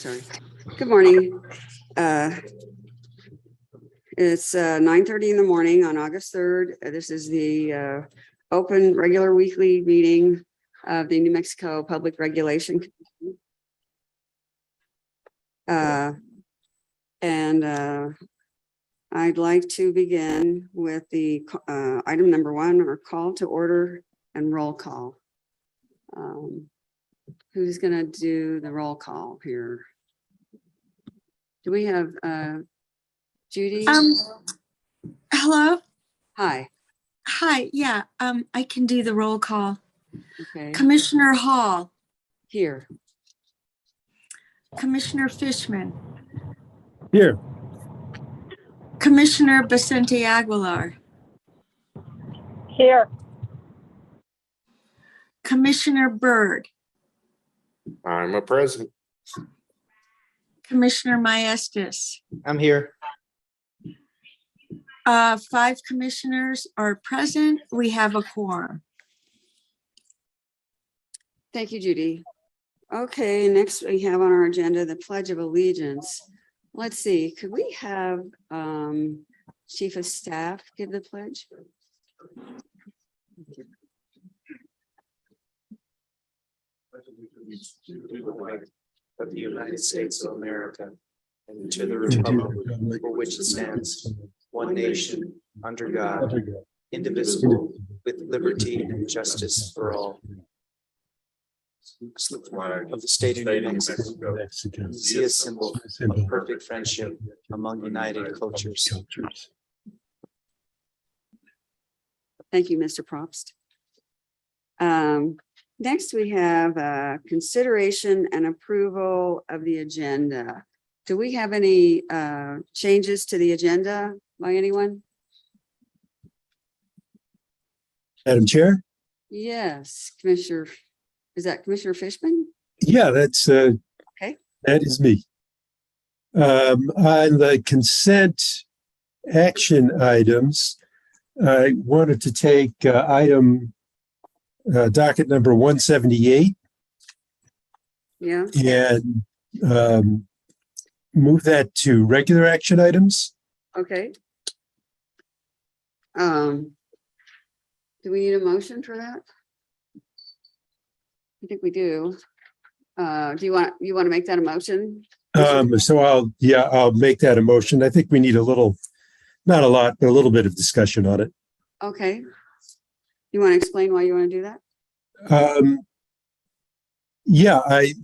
sorry. Good morning. It's 9:30 in the morning on August 3rd. This is the open regular weekly meeting of the New Mexico Public Regulation Commission. I'd like to begin with the item number 1, or call to order and roll call. Who's going to do the roll call here? Do we have Judy? Hello. Hi. Hi. Yeah. I can do the roll call. Okay. Commissioner Hall. Here. Commissioner Fishman. Here. Commissioner Vicente Aguilar. Here. Commissioner Byrd. I'm a present. Commissioner Maestas. I'm here. 5 commissioners are present. We have a quorum. Thank you, Judy. Okay, next we have on our agenda the Pledge of Allegiance. Let's see, could we have Chief of Staff give the pledge? Of the United States of America and to the republic for which it stands, one nation, under God, indivisible, with liberty and justice for all. Of the state of New Mexico, see a symbol of perfect friendship among united cultures. Thank you, Mr. Probst. Next, we have consideration and approval of the agenda. Do we have any changes to the agenda by anyone? Madam Chair? Yes, Commissioner. Is that Commissioner Fishman? Yeah, that's okay. That is me. On the consent action items, I wanted to take docket number 178. Yeah. And move that to regular action items. Okay. Do we need a motion for that? I think we do. Do you want to make that a motion? So I'll make that a motion. I think we need a little, not a lot, but a little bit of discussion on it. Okay. You want to explain why you want to do that?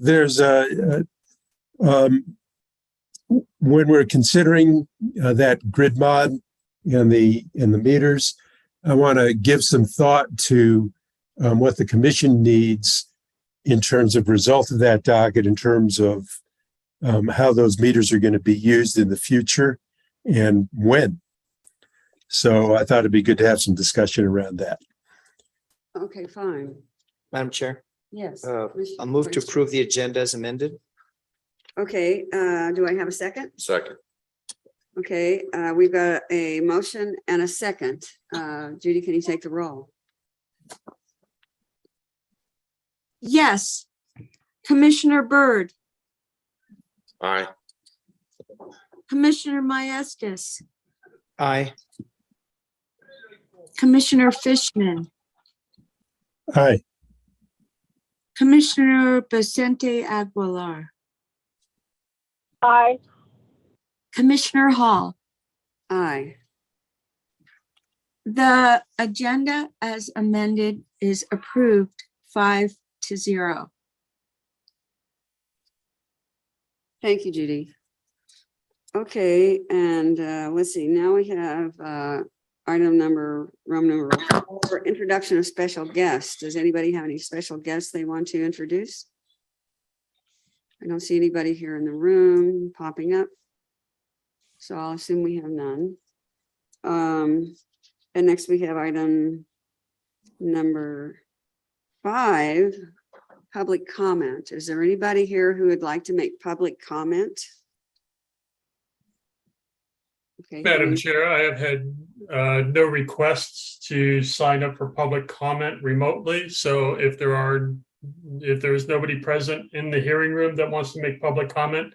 There's when we're considering that grid mod in the meters, I want to give some thought to what the commission needs in terms of result of that docket, in terms of how those meters are going to be used in the future and when. So I thought it'd be good to have some discussion around that. Okay, fine. Madam Chair, Yes. I'll move to approve the agenda as amended. Okay, do I have a second? Second. Okay, we've got a motion and a second. Judy, can you take the roll? Yes. Commissioner Byrd. Aye. Commissioner Maestas. Aye. Commissioner Fishman. Aye. Commissioner Vicente Aguilar. Aye. Commissioner Hall. Aye. The agenda as amended is approved 5-0. Thank you, Judy. Okay, and let's see, now we have item number, Roman number 4, introduction of special guests. Does anybody have any special guests they want to introduce? I don't see anybody here in the room popping up, so I'll assume we have none. And next we have item number 5, public comment. Is there anybody here who would like to make public comment? Okay. Madam Chair, I have had no requests to sign up for public comment remotely. So if there are if there is nobody present in the hearing room that wants to make public comment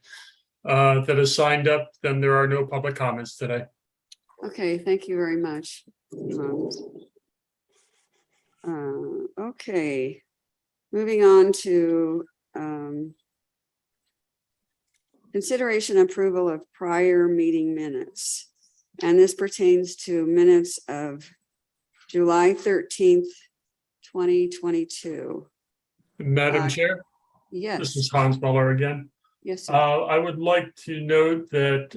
that is signed up, then there are no public comments today. Okay, thank you very much. Okay, moving on to consideration approval of prior meeting minutes. And this pertains to minutes of July 13th, 2022. Madam Chair, this Yes, is Hans Muller again. yes, sir. I would like to note that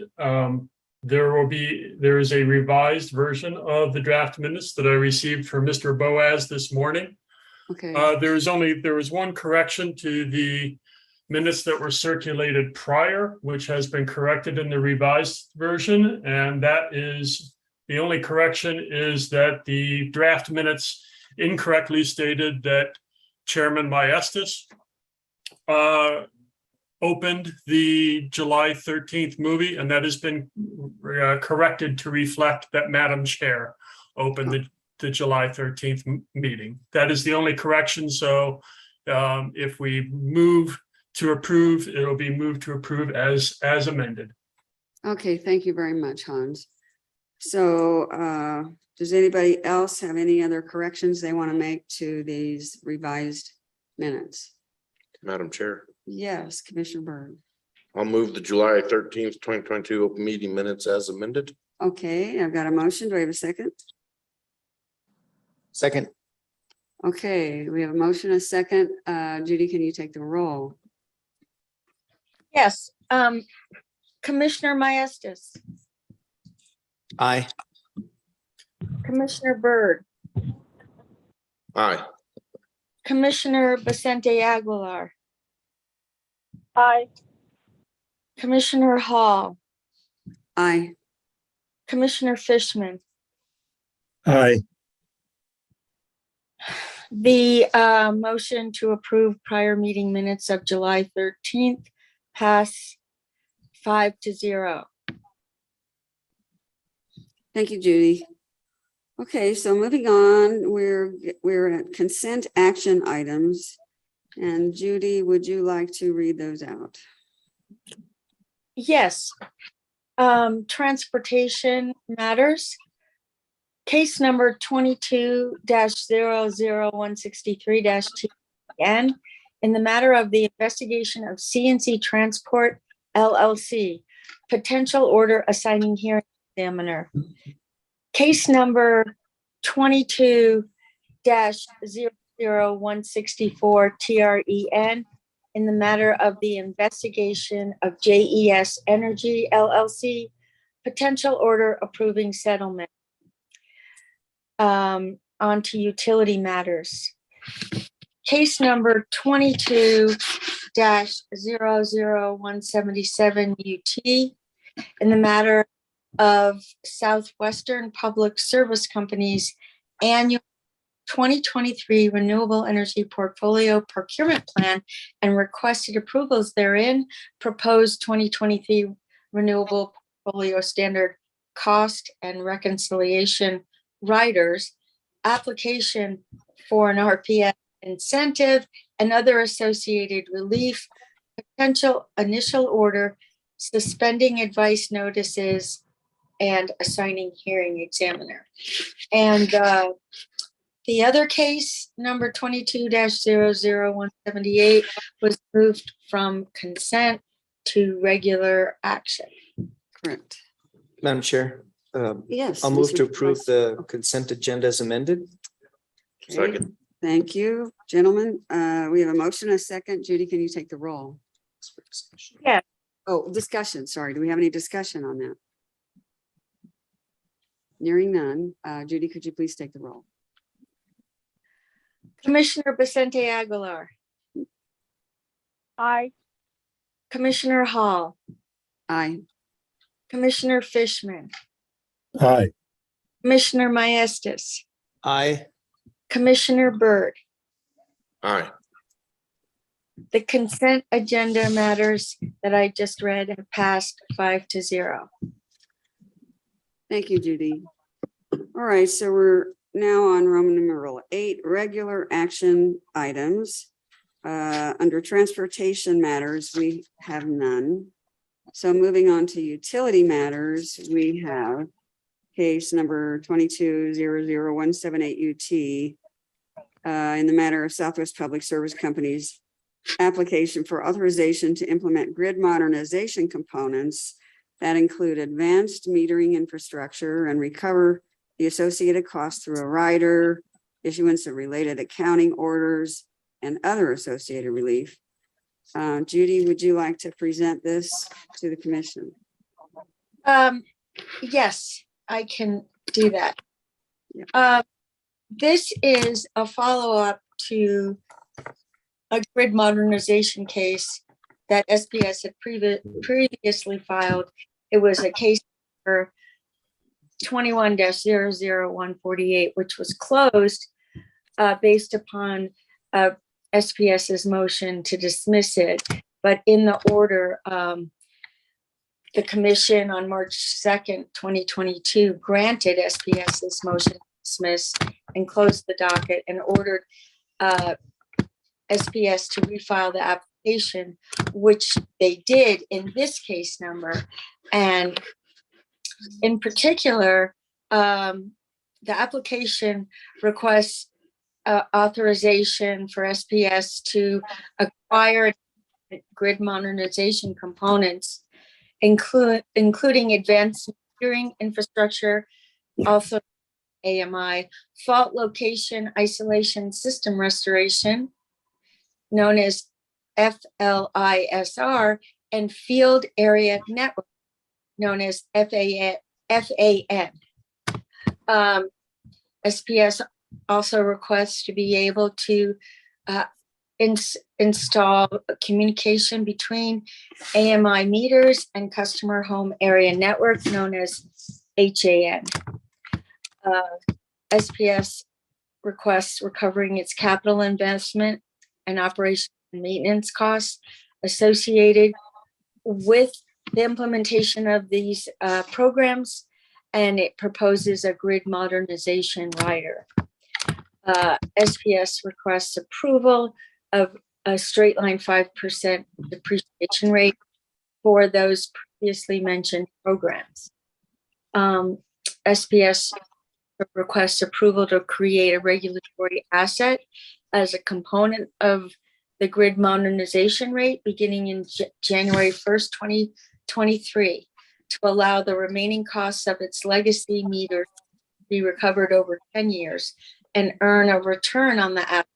there is a revised version of the draft minutes that I received from Mr. Boaz this morning. Okay, There was one correction to the minutes that were circulated prior, which has been corrected in the revised version. And that is, the only correction is that the draft minutes incorrectly stated that Chairman Maestas opened the July 13th movie, and that has been corrected to reflect that Madam Chair opened the July 13th meeting. That is the only correction. So if we move to approve, it'll be moved to approve as amended. okay, thank you very much, Hans. So does anybody else have any other corrections they want to make to these revised minutes? Madam Chair, Yes, Commissioner Byrd. I'll move the July 13th, 2022 open meeting minutes as amended. Okay, I've got a motion. Do I have a second? Second. Okay, we have a motion, a second. Judy, can you take the roll? Yes, Commissioner Maestas, Aye. Commissioner Byrd, Aye. Commissioner Vicente Aguilar, Aye. Commissioner Hall, Aye. Commissioner Fishman. Aye. The motion to approve prior meeting minutes of July 13th pass 5-0. Thank you, Judy. Okay, so moving on, we're at consent action items. And Judy, would you like to read those out? Yes. Transportation matters. Case number 22-00163-TN in the matter of the investigation of CNC Transport LLC, potential order assigning hearing examiner. Case number 22-00164-TREN in the matter of the investigation of JES Energy LLC, potential order approving settlement. On to utility matters. Case number 22-00177 UT in the matter of Southwestern Public Service Company's annual 2023 Renewable Energy Portfolio Procurement Plan and requested approvals therein, proposed 2023 Renewable Portfolio Standard Cost and Reconciliation Riders, application for an RPS incentive and other associated relief, potential initial order, suspending advice notices, and assigning hearing examiner. And the other case, number 22-00178, was moved from consent to regular action. Correct. Madam Chair, Yes. I'll move to Mr. approve Vice- the consent agenda as amended. Okay, Second. thank you, gentlemen. We have a motion, a second. Judy, can you take the roll? Yeah. Oh, discussion, sorry. Do we have any discussion on that? Hearing none. Judy, could you please take the roll? Commissioner Vicente Aguilar, Aye. Commissioner Hall, Aye. Commissioner Fishman, Aye. Commissioner Maestas, Aye. Commissioner Byrd. Aye. The consent agenda matters that I just read have passed 5-0. Thank you, Judy. All right, so we're now on Roman numeral 8, regular action items. Under transportation matters, we have none. So moving on to utility matters, we have case number 22-00178 UT in the matter of Southwest Public Service Company's application for authorization to implement grid modernization components that include advanced metering infrastructure and recover the associated costs through a rider, issuance of related accounting orders, and other associated relief. Judy, would you like to present this to the commission? Yes, I can do that. Yeah. This is a follow-up to a grid modernization case that SPS had previously filed. It was a case for 21-00148, which was closed based upon SPS's motion to dismiss it. But in the order, the commission on March 2nd, 2022 granted SPS's motion to dismiss and closed the docket and ordered SPS to refile the application, which they did in this case number. And in particular, the application requests authorization for SPS to acquire grid modernization components, including advanced metering infrastructure, also AMI, fault location isolation system restoration, known as FLISR, and field area network, known as FAN. SPS also requests to be able to install communication between AMI meters and customer home area network, known as HAN. SPS requests recovering its capital investment and operation and maintenance costs associated with the implementation of these programs, and it proposes a grid modernization rider. SPS requests approval of a straight line 5% depreciation rate for those previously mentioned programs. SPS requests approval to create a regulatory asset as a component of the grid modernization rate beginning in January 1st, 2023, to allow the remaining costs of its legacy meter to be recovered over 10 years and earn a return on the asset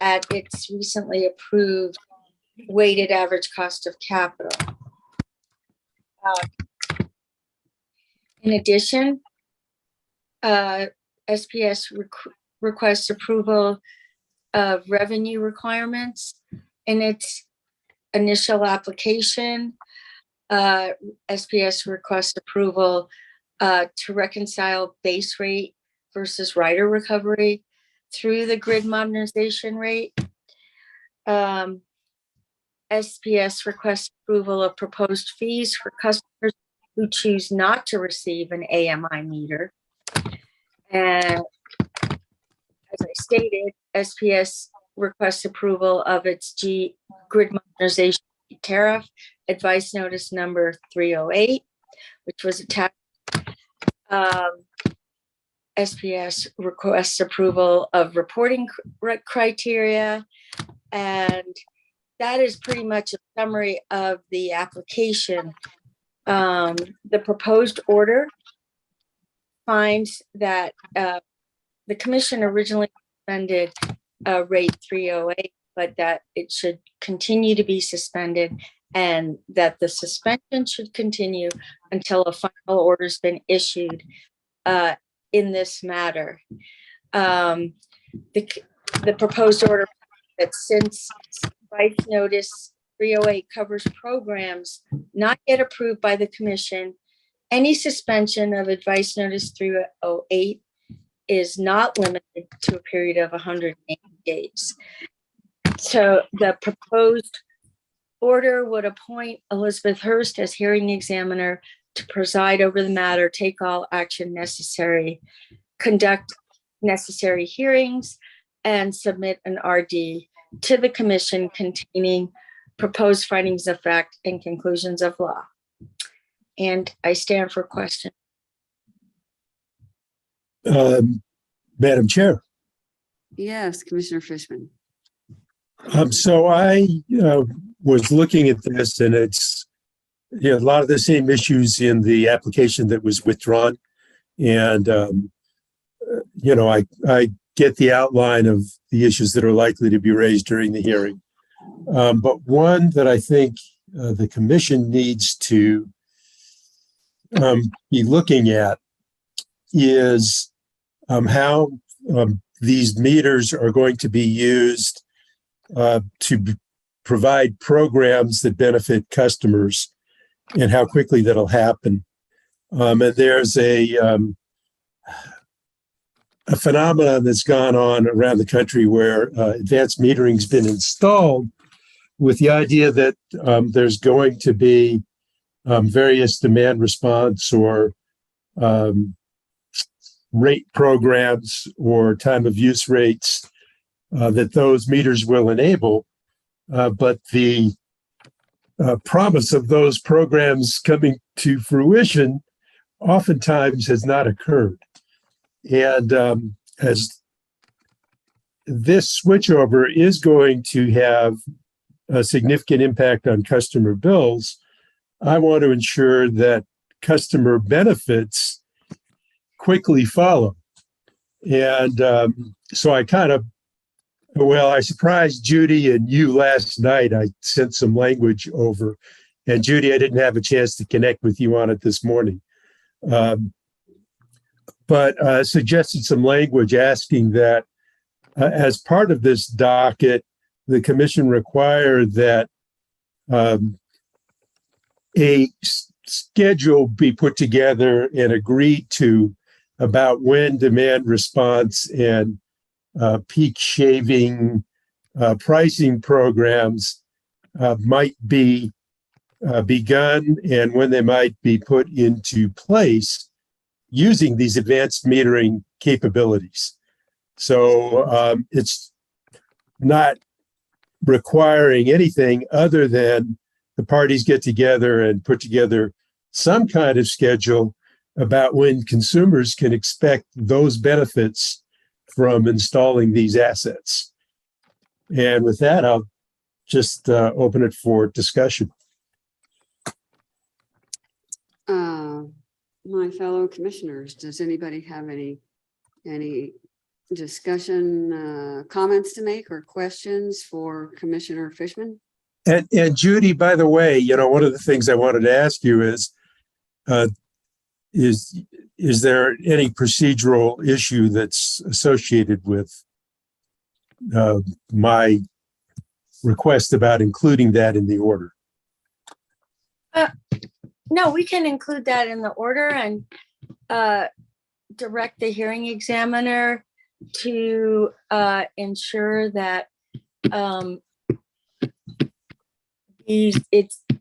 at its recently approved weighted average cost of capital. In addition, SPS requests approval of revenue requirements in its initial application. SPS requests approval to reconcile base rate versus rider recovery through the grid modernization rate. SPS requests approval of proposed fees for customers who choose not to receive an AMI meter. And as I stated, SPS requests approval of its grid modernization tariff advice notice number 308, which was attached. SPS requests approval of reporting criteria, and that is pretty much a summary of the application. The proposed order finds that the commission originally suspended rate 308, but that it should continue to be suspended and that the suspension should continue until a final order has been issued in this matter. The proposed order that since advice notice 308 covers programs not yet approved by the commission, any suspension of advice notice 308 is not limited to a period of 180 days. So the proposed order would appoint Elizabeth Hurst as hearing examiner to preside over the matter, take all action necessary, conduct necessary hearings, and submit an RD to the commission containing proposed findings of fact and conclusions of law. And I stand for question. Madam Chair. Yes, Commissioner Fishman. So I was looking at this, and it's a lot of the same issues in the application that was withdrawn, and I get the outline of the issues that are likely to be raised during the hearing, but one that I think the commission needs to be looking at is how these meters are going to be used provide programs that benefit customers and how quickly that'll happen. And there's a phenomenon that's gone on around the country where advanced metering has been installed with the idea that there's going to be various demand response or rate programs or time of use rates that those meters will enable. But the promise of those programs coming to fruition oftentimes has not occurred. And as this switchover is going to have a significant impact on customer bills, I want to ensure that customer benefits quickly follow. And so I I surprised Judy and you last night. I sent some language over, and Judy, I didn't have a chance to connect with you on it this morning. But suggested some language asking that as part of this docket, the commission require that a schedule be put together and agreed to about when demand response and peak shaving pricing programs might be begun and when they might be put into place using these advanced metering capabilities. So it's not requiring anything other than the parties get together and put together some kind of schedule about when consumers can expect those benefits from installing these assets. And with that, I'll just open it for discussion. My fellow commissioners, does anybody have any discussion comments to make or questions for Commissioner Fishman? And Judy, by the way, one of the things I wanted to ask you is there any procedural issue that's associated with my request about including that in the order? No, we can include that in the order and direct the hearing examiner to ensure that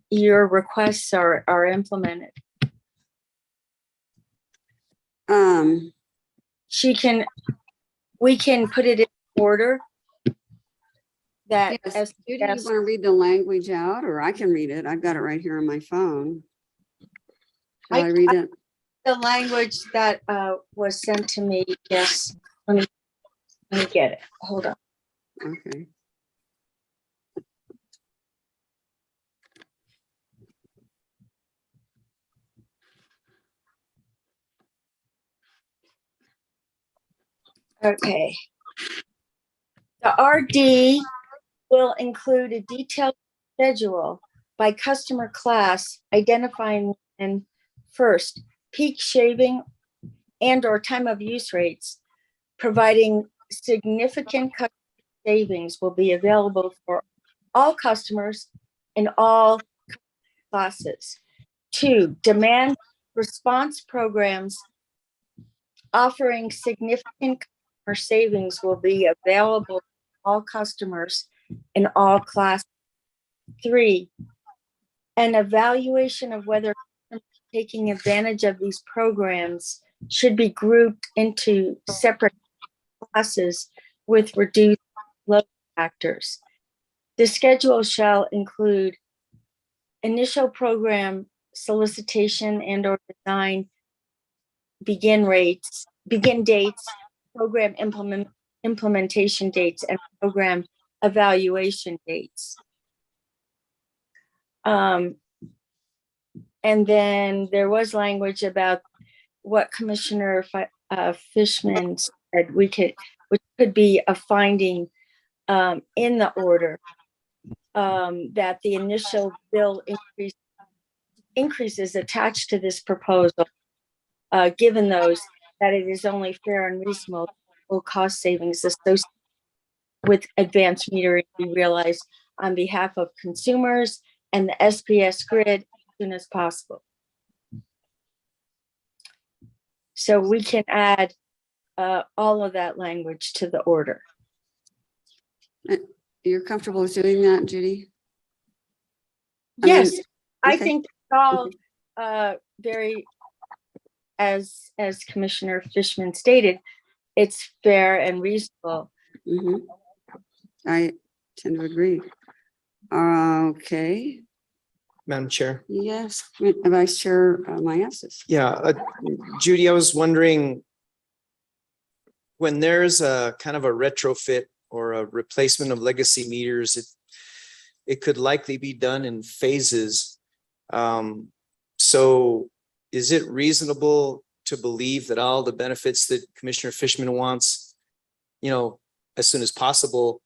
your requests are implemented. We can put it in order that Yes, Judy, you want to read the language out, or I can read it? I've got it right here on my phone. Shall I read it? the language that was sent to me. Yes, let me get it. Hold on. Okay. Okay. The RD will include a detailed schedule by customer class, identifying and first peak shaving and or time of use rates, providing significant savings will be available for all customers in all classes. 2, demand response programs offering significant customer savings will be available to all customers in all classes. 3, an evaluation of whether taking advantage of these programs should be grouped into separate classes with reduced load factors. The schedule shall include initial program solicitation and or design, begin dates, program implementation dates, and program evaluation dates. And then there was language about what Commissioner Fishman said which could be a finding in the order, that the initial bill increases attached to this proposal, given those, that it is only fair and reasonable cost savings associated with advanced metering be realized on behalf of consumers and the SPS grid as soon as possible. So we can add all of that language to the order. You're comfortable with doing that, Judy? I mean, Yes, I okay. think it's all very, as Commissioner Fishman stated, it's fair and reasonable. Mhm. I tend to agree. Okay, Madam Chair. yes, Vice Chair Maestas. Yeah, Judy, I was wondering, when there's a kind of a retrofit or a replacement of legacy meters, it could likely be done in phases. So is it reasonable to believe that all the benefits that Commissioner Fishman wants, as soon as possible,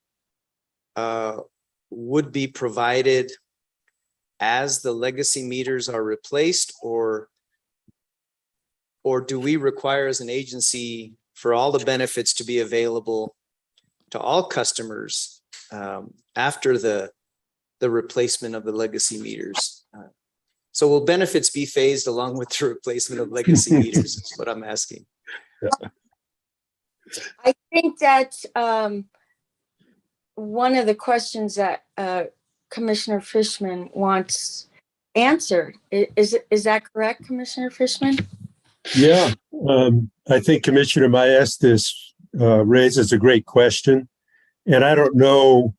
would be provided as the legacy meters are replaced, or do we require as an agency for all the benefits to be available to all customers after the replacement of the legacy meters? So will benefits be phased along with the replacement of legacy meters is what I'm asking. I think that's one of the questions that Commissioner Fishman wants answered. Is that correct, Commissioner Fishman? Yeah, I think Commissioner Maestas raises a great question, and I don't know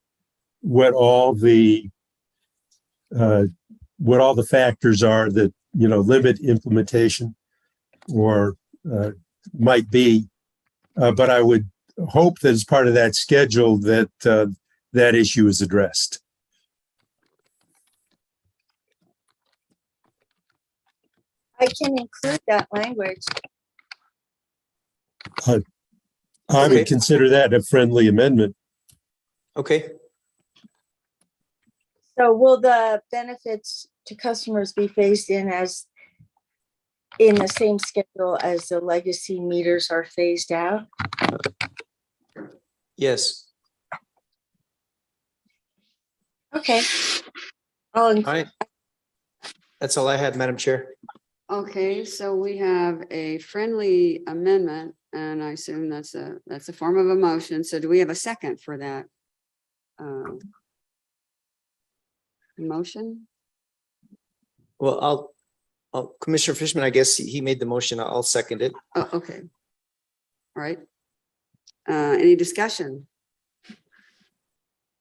what all the factors are that limit implementation or might be, but I would hope that as part of that schedule that that issue is addressed. I can include that language. I Okay. would consider that a friendly amendment. Okay. So will the benefits to customers be phased in as in the same schedule as the legacy meters are phased out? Yes. Okay. I'll All right. That's all I had, Madam Chair. Okay, so we have a friendly amendment, and I assume that's a form of a motion. So do we have a second for that? Motion? Well, I'll Commissioner Fishman, I guess he made the motion. I'll second it. Oh, okay. All right. Any discussion?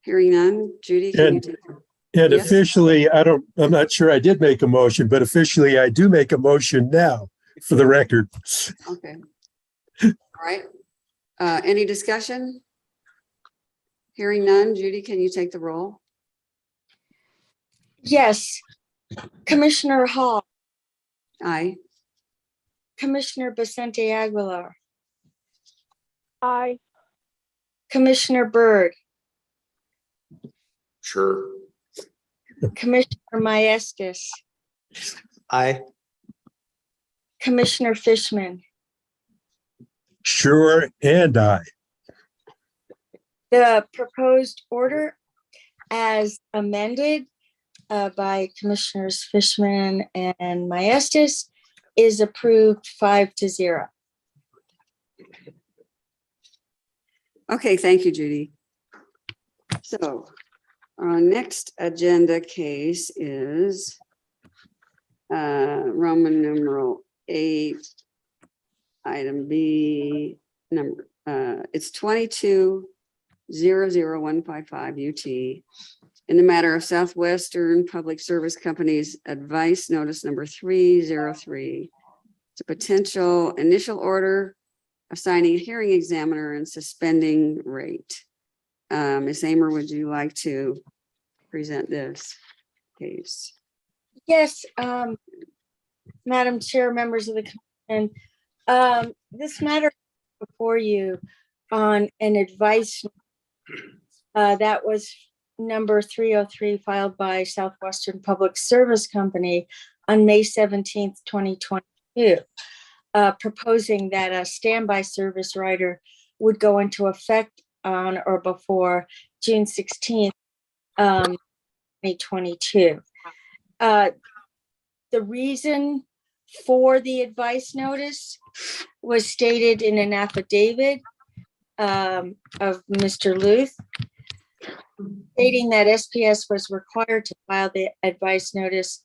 Hearing none, Judy, can you take? And Yes. officially, I'm not sure I did make a motion, but officially I do make a motion now for the record. Okay. All right. Any discussion? Hearing none, Judy, can you take the roll? Yes. Commissioner Hall, Aye. Commissioner Vicente Aguilar, Aye. Commissioner Byrd, Sure. Commissioner Maestas, Aye. Commissioner Fishman. Sure, and I. The proposed order as amended by Commissioners Fishman and Maestas is approved 5-0. Okay, thank you, Judy. So our next agenda case is Roman numeral 8, item B, number, it's 22 00155 UT in the matter of Southwestern Public Service Company's advice notice number 303. It's a potential initial order assigning hearing examiner and suspending rate. Ms. Amer, would you like to present this case? Yes, Madam Chair, members of the commission, this matter before you on an advice that was number 303 filed by Southwestern Public Service Company on May 17th, 2022, proposing that a standby service rider would go into effect on or before June 16th, 2022. The reason for the advice notice was stated in an affidavit of Mr. Luth, stating that SPS was required to file the advice notice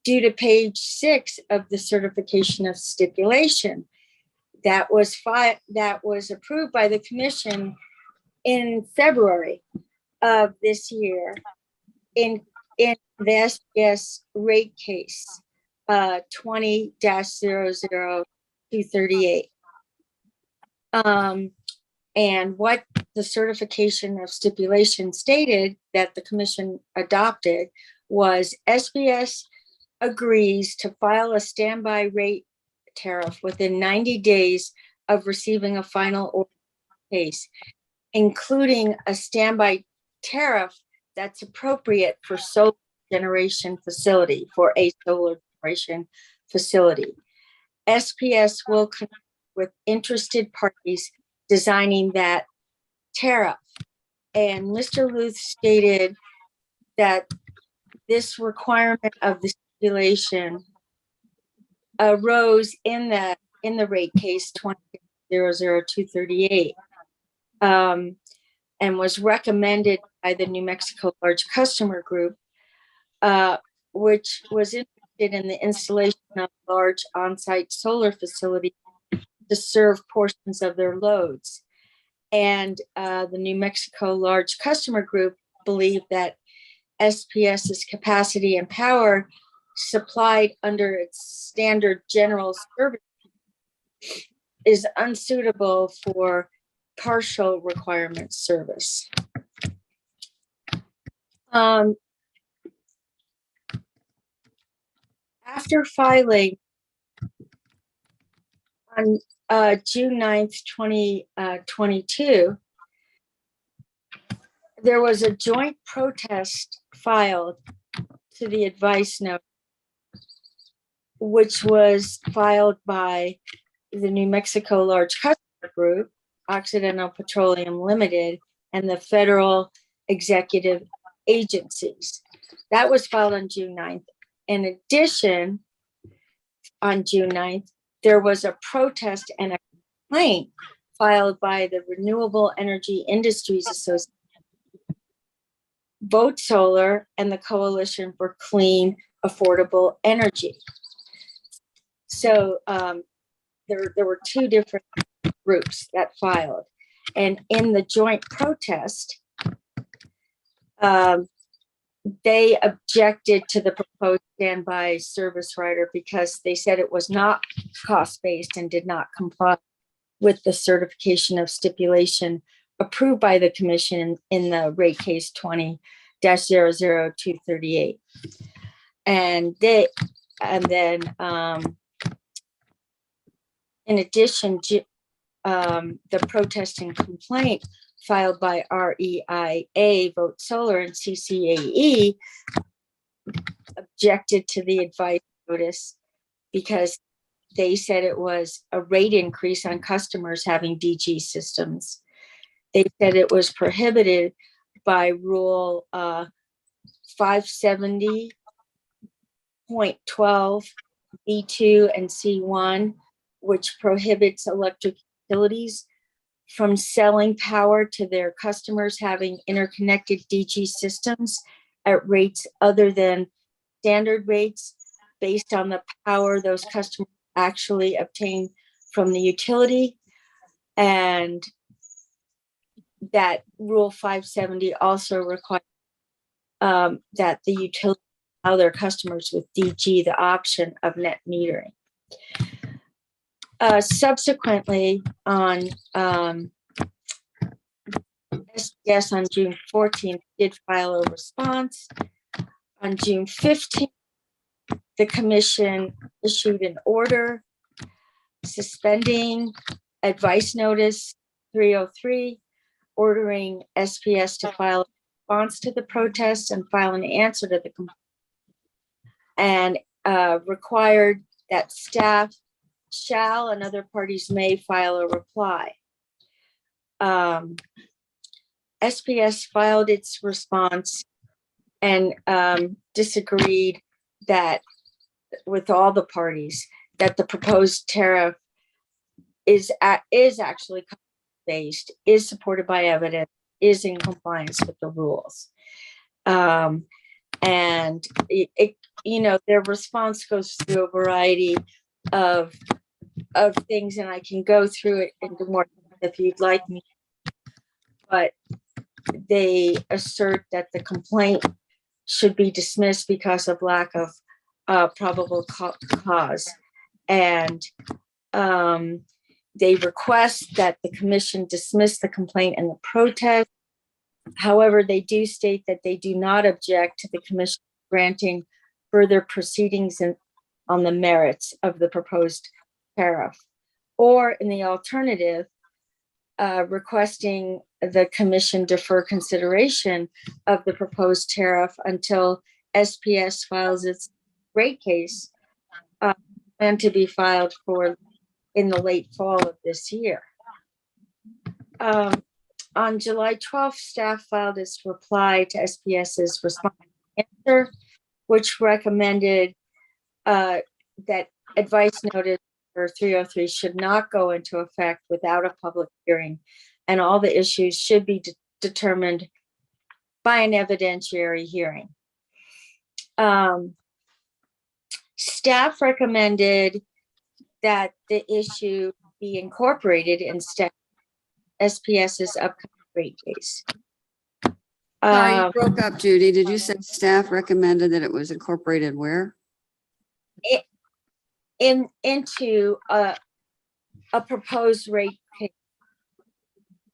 due to page 6 of the certification of stipulation that was approved by the commission in February of this year in the SPS rate case 20-00238. And what the certification of stipulation stated that the commission adopted was SPS agrees to file a standby rate tariff within 90 days of receiving a final order case, including a standby tariff that's appropriate for solar generation facility, for a solar generation facility. SPS will connect with interested parties designing that tariff. And Mr. Luth stated that this requirement of the stipulation arose in the rate case 20-00238, and was recommended by the New Mexico Large Customer Group, which was interested in the installation of large on-site solar facility to serve portions of their loads. And the New Mexico Large Customer Group believed that SPS's capacity and power supplied under its standard general service is unsuitable for partial requirement service. After filing on June 9th, 2022, there was a joint protest filed to the advice note, which was filed by the New Mexico Large Customer Group, Occidental Petroleum Limited, and the federal executive agencies. That was filed on June 9th. In addition, on June 9th, there was a protest and a complaint filed by the Renewable Energy Industries Association, Vote Solar, and the Coalition for Clean, Affordable Energy. So there were two different groups that filed. And in the joint protest, they objected to the proposed standby service rider because they said it was not cost-based and did not comply with the certification of stipulation approved by the commission in the rate case 20-00238. And then in addition, the protest and complaint filed by REIA, Vote Solar, and CCAE objected to the advice notice because they said it was a rate increase on customers having DG systems. They said it was prohibited by Rule 570.12 B2 and C1, which prohibits electric utilities from selling power to their customers having interconnected DG systems at rates other than standard rates based on the power those customers actually obtain from the utility. And that Rule 570 also requires that the utility allow their customers with DG the option of net metering. Subsequently, on SDS on June 14th did file a response. On June 15th, the commission issued an order suspending advice notice 303, ordering SPS to file a response to the protest and file an answer to the complaint, and required that staff shall and other parties may file a reply. SPS filed its response and disagreed that with all the parties that the proposed tariff is actually based, is supported by evidence, is in compliance with the rules. And their response goes through a variety of things, and I can go through it into more if you'd like me. But they assert that the complaint should be dismissed because of lack of probable cause. And they request that the commission dismiss the complaint and the protest. However, they do state that they do not object to the commission granting further proceedings on the merits of the proposed tariff, or in the alternative, requesting the commission defer consideration of the proposed tariff until SPS files its rate case, and to be filed in the late fall of this year. On July 12th, staff filed its reply to SPS's response answer, which recommended that advice notice or 303 should not go into effect without a public hearing, and all the issues should be determined by an evidentiary hearing. Staff recommended that the issue be incorporated in SPS's upcoming rate case. Sorry, you broke up, Judy. Did you say staff recommended that it was incorporated where? Into a proposed rate case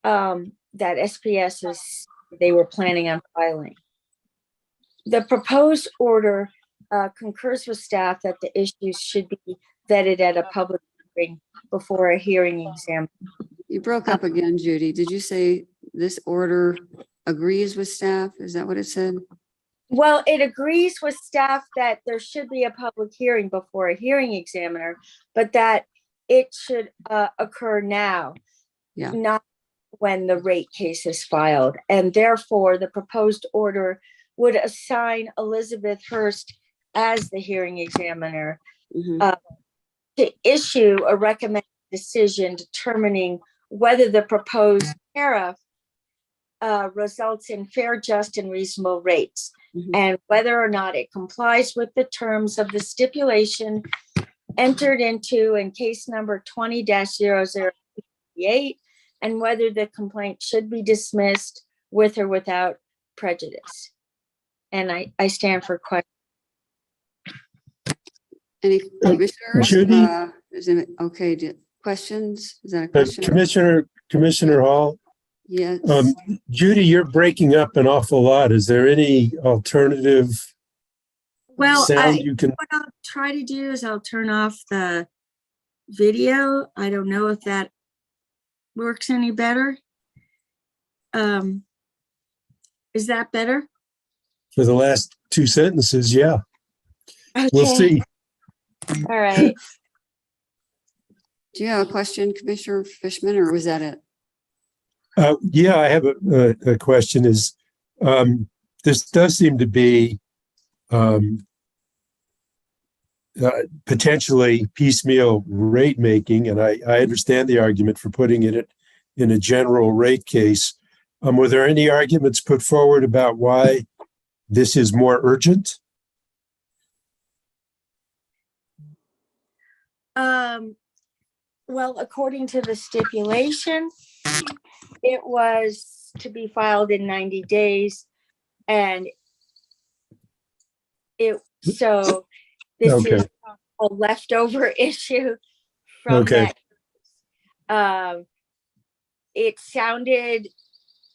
that SPS they were planning on filing. The proposed order concurs with staff that the issues should be vetted at a public hearing before a hearing exam. You broke up again, Judy. Did you say this order agrees with staff? Is that what it said? Well, it agrees with staff that there should be a public hearing before a hearing examiner, but that it should occur now, not when the rate case is filed. And therefore, the proposed order would assign Elizabeth Hurst as the hearing examiner to issue a recommended decision determining whether the proposed tariff results in fair, just, and reasonable rates, and whether or not it complies with the terms of the stipulation entered into in case number 20-0088, and whether the complaint should be dismissed with or without prejudice. And I stand for question. Any commissioners? Judy? Questions? Is that a question? Commissioner Hall, Yes. Judy, you're breaking up an awful lot. Is there any alternative sound you can? What I'll try to do is I'll turn off the video. I don't know if that works any better. Is that better? For the last two sentences, yeah. Okay. We'll see. All right. Do you have a question, Commissioner Fishman, or was that it? Yeah, I have a question. This does seem to be potentially piecemeal rate making, and I understand the argument for putting it in a general rate case. Were there any arguments put forward about why this is more urgent? Well, according to the stipulation, it was to be filed in 90 days. And so this Okay. is a leftover issue from Okay. that. It sounded,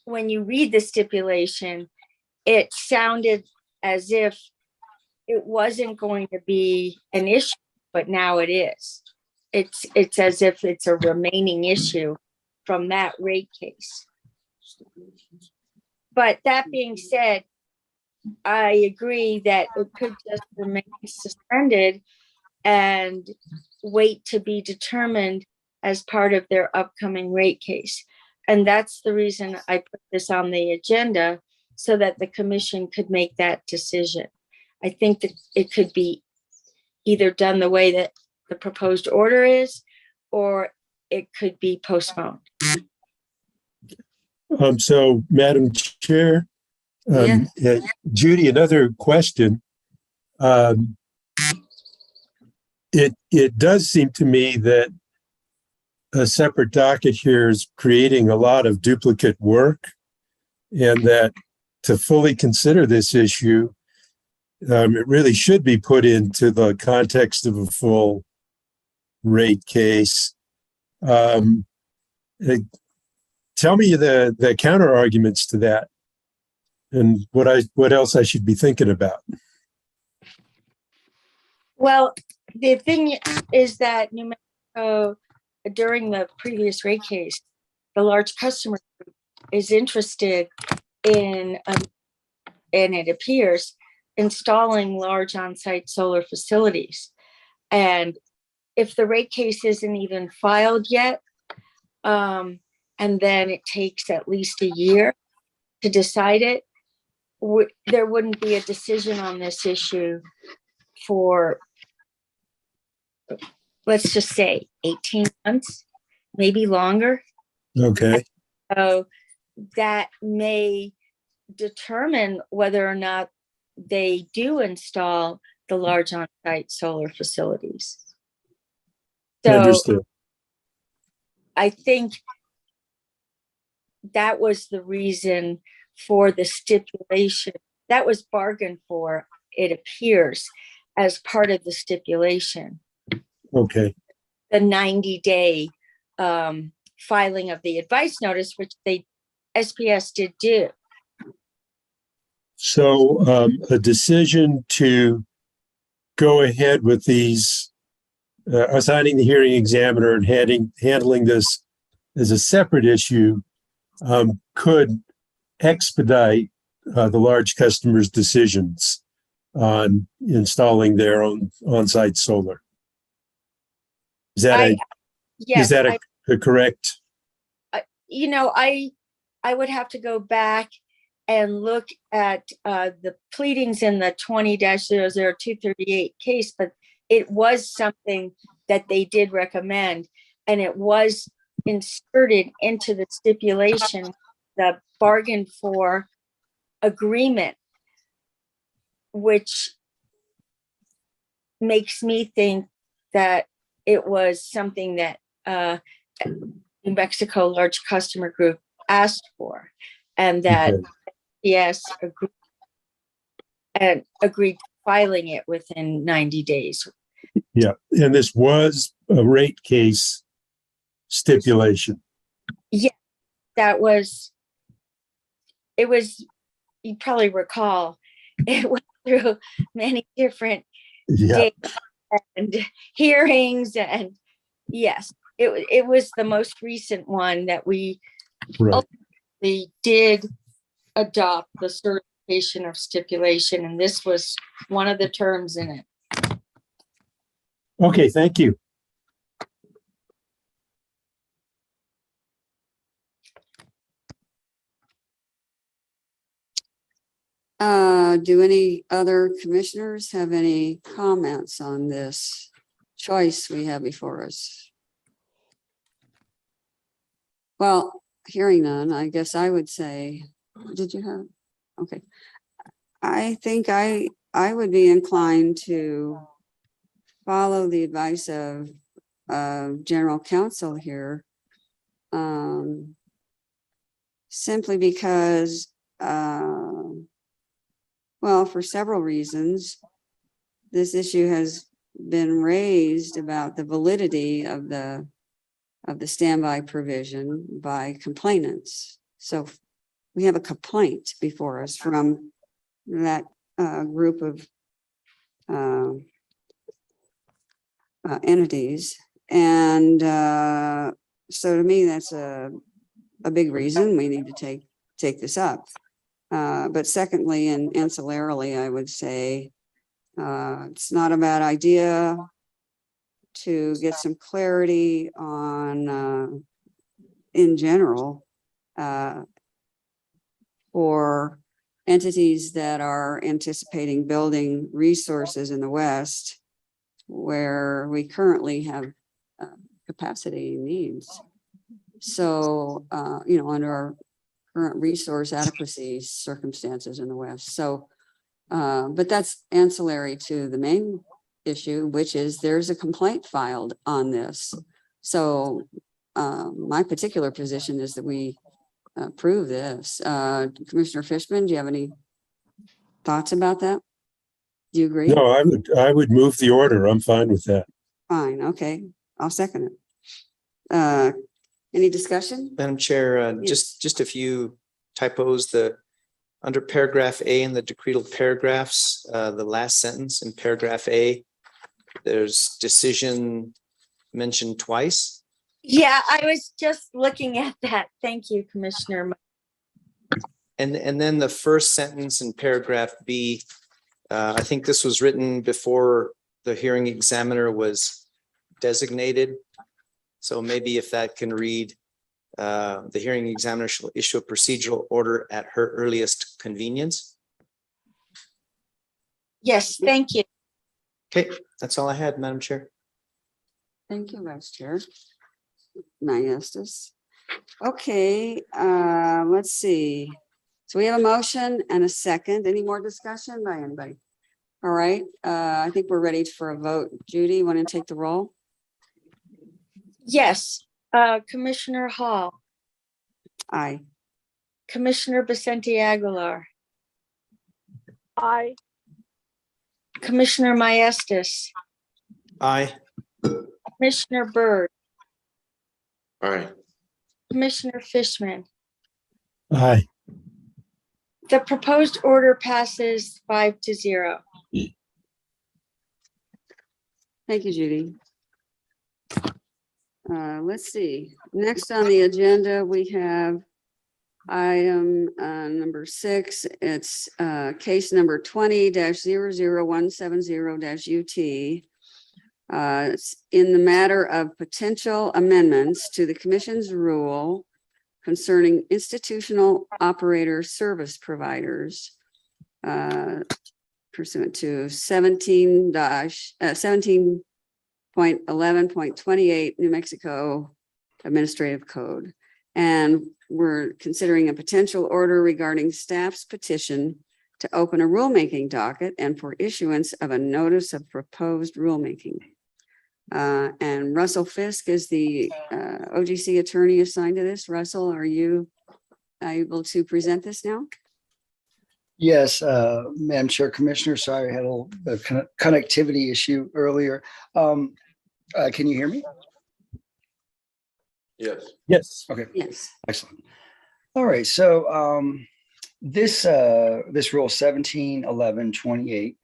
when you read the stipulation, it sounded as if it wasn't going to be an issue, but now it is. It's as if it's a remaining issue from that rate case. But that being said, I agree that it could just remain suspended and wait to be determined as part of their upcoming rate case. And that's the reason I put this on the agenda, so that the commission could make that decision. I think that it could be either done the way that the proposed order is, or it could be postponed. So, Madam Chair, Yeah. Judy, another question. It does seem to me that a separate docket here is creating a lot of duplicate work, and that to fully consider this issue, it really should be put into the context of a full rate case. Tell me the counter arguments to that, and what else I should be thinking about. Well, the thing is that New Mexico, during the previous rate case, the large customer group is interested in, and it appears, installing large on-site solar facilities. And if the rate case isn't even filed yet, and then it takes at least a year to decide it, there wouldn't be a decision on this issue for, let's just say, 18 months, maybe longer. Okay. So that may determine whether or not they do install the large on-site solar facilities. So Understood. I think that was the reason for the stipulation that was bargained for, it appears, as part of the stipulation, Okay. the 90-day filing of the advice notice, which SPS did do. So a decision to go ahead with these, assigning the hearing examiner and handling this as a separate issue, could expedite the large customers' decisions on installing their own on-site solar. Is that Yes, a correct? I would have to go back and look at the pleadings in the 20-00238 case, but it was something that they did recommend, and it was inserted into the stipulation, the bargain for agreement, which makes me think that it was something that New Mexico large customer group asked for, and that Okay. yes, agreed to filing it within 90 days. Yeah, and this was a rate case stipulation. It was, you probably recall, it went through many different Yeah. dates and hearings, and yes, it was the most recent one that we Right. did adopt the certification of stipulation, and this was one of the terms in it. Okay, thank you. Do any other commissioners have any comments on this choice we have before us? Well, hearing none, I guess I would say, did you have? Okay. I think I would be inclined to follow the advice of general counsel here. simply because, well, for several reasons, this issue has been raised about the validity of the standby provision by complainants. So we have a complaint before us from that group of entities. And so to me, that's a big reason we need to take this up. But secondly, and ancillarily, I would say it's not a bad idea to get some clarity on, in general, for entities that are anticipating building resources in the West where we currently have capacity needs. So, under our current resource adequacy circumstances in the West. So, but that's ancillary to the main issue, which is there's a complaint filed on this. So my particular position is that we approve this. Commissioner Fishman, do you have any thoughts about that? Do you agree? No, I would move the order. I'm fine with that. Fine, okay, I'll second it. Any discussion? Madam Chair, Yes. just a few typos. Under paragraph A in the decretal paragraphs, the last sentence in paragraph A, there's decision mentioned twice. Yeah, I was just looking at that. Thank you, Commissioner. And then the first sentence in paragraph B, I think this was written before the hearing examiner was designated. So maybe if that can read, the hearing examiner shall issue a procedural order at her earliest convenience. Yes, thank you. Okay, that's all I had, Madam Chair. Thank you, Vice Chair. Estes. Okay, let's see. So we have a motion and a second. Any more discussion by anybody? All right, I think we're ready for a vote. Judy, you want to take the roll? Yes, Commissioner Hall, Aye. Commissioner Vicente Aguilar, Aye. Commissioner Maestas, Aye. Commissioner Byrd, Aye. Commissioner Fishman. Aye. The proposed order passes 5-0. Thank you, Judy. Let's see. Next on the agenda, we have item number 6. It's case number 20-00170-UT. It's in the matter of potential amendments to the commission's rule concerning institutional operator service providers pursuant to 17.11.28 New Mexico Administrative Code. And we're considering a potential order regarding staff's petition to open a rulemaking docket and for issuance of a notice of proposed rulemaking. And Russell Fisk is the OGC attorney assigned to this. Russell, are you able to present this now? Yes, Madam Chair, Commissioner, sorry, I had a connectivity issue earlier. Can you hear me? Yes. Yes. Okay, Yes. excellent. All right, so this rule 171128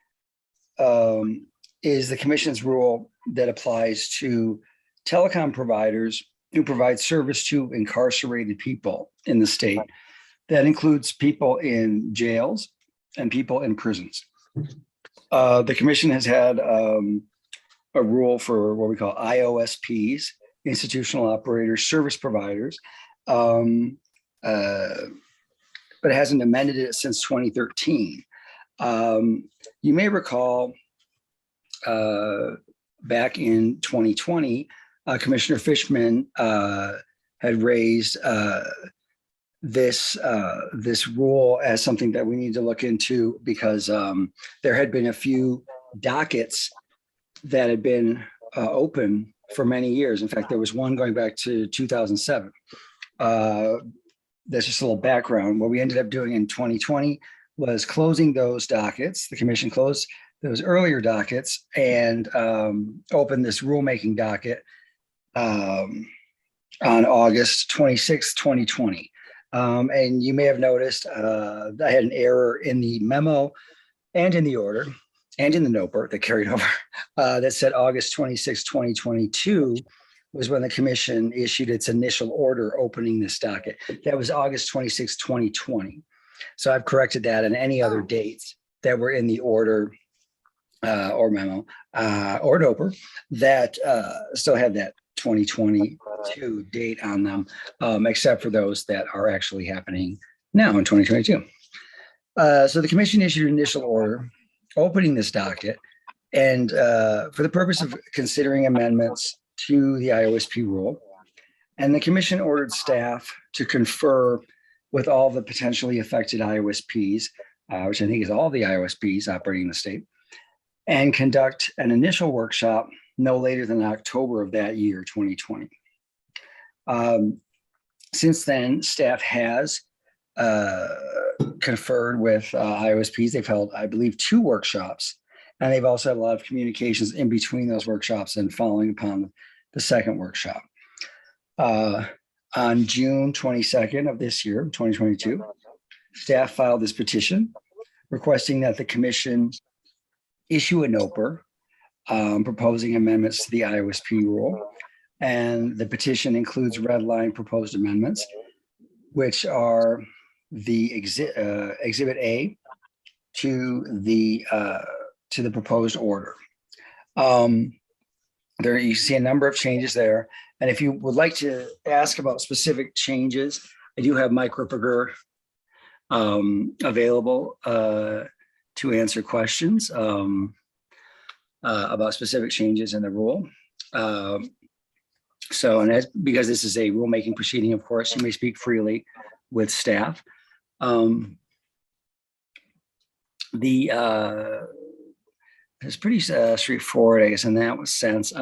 is the commission's rule that applies to telecom providers who provide service to incarcerated people in the state. That includes people in jails and people in prisons. The commission has had a rule for what we call IOSPs, institutional operators, service providers, but it hasn't amended it since 2013. You may recall back in 2020, Commissioner Fishman had raised this rule as something that we need to look into because there had been a few dockets that had been open for many years. In fact, there was one going back to 2007. that's just a little background. What we ended up doing in 2020 was closing those dockets. The commission closed those earlier dockets and opened this rulemaking docket on August 26, 2020. And you may have noticed I had an error in the memo and in the order and in the NOPR that carried over that said August 26, 2022 was when the commission issued its initial order opening this docket. That was August 26, 2020. So I've corrected that, and any other dates that were in the order or memo or NOPR that still have that 2022 date on them, except for those that are actually happening now in 2022. So the commission issued an initial order opening this docket, and for the purpose of considering amendments to the IOSP rule. And the commission ordered staff to confer with all the potentially affected IOSPs, which I think is all the IOSPs operating in the state, and conduct an initial workshop no later than October of that year, 2020. Since then, staff has conferred with IOSPs. They've held, I believe, 2 workshops, and they've also had a lot of communications in between those workshops and following upon the second workshop. On June 22nd of this year, 2022, staff filed this petition requesting that the commission issue a NOPR proposing amendments to the IOSP rule. And the petition includes red line proposed amendments, which are the exhibit A to the proposed order. There you see a number of changes there. And if you would like to ask about specific changes, I do have Mike Ripperger available to answer questions about specific changes in the rule. Because this is a rulemaking proceeding, of course, you may speak freely with staff. It's pretty straightforward, I guess, in that sense.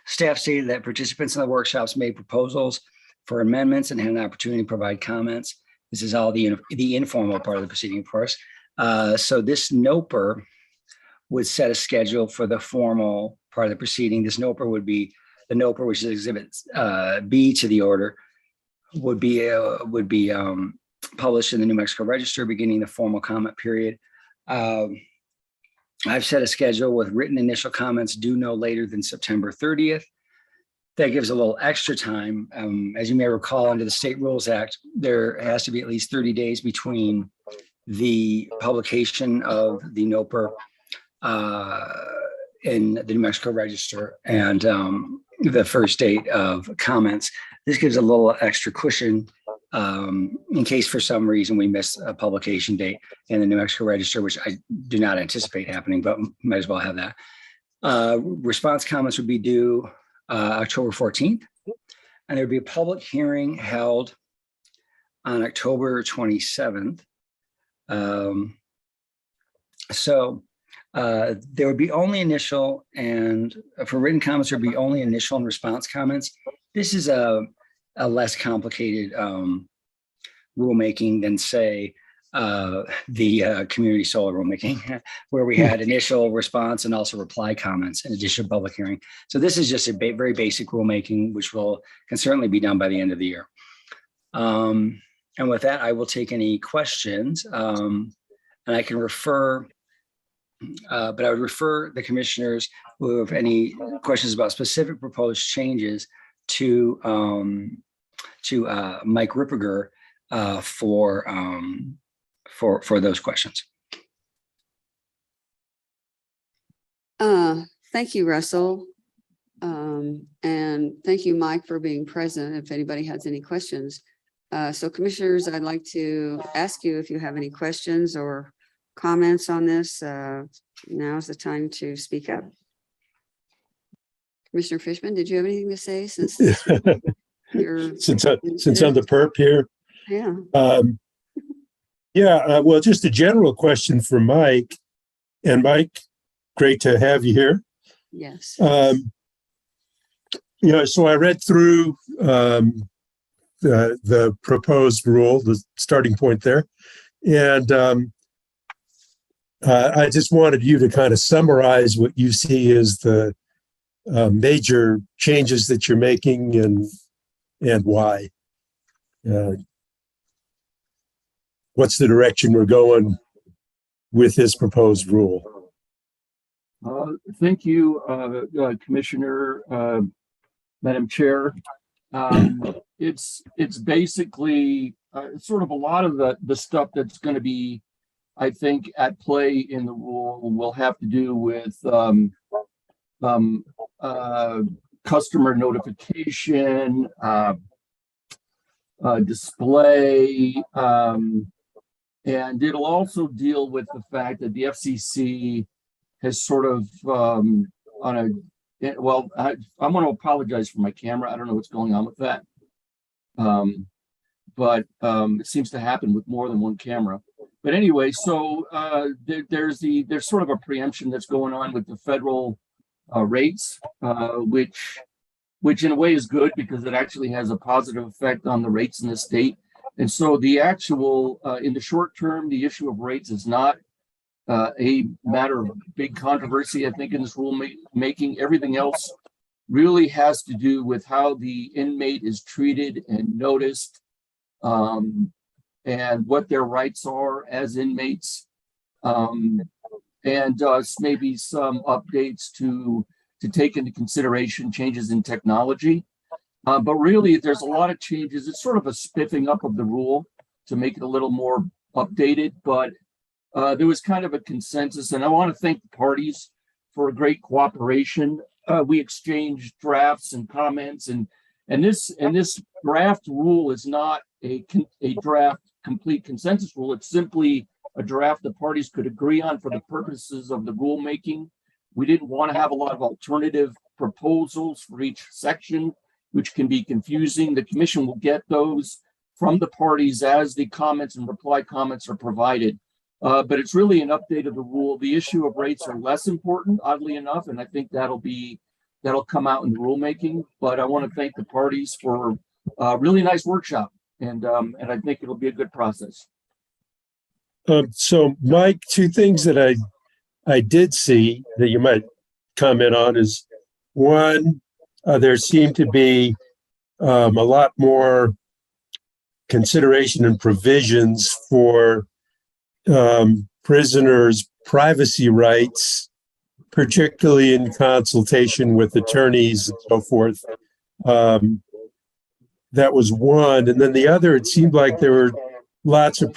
Staff stated that participants in the workshops made proposals for amendments and had an opportunity to provide comments. This is all the informal part of the proceeding, of course. So this NOPR would set a schedule for the formal part of the proceeding. This NOPR would be the NOPR, which is exhibit B to the order, would be published in the New Mexico Register beginning the formal comment period. I've set a schedule with written initial comments due no later than September 30th. That gives a little extra time. As you may recall, under the State Rules Act, there has to be at least 30 days between the publication of the NOPR in the New Mexico Register and the first date of comments. This gives a little extra cushion in case for some reason we miss a publication date in the New Mexico Register, which I do not anticipate happening, but might as well have that. Response comments would be due October 14th, and there'd be a public hearing held on October 27th. There would be only initial, and for written comments, there'd be only initial and response comments. This is a less complicated rulemaking than, say, the community solar rulemaking, where we had initial response and also reply comments in addition to public hearing. So this is just a very basic rulemaking, which can certainly be done by the end of the year. And with that, I will take any questions, and I can refer. But I would refer the commissioners who have any questions about specific proposed changes to Mike Ripperger for those questions. Thank you, Russell. And thank you, Mike, for being present if anybody has any questions. So commissioners, I'd like to ask you if you have any questions or comments on this. Now's the time to speak up. Commissioner Fishman, did you have anything to say since you're since I'm the perp here? Yeah. Well, just a general question for Mike. And Mike, great to have you here. Yes. So I read through the proposed rule, the starting point there. And I just wanted you to kind of summarize what you see as the major changes that you're making and why. What's the direction we're going with this proposed rule? Thank you, Commissioner, Madam Chair. It's basically sort of a lot of the stuff that's going to be, I think, at play in the rule will have to do with customer notification, display, and it'll also deal with the fact that the FCC has sort of I'm going to apologize for my camera. I don't know what's going on with that. But it seems to happen with more than one camera. But anyway, so there's sort of a preemption that's going on with the federal rates, which in a way is good because it actually has a positive effect on the rates in the state. And so the actual, in the short term, the issue of rates is not a matter of big controversy, I think, in this rule making. Everything else really has to do with how the inmate is treated and noticed, and what their rights are as inmates, and maybe some updates to take into consideration changes in technology. But really, there's a lot of changes. It's sort of a spiffing up of the rule to make it a little more updated, but there was kind of a consensus, and I want to thank the parties for a great cooperation. We exchanged drafts and comments, and this draft rule is not a draft complete consensus rule. It's simply a draft the parties could agree on for the purposes of the rulemaking. We didn't want to have a lot of alternative proposals for each section, which can be confusing. The commission will get those from the parties as the comments and reply comments are provided. But it's really an update of the rule. The issue of rates are less important, oddly enough, and I think that'll come out in the rulemaking. But I want to thank the parties for a really nice workshop, and I think it'll be a good process. So, Mike, two things that I did see that you might comment on is one, there seemed to be a lot more consideration and provisions for prisoners' privacy rights, particularly in consultation with attorneys and so forth. That was one. And then the other, it seemed like there were lots of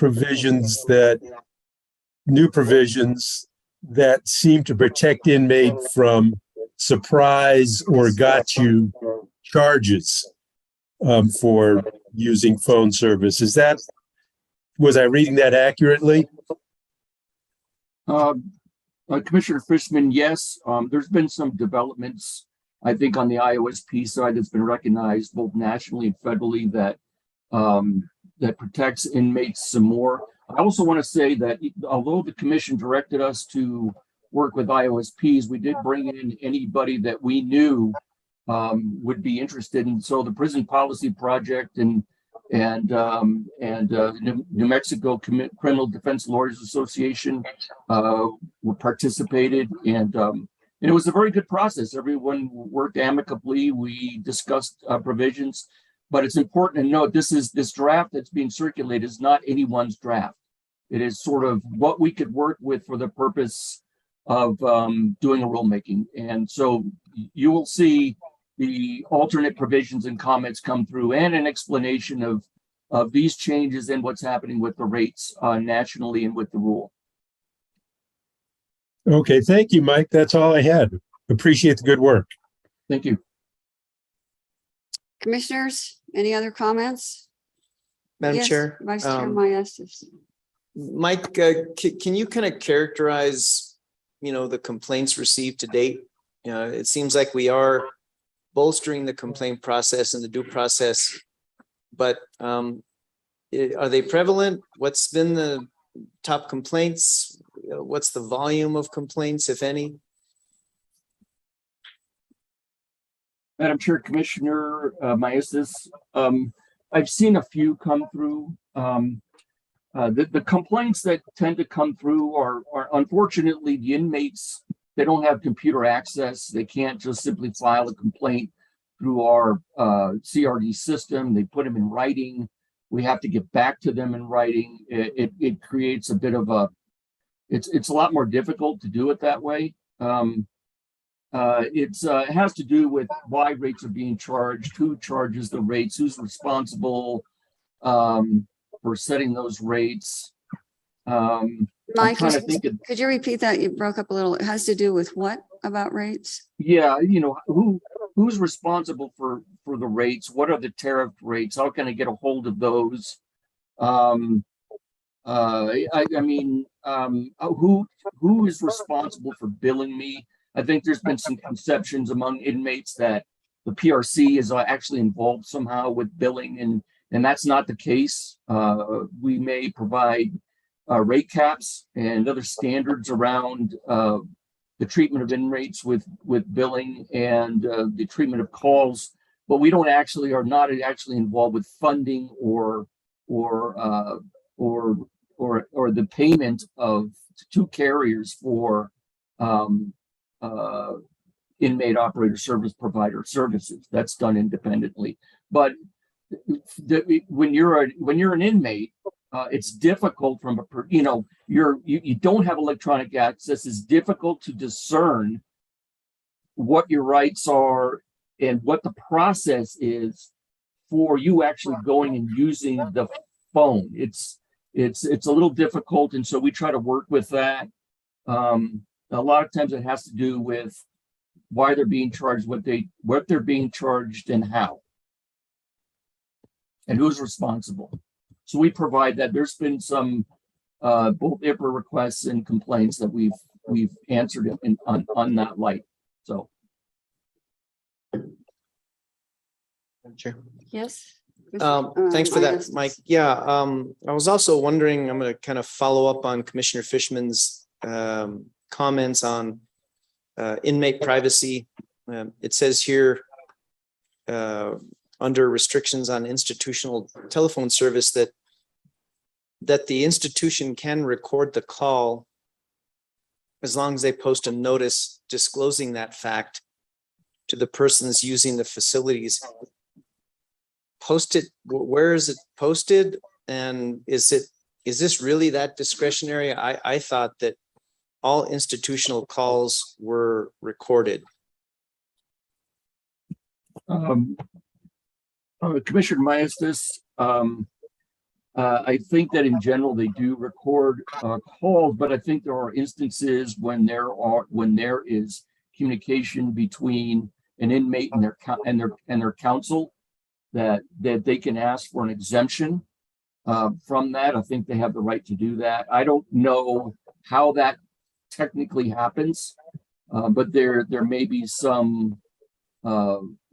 new provisions that seem to protect inmates from surprise or got you charges for using phone service. Was I reading that accurately? Commissioner Fishman, yes. There's been some developments, I think, on the IOSP side that's been recognized both nationally and federally that protects inmates some more. I also want to say that although the commission directed us to work with IOSPs, we did bring in anybody that we knew would be interested. And so the Prison Policy Project and New Mexico Criminal Defense Lawyers Association participated, and it was a very good process. Everyone worked amicably. We discussed provisions, but it's important to note this draft that's being circulated is not anyone's draft. It is sort of what we could work with for the purpose of doing a rulemaking, and so you will see the alternate provisions and comments come through, and an explanation of these changes and what's happening with the rates nationally and with the rule. Okay, thank you, Mike. That's all I had. Appreciate the good work. Thank you. Commissioners, any other comments? Madam Yes, Chair. Vice Chair Maestas. Mike, can you kind of characterize, the complaints received to date? It seems like we are bolstering the complaint process and the due process, but are they prevalent? What's been the top complaints? What's the volume of complaints, if any? Madam Chair, Commissioner Maestas, I've seen a few come through. The complaints that tend to come through are unfortunately the inmates. They don't have computer access. They can't just simply file a complaint through our CRD system. They put them in writing. We have to get back to them in writing. It creates a bit of a, it's a lot more difficult to do it that way. It has to do with why rates are being charged, who charges the rates, who's responsible for setting those rates. I'm Mike, trying to think of, could you repeat that? You broke up a little. It has to do with what about rates? yeah, who's responsible for the rates? What are the tariff rates? How can I get a hold of those? Who is responsible for billing me? I think there's been some conceptions among inmates that the PRC is actually involved somehow with billing, and that's not the case. We may provide rate caps and other standards around the treatment of inmates with billing and the treatment of calls, but we are not actually involved with funding or the payment to carriers for inmate operator service provider services. That's done independently. But when you're an inmate, it's difficult from you don't have electronic access. It's difficult to discern what your rights are and what the process is for you actually going and using the phone. It's a little difficult, and so we try to work with that. A lot of times it has to do with why they're being charged, what they're being charged, and how, and who's responsible. So we provide that. There's been some both IPRA requests and complaints that we've answered on that light. So. Chair. Yes. Thanks for that, Mike. Yeah, I was also wondering, I'm going to kind of follow up on Commissioner Fishman's comments on inmate privacy. It says here under restrictions on institutional telephone service that the institution can record the call as long as they post a notice disclosing that fact to the persons using the facilities. Posted, where is it posted? And is this really that discretionary? I thought that all institutional calls were recorded. Commissioner Maestas, I think that in general they do record calls, but I think there are instances when there is communication between an inmate and their counsel that they can ask for an exemption from that. I think they have the right to do that. I don't know how that technically happens, but there may be some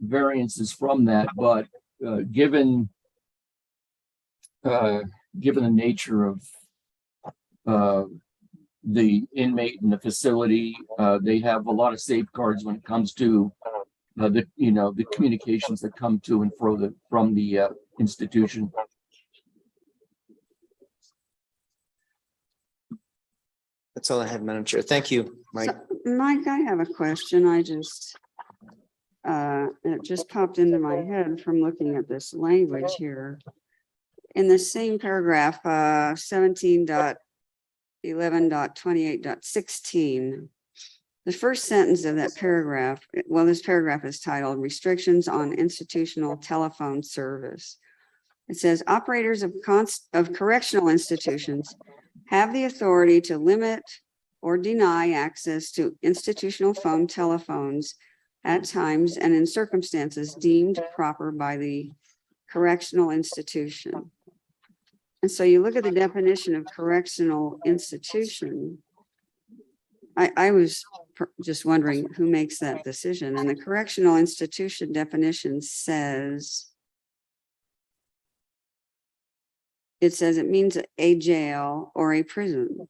variances from that. But given the nature of the inmate and the facility, they have a lot of safeguards when it comes to the communications that come to and from the institution. That's all I had, Madam Chair. Thank you, Mike. So, Mike, I have a question. It just popped into my head from looking at this language here. In the same paragraph, 17.11.28.16, the first sentence of that paragraph, well, this paragraph is titled Restrictions on Institutional Telephone Service. It says operators of correctional institutions have the authority to limit or deny access to institutional phone telephones at times and in circumstances deemed proper by the correctional institution. And so you look at the definition of correctional institution. I was just wondering who makes that decision, and the correctional institution definition says, it means a jail or a prison.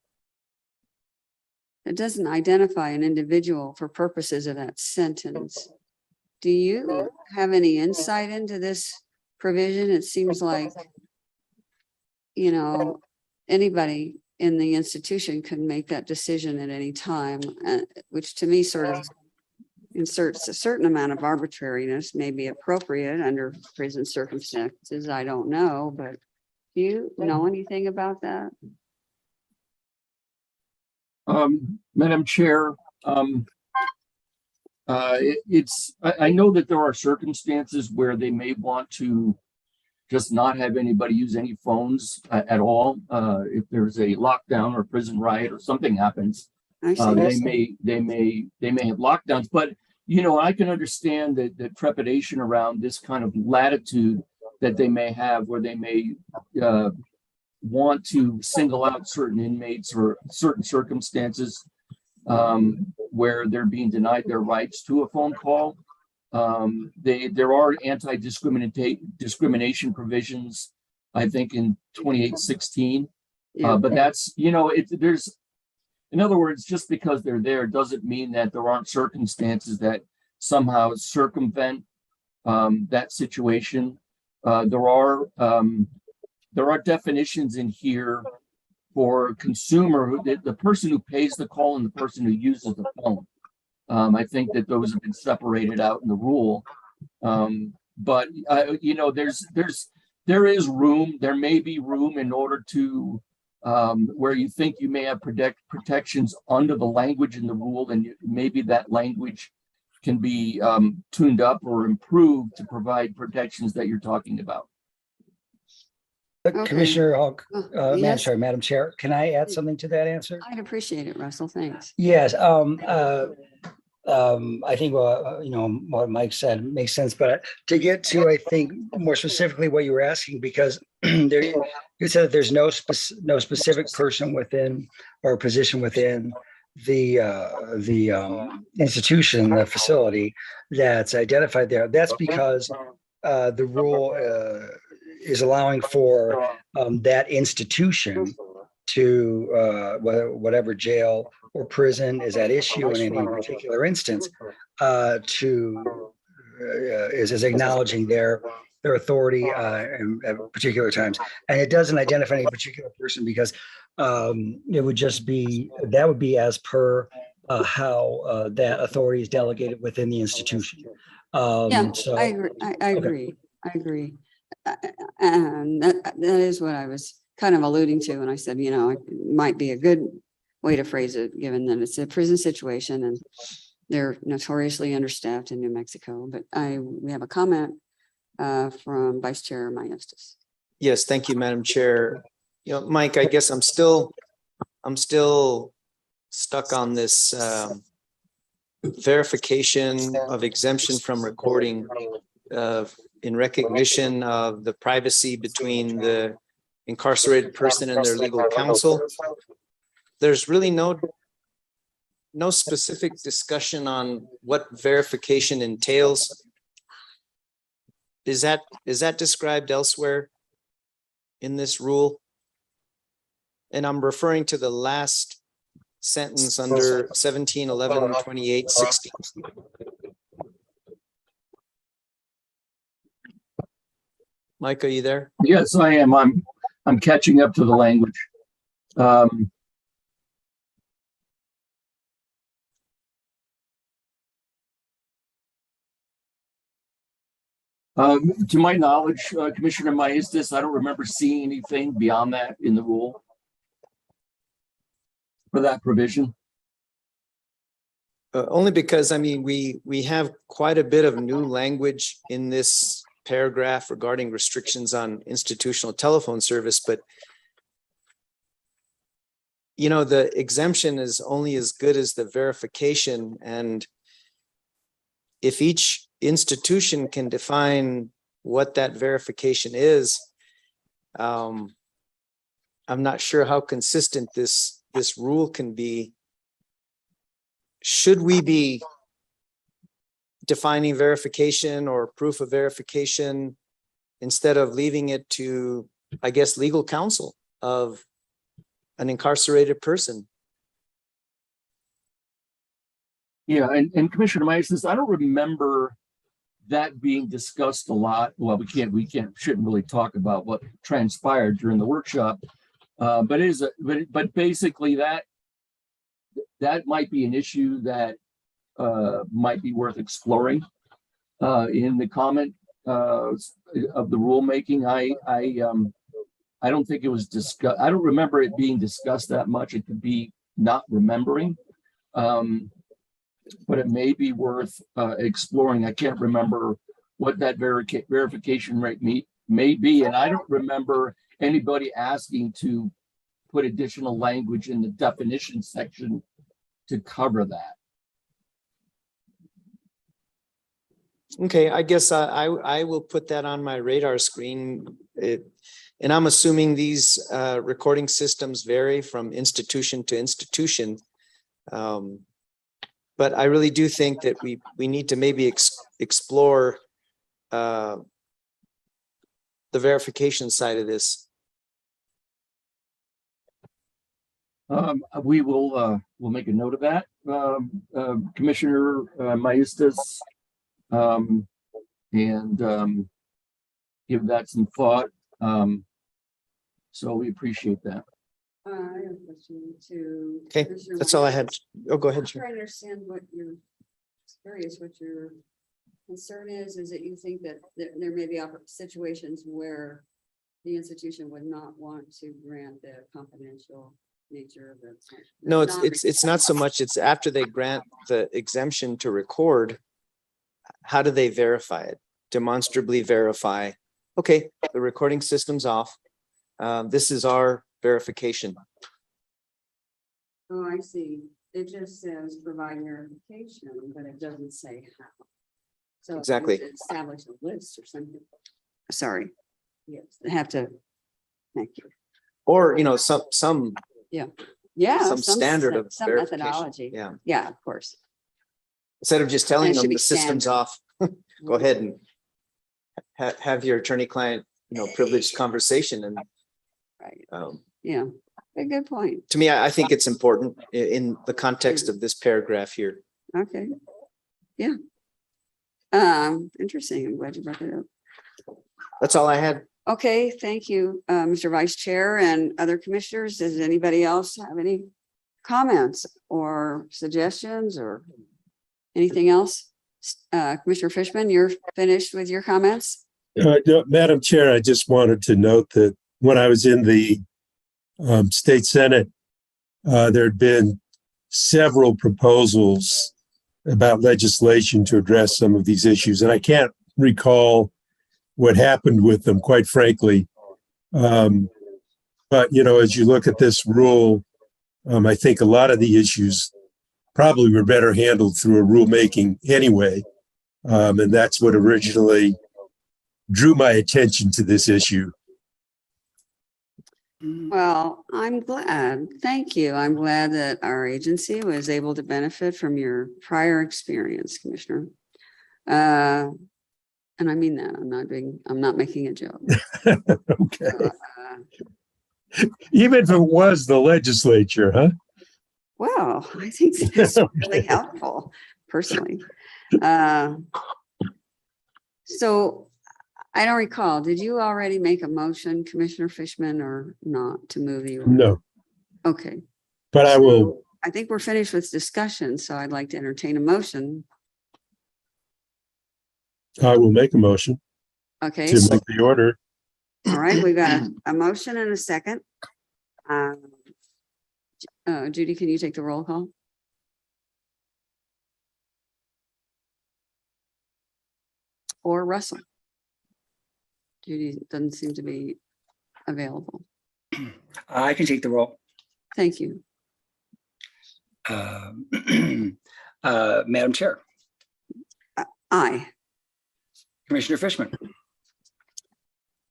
It doesn't identify an individual for purposes of that sentence. Do you have any insight into this provision. It seems like, you know, anybody in the institution can make that decision at any time, which to me sort of inserts a certain amount of arbitrariness, may be appropriate under prison circumstances. I don't know, but do you know anything about that? Madam Chair, I know that there are circumstances where they may want to just not have anybody use any phones at all. If there's a lockdown or prison riot or something happens, I see. they may have lockdowns. But you know, I can understand the trepidation around this kind of latitude that they may have, where they may want to single out certain inmates or certain circumstances where they're being denied their rights to a phone call. There are anti-discrimination provisions, I think, in 2816. Yeah. But that's, you know, there's, in other words, just because they're there doesn't mean that there aren't circumstances that somehow circumvent that situation. There are definitions in here for consumer, the person who pays the call and the person who uses the phone. I think that those have been separated out in the rule. But you know, there is room, there may be room in order to where you think you may have protections under the language in the rule, and maybe that language can be tuned up or improved to provide protections that you're talking about. Okay. Commissioner Hawk, Yes. Madam Chair, can I add something to that answer? I'd appreciate it, Russell. Thanks. Yes, I think you know, what Mike said makes sense, but to get to, I think, more specifically what you were asking, because there you said that there's no specific person within or position within the institution, the facility that's identified there. That's because the rule is allowing for that institution to whatever jail or prison is at issue in any particular instance is acknowledging their authority at particular times. And it doesn't identify any particular person because it would just be, that would be as per how that authority is delegated within the institution. Yeah, So I agree. I agree. I agree. And that is what I was kind of alluding to when I said, you know, it might be a good way to phrase it, given that it's a prison situation and they're notoriously understaffed in New Mexico. But we have a comment from Vice Chair Maestas. Yes, thank you, Madam Chair. You know, Mike, I guess I'm still stuck on this verification of exemption from recording in recognition of the privacy between the incarcerated person and their legal counsel. There's really no specific discussion on what verification entails. Is that described elsewhere in this rule? And I'm referring to the last sentence under 17112860. Mike, are you there? Yes, I am. I'm catching up to the language. To my knowledge, Commissioner Maestas, I don't remember seeing anything beyond that in the rule for that provision. Only because, I mean, we have quite a bit of new language in this paragraph regarding restrictions on institutional telephone service, but you know, the exemption is only as good as the verification. And if each institution can define what that verification is, I'm not sure how consistent this rule can be. Should we be defining verification or proof of verification instead of leaving it to, I guess, legal counsel of an incarcerated person? Yeah, and Commissioner Maestas, I don't remember that being discussed a lot. Well, shouldn't really talk about what transpired during the workshop. But but basically that might be an issue that might be worth exploring in the comment of the rulemaking. I don't think it was discussed. I don't remember it being discussed that much. It could be not remembering, but it may be worth exploring. I can't remember what that verification rate may be, and I don't remember anybody asking to put additional language in the definition section to cover that. Okay, I guess I will put that on my radar screen. And I'm assuming these recording systems vary from institution to institution. But I really do think that we need to maybe explore the verification side of this. We'll make a note of that. Commissioner Maestas, and give that some thought. So we appreciate that. I have a question to. Okay, Commissioner that's all I had. Myers. Oh, go I'm ahead. trying to understand what your, curious what your concern is that you think that there may be situations where the institution would not want to grant the confidential nature of the. No, it's not so much. It's after they grant the exemption to record, how do they verify it? Demonstrably verify, okay, the recording system's off. This is our verification. Oh, I see. It just says provide verification, but it doesn't say how. So Exactly. you should establish a list or something. Sorry. Yes, they have to. Thank you. Or, some Yeah. Some standard of some verification. methodology. Yeah. Yeah, of course. Instead of just telling And it should them be the system's standard. off, go ahead and have your attorney-client, privileged conversation. And Right. um, Yeah. A good point. to me, I think it's important in the context of this paragraph here. Okay. Yeah. Interesting. I'm glad you brought that up. That's all I had. Okay, thank you, Mr. Vice Chair and other commissioners. Does anybody else have any comments or suggestions or anything else? Commissioner Fishman, you're finished with your comments? No, Madam Chair, I just wanted to note that when I was in the state Senate, there had been several proposals about legislation to address some of these issues, and I can't recall what happened with them, quite frankly. But, as you look at this rule, I think a lot of the issues probably were better handled through a rulemaking anyway. And that's what originally drew my attention to this issue. Well, I'm glad. Thank you. I'm glad that our agency was able to benefit from your prior experience, Commissioner. And I mean that. I'm not making a joke. Okay. Even if it was the legislature, huh? Well, I think that's really helpful personally. So I don't recall, did you already make a motion, Commissioner Fishman, or not to move the order? No, Okay. but I will. I think we're finished with discussion, so I'd like to entertain a motion. I will make a motion Okay, to so, move the order. all right, we got a motion and a second. Judy, can you take the roll call? Or Russell? Judy doesn't seem to be available. I can take the roll. Thank you. Madam Chair, Aye. Commissioner Fishman,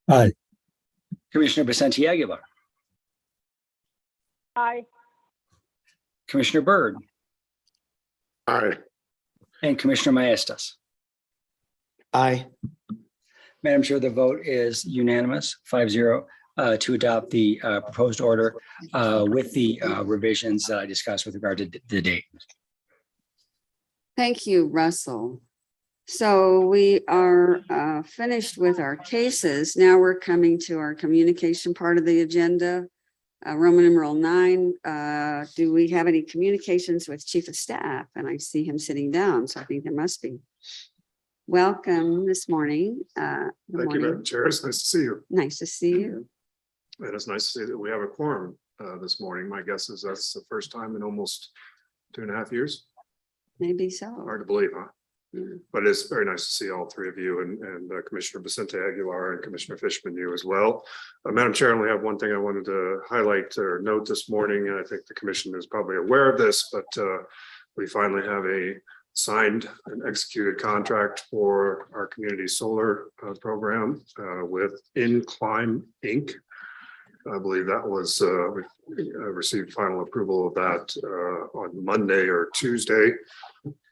Aye. Commissioner Vicente Aguilar, Aye. Commissioner Byrd, All right. and Commissioner Maestas. Aye. Madam Chair, the vote is unanimous, 5-0, to adopt the proposed order with the revisions that I discussed with regard to the date. Thank you, Russell. So we are finished with our cases. Now we're coming to our communication part of the agenda. Roman numeral 9. Do we have any communications with Chief of Staff? And I see him sitting down, so I think there must be. Welcome this morning. Good Thank you, morning. Madam Chair. It's nice to see you. Nice to see you. And it's nice to see that we have a quorum this morning. My guess is that's the first time in almost 2.5 years. Maybe so. Hard to believe, huh? Mm. But it's very nice to see all three of you and Commissioner Vicente Aguilar and Commissioner Fishman, you as well. Madam Chair, I only have one thing I wanted to highlight or note this morning, and I think the commission is probably aware of this, but we finally have a signed and executed contract for our community solar program with Incline Inc. I believe that was, we received final approval of that on Monday or Tuesday.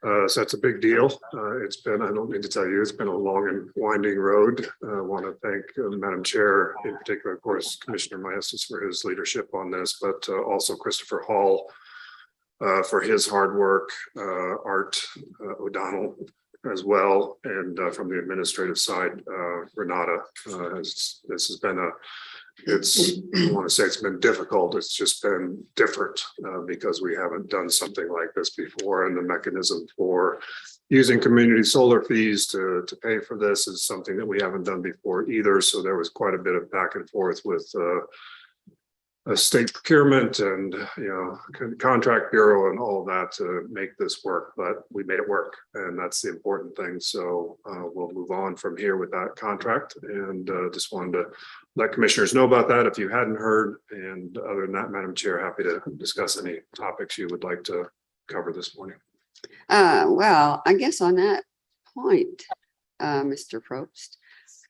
So that's a big deal. It's been, I don't need to tell you, it's been a long and winding road. I want to thank Madam Chair, in particular, of course, Commissioner Maestas for his leadership on this, but also Christopher Hall for his hard work, Art O'Donnell as well, and from the administrative side, Renata. This has been I want to say it's been difficult. It's just been different because we haven't done something like this before, and the mechanism for using community solar fees to pay for this is something that we haven't done before either. So there was quite a bit of back and forth with a state procurement and contract bureau and all of that to make this work, but we made it work, and that's the important thing. So we'll move on from here with that contract, and just wanted to let commissioners know about that if you hadn't heard. And other than that, Madam Chair, happy to discuss any topics you would like to cover this morning. Well, I guess on that point, Mr. Probst,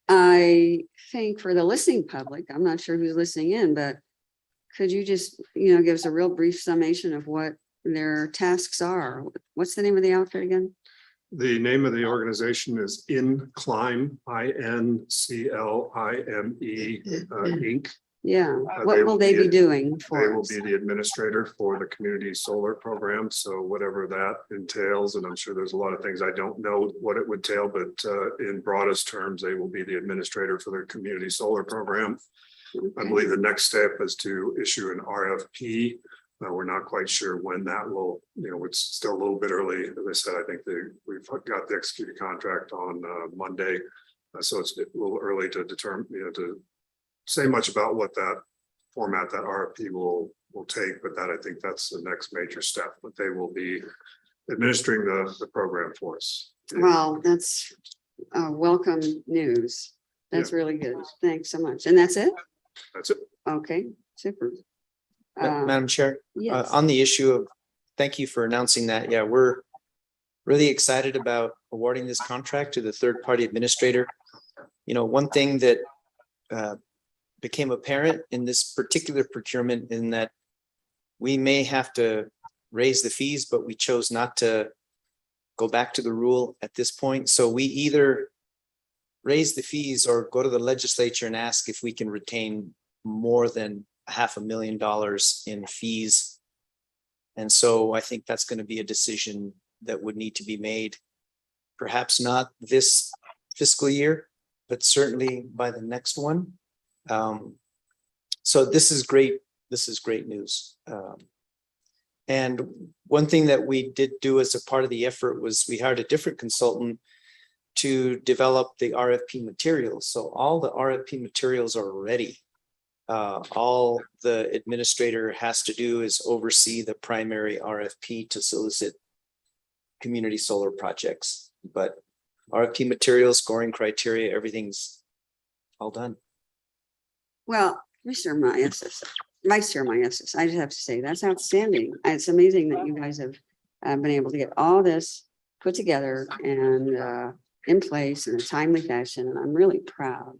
I think for the listening public, I'm not sure who's listening in, but could you just, give us a real brief summation of what their tasks are? What's the name of the outfit again? The name of the organization is Incline, Incline, Inc. Yeah, what will they be doing They for will us? be the administrator for the community solar program. So whatever that entails, and I'm sure there's a lot of things I don't know what it would entail, but in broadest terms, they will be the administrator for their community solar program. I believe the next step is to issue an RFP. We're not quite sure when that will, it's still a little bit early. As I said, I think we've got the executed contract on Monday. So it's a little early to determine, to say much about what that format, that RFP will take, but that I think that's the next major step, but they will be administering the program for us. Well, that's welcome news. That's really good. Thanks so much. And that's it? That's it. Okay, super. Madam Chair, Yes. on the issue of, thank you for announcing that. Yeah, we're really excited about awarding this contract to the third-party administrator. One thing that became apparent in this particular procurement in that we may have to raise the fees, but we chose not to go back to the rule at this point. So we either raise the fees or go to the legislature and ask if we can retain more than $500,000 in fees. And so I think that's going to be a decision that would need to be made, perhaps not this fiscal year, but certainly by the next one. So this is great. This is great news. And one thing that we did do as a part of the effort was we hired a different consultant to develop the RFP materials. So all the RFP materials are ready. All the administrator has to do is oversee the primary RFP to solicit community solar projects. But RFP materials, scoring criteria, everything's all done. Well, Commissioner Maestas, Vice Chair Maestas, I just have to say that's outstanding. It's amazing that you guys have been able to get all this put together and in place in a timely fashion. And I'm really proud.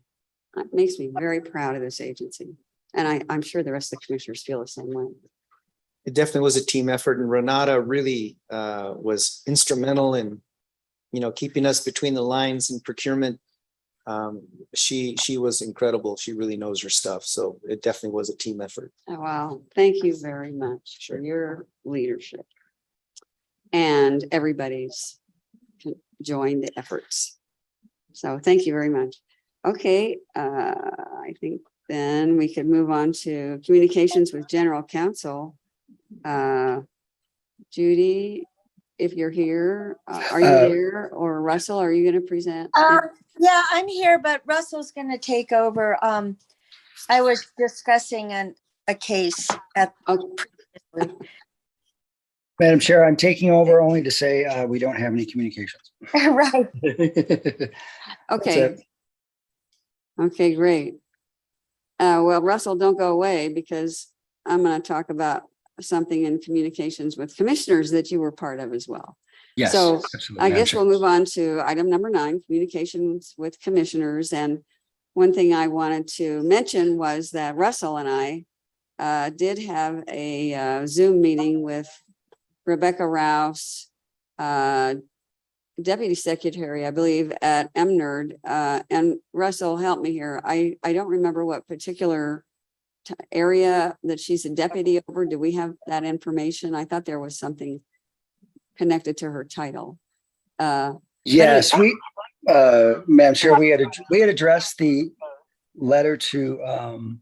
It makes me very proud of this agency. And I'm sure the rest of the commissioners feel the same way. It definitely was a team effort, and Renata really was instrumental in, keeping us between the lines in procurement. She was incredible. She really knows her stuff. So it definitely was a team effort. Oh, wow. Thank you very much for your leadership and everybody's join the efforts. So thank you very much. Okay, I think then we could move on to communications with general counsel. Judy, if you're here, are you here? Or Russell, are you going to present? Yeah, I'm here, but Russell's going to take over. I was discussing a case at previously. Madam Chair, I'm taking over only to say we don't have any communications. Right. Okay. it. Okay, great. Well, Russell, don't go away because I'm going to talk about something in communications with commissioners that you were part of as well. Yes, So absolutely, I Madam guess Chair. we'll move on to item number 9, communications with commissioners. And one thing I wanted to mention was that Russell and I did have a Zoom meeting with Rebecca Rouse, Deputy Secretary, I believe, at MNERD. And Russell, help me here. I don't remember what particular area that she's a deputy over. Do we have that information? I thought there was something connected to her title. Yes, Madam Chair, we had addressed the letter to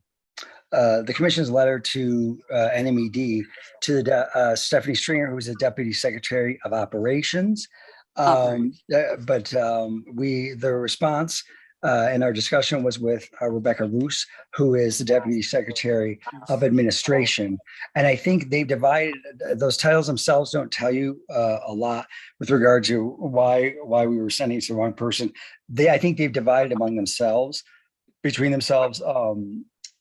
the commission's letter to NMED to the Stephanie Stringer, who was the Deputy Secretary of Operations. But the response in our discussion was with Rebecca Roos, who is the Deputy Secretary of Administration. And I think they've divided, those titles themselves don't tell you a lot with regard to why we were sending it to the wrong person. I think they've divided between themselves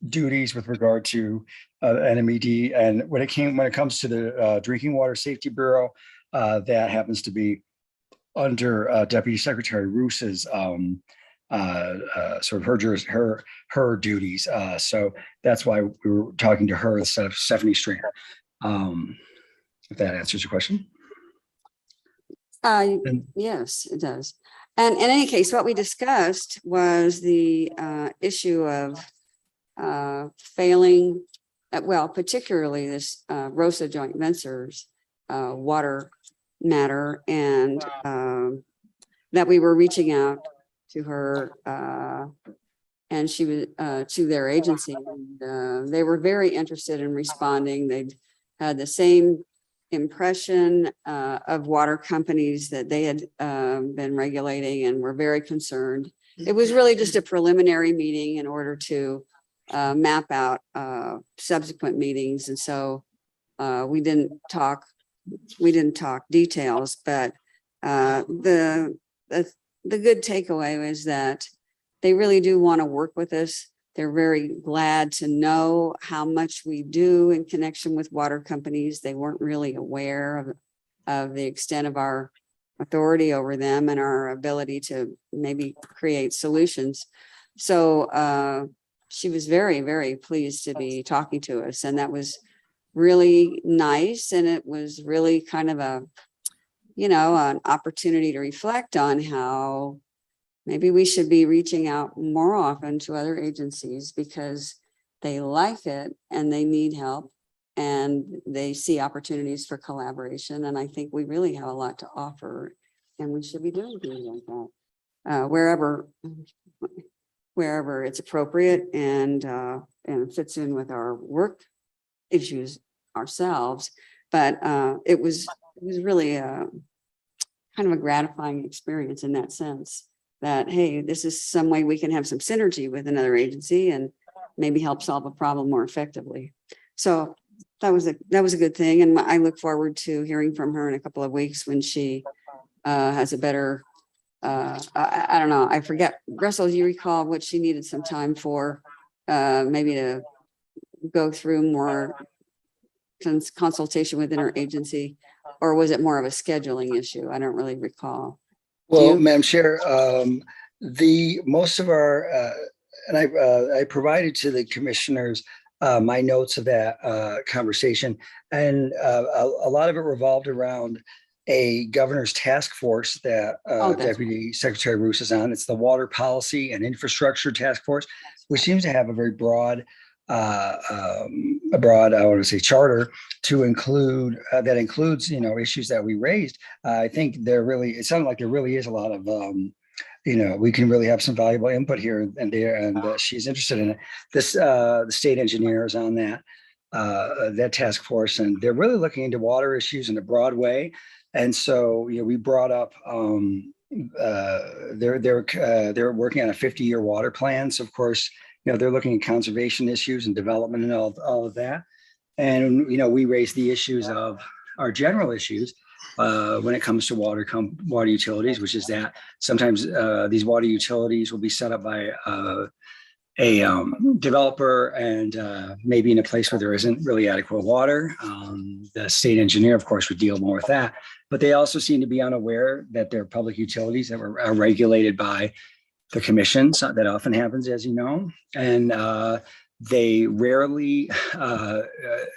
duties with regard to NMED. And when it comes to the Drinking Water Safety Bureau, that happens to be under Deputy Secretary Roos's sort of her duties. So that's why we were talking to her instead of Stephanie Stringer. If that answers your question. Yes, it does. And in any case, what we discussed was the issue of failing, well, particularly this ROSA joint ventures water matter, and that we were reaching out to her and she was to their agency. And, they were very interested in responding. They had the same impression of water companies that they had been regulating and were very concerned. It was really just a preliminary meeting in order to map out subsequent meetings. And so we didn't talk details, but the good takeaway was that they really do want to work with us. They're very glad to know how much we do in connection with water companies. They weren't really aware of the extent of our authority over them and our ability to maybe create solutions. So she was very, very pleased to be talking to us. And that was really nice. And it was really kind of an opportunity to reflect on how maybe we should be reaching out more often to other agencies because they like it and they need help and they see opportunities for collaboration. And I think we really have a lot to offer and we should be doing things like that wherever it's appropriate and fits in with our work issues ourselves. But it was really a kind of a gratifying experience in that sense. That, hey, this is some way we can have some synergy with another agency and maybe help solve a problem more effectively. So that was a good thing. And I look forward to hearing from her in a couple of weeks when she has a better, I don't know, I forget. Russell, do you recall what she needed some time for, maybe to go through more consultation within her agency, or was it more of a scheduling issue? I don't really recall. Well, Madam Chair, most of our, and I provided to the commissioners my notes of that conversation, and a lot of it revolved around a governor's task force that Deputy Secretary Roos is on. It's the Water Policy and Infrastructure Task Force, which seems to have a very broad I want to say charter to include, that includes, issues that we raised. I think it sounded like there really is a lot of, we can really have some valuable input here and there, and she's interested in it. The state engineer is on that task force, and they're really looking into water issues in a broad way. And so, we brought up, they're working on a 50-year water plan. So of course, they're looking at conservation issues and development and all of that. And, we raised the issues of our general issues when it comes to water utilities, which is that sometimes these water utilities will be set up by a developer and maybe in a place where there isn't really adequate water. The state engineer, of course, would deal more with that. But they also seem to be unaware that they're public utilities that are regulated by the commission. So that often happens, as you know. And they rarely,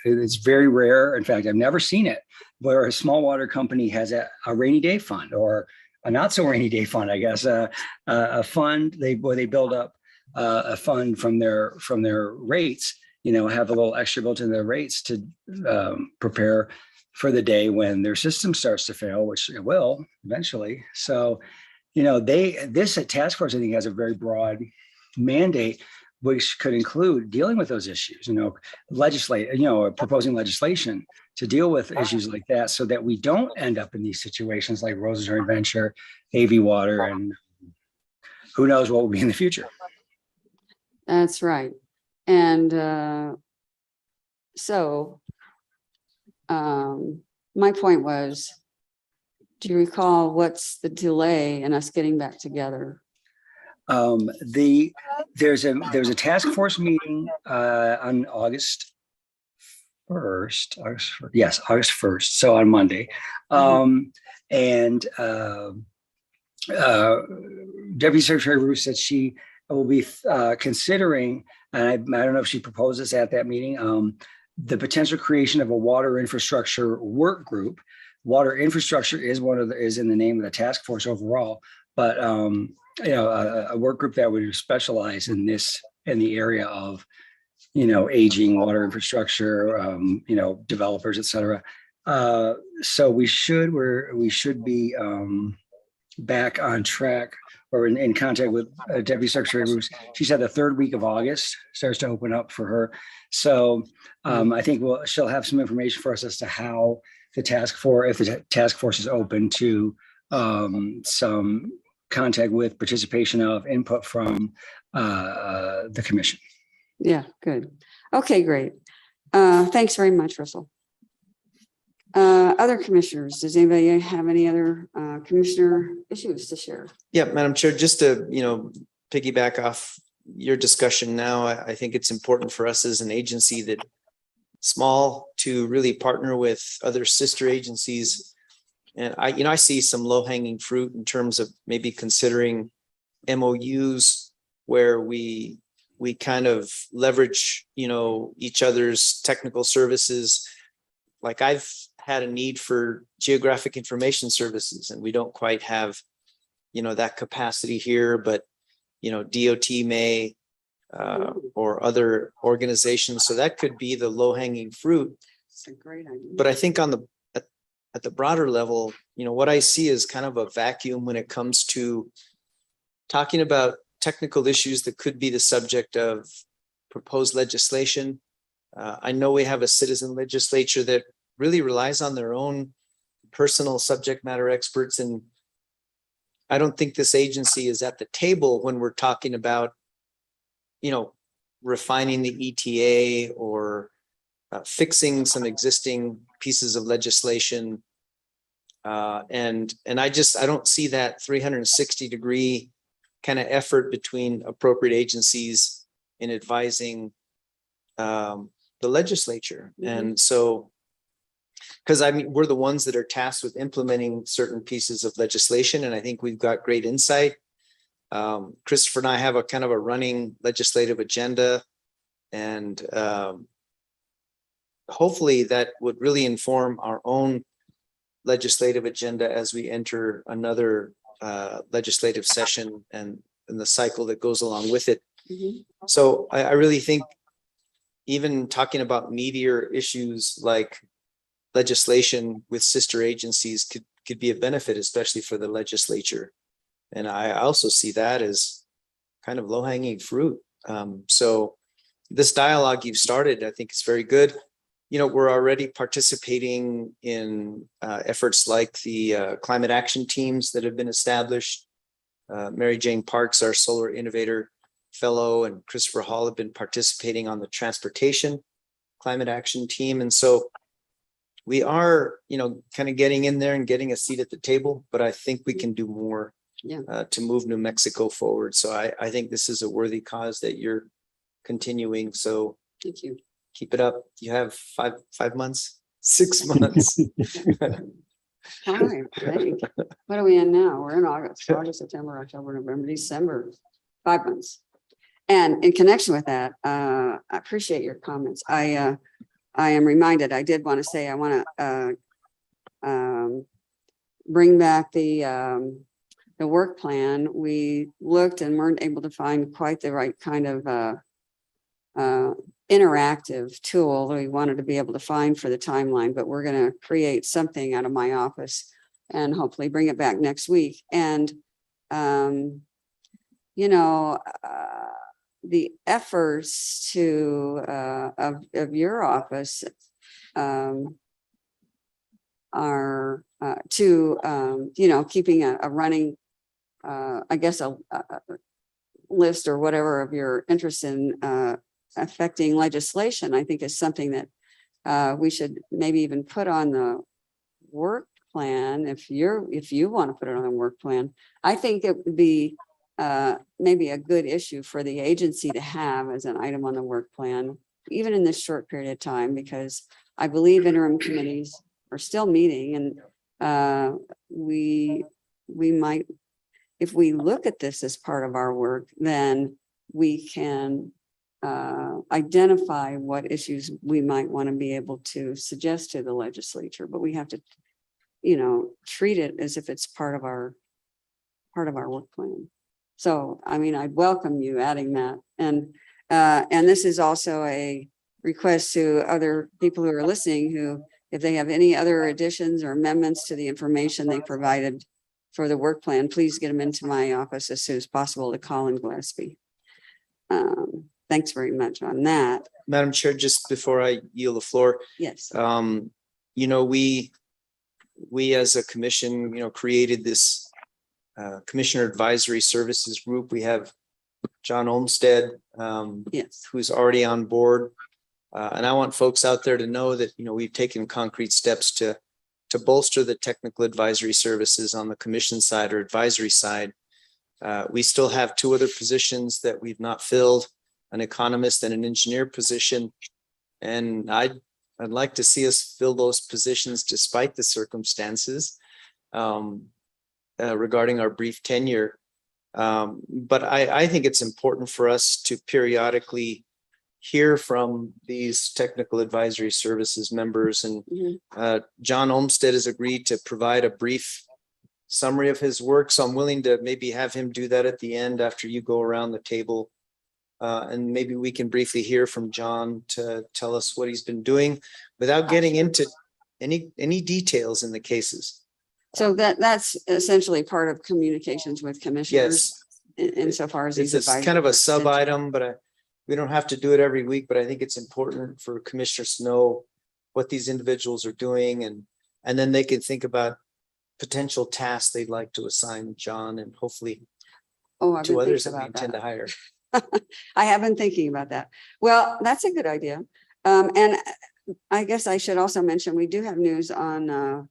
it's very rare. In fact, I've never seen it where a small water company has a rainy day fund, or a not so rainy day fund, I guess, a fund they build up a fund from their rates, have a little extra built in their rates to prepare for the day when their system starts to fail, which it will eventually. So, this task force, I think, has a very broad mandate, which could include dealing with those issues, proposing legislation to deal with issues like that, so that we don't end up in these situations like Rose's Joint Venture, AV Water, and who knows what will be in the future. That's right. And so my point was, do you recall what's the delay in us getting back together? There's a task force meeting on August 1st. August 1st. So on Monday. And Deputy Secretary Ruth said she will be considering, and I don't know if she proposes at that meeting, the potential creation of a water infrastructure work group. Water infrastructure is is in the name of the task force overall, but a work group that would specialize in the area of aging water infrastructure, developers, et cetera. So we should be back on track, or in contact with Deputy Secretary Roos. She said the third week of August starts to open up for her. So I think she'll have some information for us as to how if the task force is open to some contact with participation of input from the commission. Yeah, good. Okay, great. Thanks very much, Russell. Other commissioners, does anybody have any other commissioner issues to share? Yeah, Madam Chair, just to, piggyback off your discussion now, I think it's important for us as an agency that small to really partner with other sister agencies. And I see some low-hanging fruit in terms of maybe considering MOUs where we kind of leverage, each other's technical services. Like I've had a need for geographic information services, and we don't quite have, that capacity here, but, DOT may, or other organizations. So that could be the low-hanging fruit. It's a great idea. But I think at the broader level, what I see is kind of a vacuum when it comes to talking about technical issues that could be the subject of proposed legislation. I know we have a citizen legislature that really relies on their own personal subject matter experts. And I don't think this agency is at the table when we're talking about, refining the ETA or fixing some existing pieces of legislation. And I don't see that 360-degree kind of effort between appropriate agencies in advising the legislature. And so, because we're the ones that are tasked with implementing certain pieces of legislation, and I think we've got great insight. Christopher and I have a kind of a running legislative agenda, and hopefully that would really inform our own legislative agenda as we enter another legislative session and the cycle that goes along with it. So I really think even talking about meatier issues like legislation with sister agencies could be a benefit, especially for the legislature. And I also see that as kind of low-hanging fruit. So this dialogue you've started, I think is very good. You know, we're already participating in efforts like the climate action teams that have been established. Mary Jane Parks, our solar innovator fellow, and Christopher Hall have been participating on the transportation climate action team. And so we are, you know, kind of getting in there and getting a seat at the table, but I think we can do more to move New Mexico forward. So I think this is a worthy cause that you're continuing. So Thank you. keep it up. You have five months, 6 months. Hi, great. What are we in now? We're in August, September, October, November, December, 5 months. And in connection with that, I appreciate your comments. I am reminded, I did want to say, I want to bring back the work plan. We looked and weren't able to find quite the right kind of interactive tool that we wanted to be able to find for the timeline, but we're going to create something out of my office and hopefully bring it back next week. And, you know, the efforts of your office are to, you know, keeping a running, I guess, a list or whatever of your interest in affecting legislation, I think is something that we should maybe even put on the work plan. If you want to put it on the work plan, I think it would be maybe a good issue for the agency to have as an item on the work plan, even in this short period of time, because I believe interim committees are still meeting, and we might, if we look at this as part of our work, then we can identify what issues we might want to be able to suggest to the legislature, but we have to, you know, treat it as if it's part of our work plan. So, I mean, I'd welcome you adding that. And this is also a request to other people who are listening, who, if they have any other additions or amendments to the information they provided for the work plan, please get them into my office as soon as possible to Colin Gillespie. Thanks very much on that. Madam Chair, just before I yield the floor. Yes. You know, we as a commission, you know, created this Commissioner Advisory Services Group. We have John Olmsted, yes, who's already on board. And I want folks out there to know that, you know, we've taken concrete steps to bolster the technical advisory services on the commission side or advisory side. We still have 2 other positions that we've not filled, an economist and an engineer position. And I'd like to see us fill those positions despite the circumstances regarding our brief tenure. But I think it's important for us to periodically hear from these technical advisory services members. And John Olmsted has agreed to provide a brief summary of his work. So I'm willing to maybe have him do that at the end after you go around the table. And maybe we can briefly hear from John to tell us what he's been doing without getting into any details in the cases. So that's essentially part of communications with commissioners. Yes. Insofar as It's these kind of a sub item, but we don't have to do it every week, but I think it's important for commissioners to know what these individuals are doing, and then they can think about potential tasks they'd like to assign John and hopefully to others that we intend to hire. I have been thinking about that. Well, that's a good idea. And I guess I should also mention, we do have news on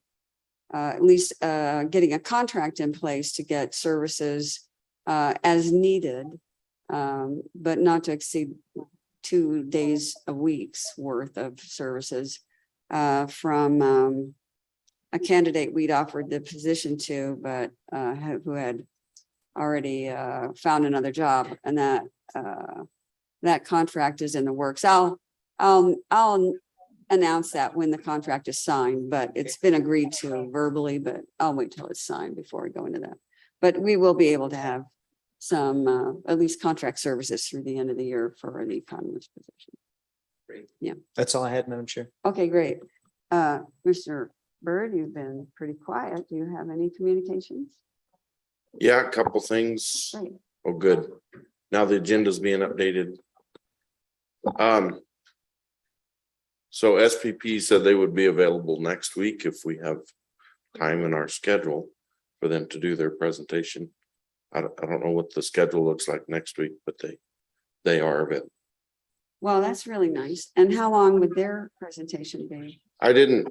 at least getting a contract in place to get services as needed, but not to exceed 2 days a week's worth of services from a candidate we'd offered the position to, but who had already found another job, and that contract is in the works. I'll announce that when the contract is signed, but it's been agreed to verbally, but I'll wait till it's signed before we go into that. But we will be able to have some at least contract services through the end of the year for the economist position. Great. Yeah. That's all I had, Madam Chair. Okay, great. Mr. Byrd, you've been pretty quiet. Do you have any communications? Yeah, a couple things. Great. Oh, good. Now the agenda's being updated. So SPP said they would be available next week if we have time in our schedule for them to do their presentation. I don't know what the schedule looks like next week, but they are available. Well, that's really nice. And how long would their presentation be? I didn't.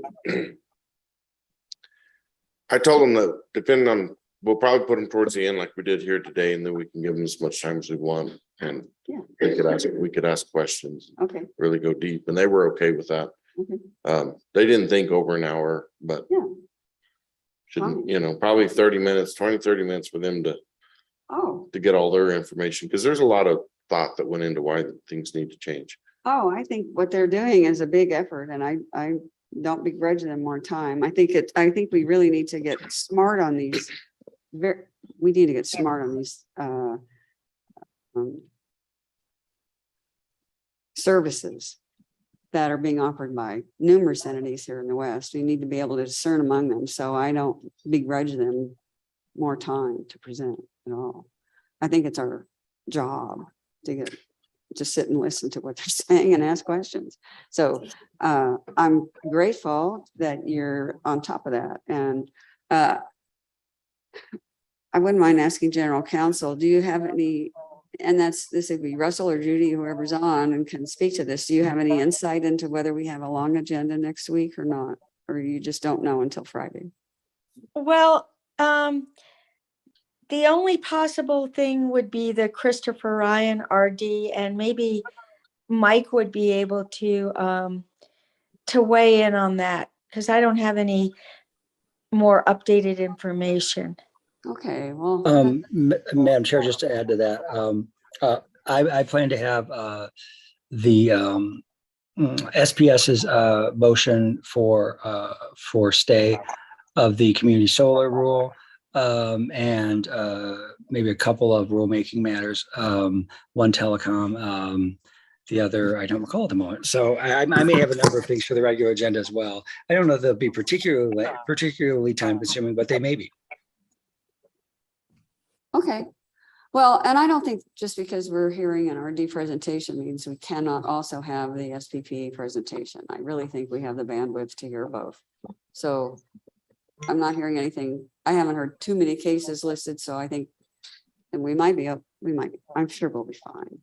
I told them that depending on, we'll probably put them towards the end like we did here today, and then we can give them as much time as we want. And Yeah. we could ask questions, Okay, really go deep, and they were okay with that. okay, They didn't think over an hour, but yeah. shouldn't, probably 30 minutes, 20-30 minutes for them Oh, to get all their information, because there's a lot of thought that went into why things need to change. oh, I think what they're doing is a big effort, and I don't begrudge them more time. I think we really need to get smart on these. We need to get smart on these services that are being offered by numerous entities here in the West. We need to be able to discern among them. So I don't begrudge them more time to present at all. I think it's our job to sit and listen to what they're saying and ask questions. So I'm grateful that you're on top of that. And I wouldn't mind asking General Counsel, do you have any, and this would be Russell or Judy, whoever's on and can speak to this. Do you have any insight into whether we have a long agenda next week or not? Or you just don't know until Friday? Well, the only possible thing would be the Christopher Ryan RD, and maybe Mike would be able to weigh in on that, because I don't have any more updated information. Okay, well. Madam Chair, just to add to that, I plan to have the SPS's motion for stay of the community solar rule, and maybe a couple of rulemaking matters, one telecom, the other I don't recall at the moment. So I may have a number of things for the regular agenda as well. I don't know if they'll be particularly time consuming, but they may be. Okay, well, and I don't think just because we're hearing an RD presentation means we cannot also have the SPP presentation. I really think we have the bandwidth to hear both. So I'm not hearing anything. I haven't heard too many cases listed, so I think, and I'm sure we'll be fine.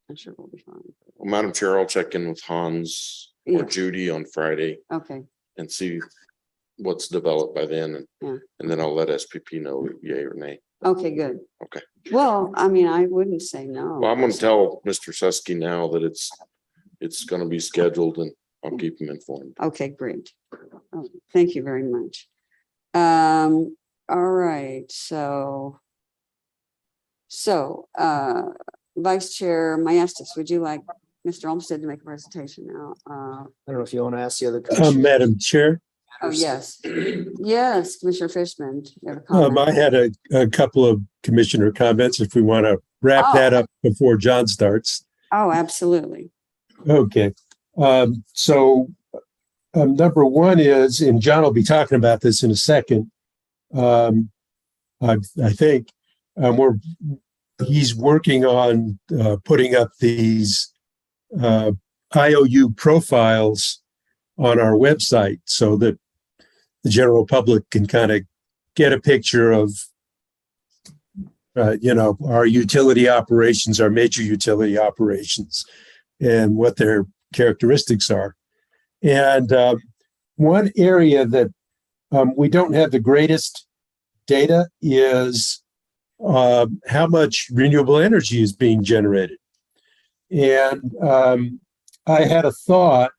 I'm sure we'll be fine. Well, Madam Chair, I'll check in with Hans or Yeah. Judy on Friday Okay, and see what's developed by then. Yeah. And then I'll let SPP know yay or nay. okay, good. Okay. Well, I mean, I wouldn't say no. Well, I'm going to tell Mr. Susky now that it's going to be scheduled, and I'll keep him informed. Okay, great. Oh, thank you very much. All right, so Vice Chair Maestas, would you like Mr. Olmsted to make a presentation now? I don't know if you want to ask the other commissioners. Madam Chair, Oh, yes. Yes, Commissioner Fishman. You have a comment? I had a couple of commissioner comments if we want to wrap that up before John starts. Oh, absolutely. Okay. So number one is, and John will be talking about this in a second. I think he's working on putting up these IOU profiles on our website so that the general public can kind of get a picture of, our utility operations, our major utility operations, and what their characteristics are. And one area that we don't have the greatest data is how much renewable energy is being generated. And I had a thought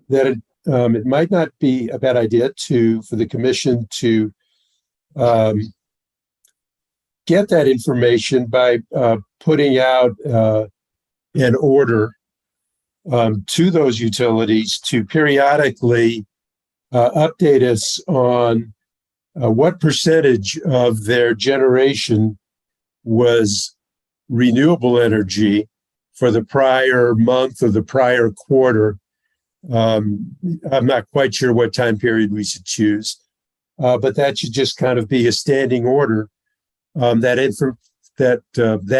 that it might not be a bad idea for the commission to get that information by putting out an order to those utilities to periodically update us on what percentage of their generation was renewable energy for the prior month or the prior quarter. I'm not quite sure what time period we should choose, but that should just kind of be a standing order. That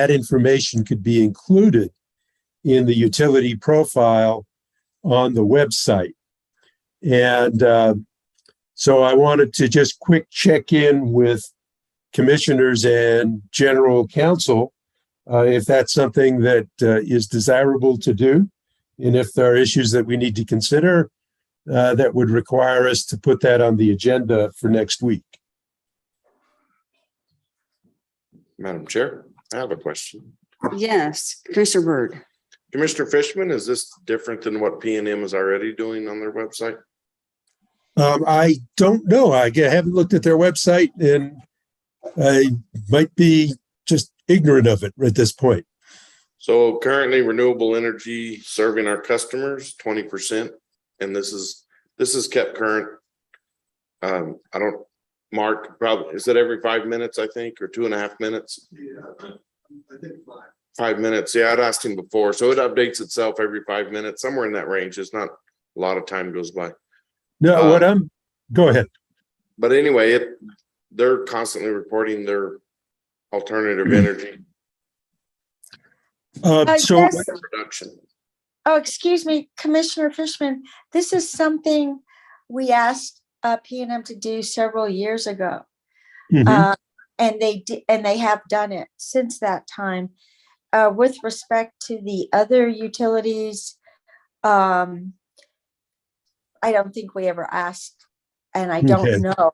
information could be included in the utility profile on the website. And so I wanted to just quick check in with commissioners and general counsel if that's something that is desirable to do. And if there are issues that we need to consider that would require us to put that on the agenda for next week. Madam Chair, I have a question. Yes, Commissioner Byrd. Commissioner Fishman, is this different than what P&M is already doing on their website? I don't know. I haven't looked at their website, and I might be just ignorant of it at this point. So currently renewable energy serving our customers 20%. And this is kept current. I don't, Mark, probably, is it every 5 minutes, I think, or 2.5 minutes? Yeah, I think 5 minutes. Yeah, I'd asked him before. So it updates itself every 5 minutes, somewhere in that range. It's not a lot of time goes by. No, go ahead. But anyway, they're constantly reporting their alternative energy So production. Oh, excuse me, Commissioner Fishman, this is something we asked P&M to do several years ago. Mhm. And they have done it since that time. With respect to the other utilities, I don't think we ever asked, and I don't Okay. know.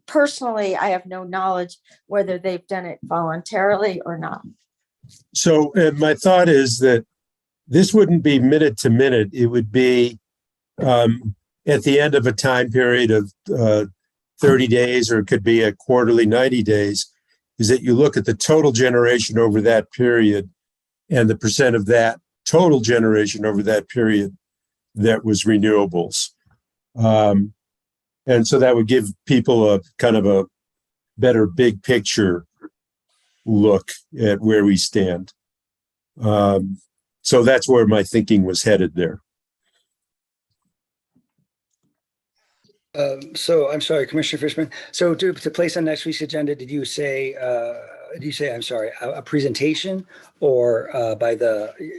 Personally, I have no knowledge whether they've done it voluntarily or not. So my thought is that this wouldn't be minute to minute. It would be at the end of a time period of 30 days, or it could be a quarterly 90 days, is that you look at the total generation over that period and the percent of that total generation over that period that was renewables. And so that would give people a kind of a better big picture look at where we stand. So that's where my thinking was headed there. So I'm sorry, Commissioner Fishman. So to place on next week's agenda, did you say, I'm sorry, a presentation, or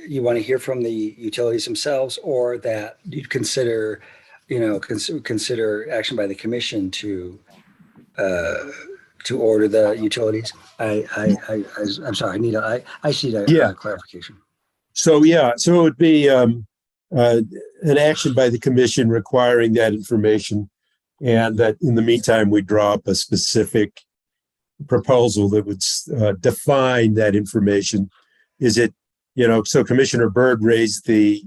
you want to hear from the utilities themselves, or that you'd consider, consider action by the commission to order the utilities? I'm sorry, I see Yeah. clarification. So it would be an action by the commission requiring that information, and that in the meantime we draw up a specific proposal that would define that information. Is it, so Commissioner Byrd raised the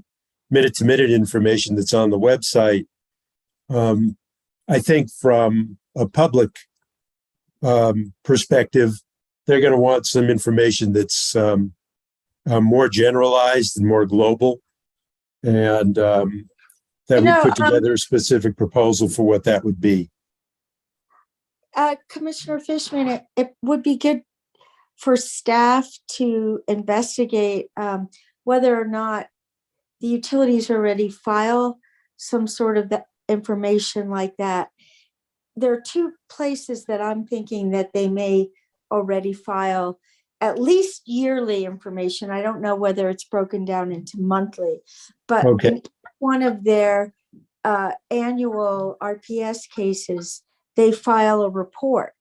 minute-to-minute information that's on the website. I think from a public perspective, they're going to want some information that's more generalized and more global, and that we put together a specific proposal for what that would be. Commissioner Fishman, it would be good for staff to investigate whether or not the utilities already file some sort of information like that. There are two places that I'm thinking that they may already file at least yearly information. I don't know whether it's broken down into monthly, but Okay. in one of their annual RPS cases, they file a report.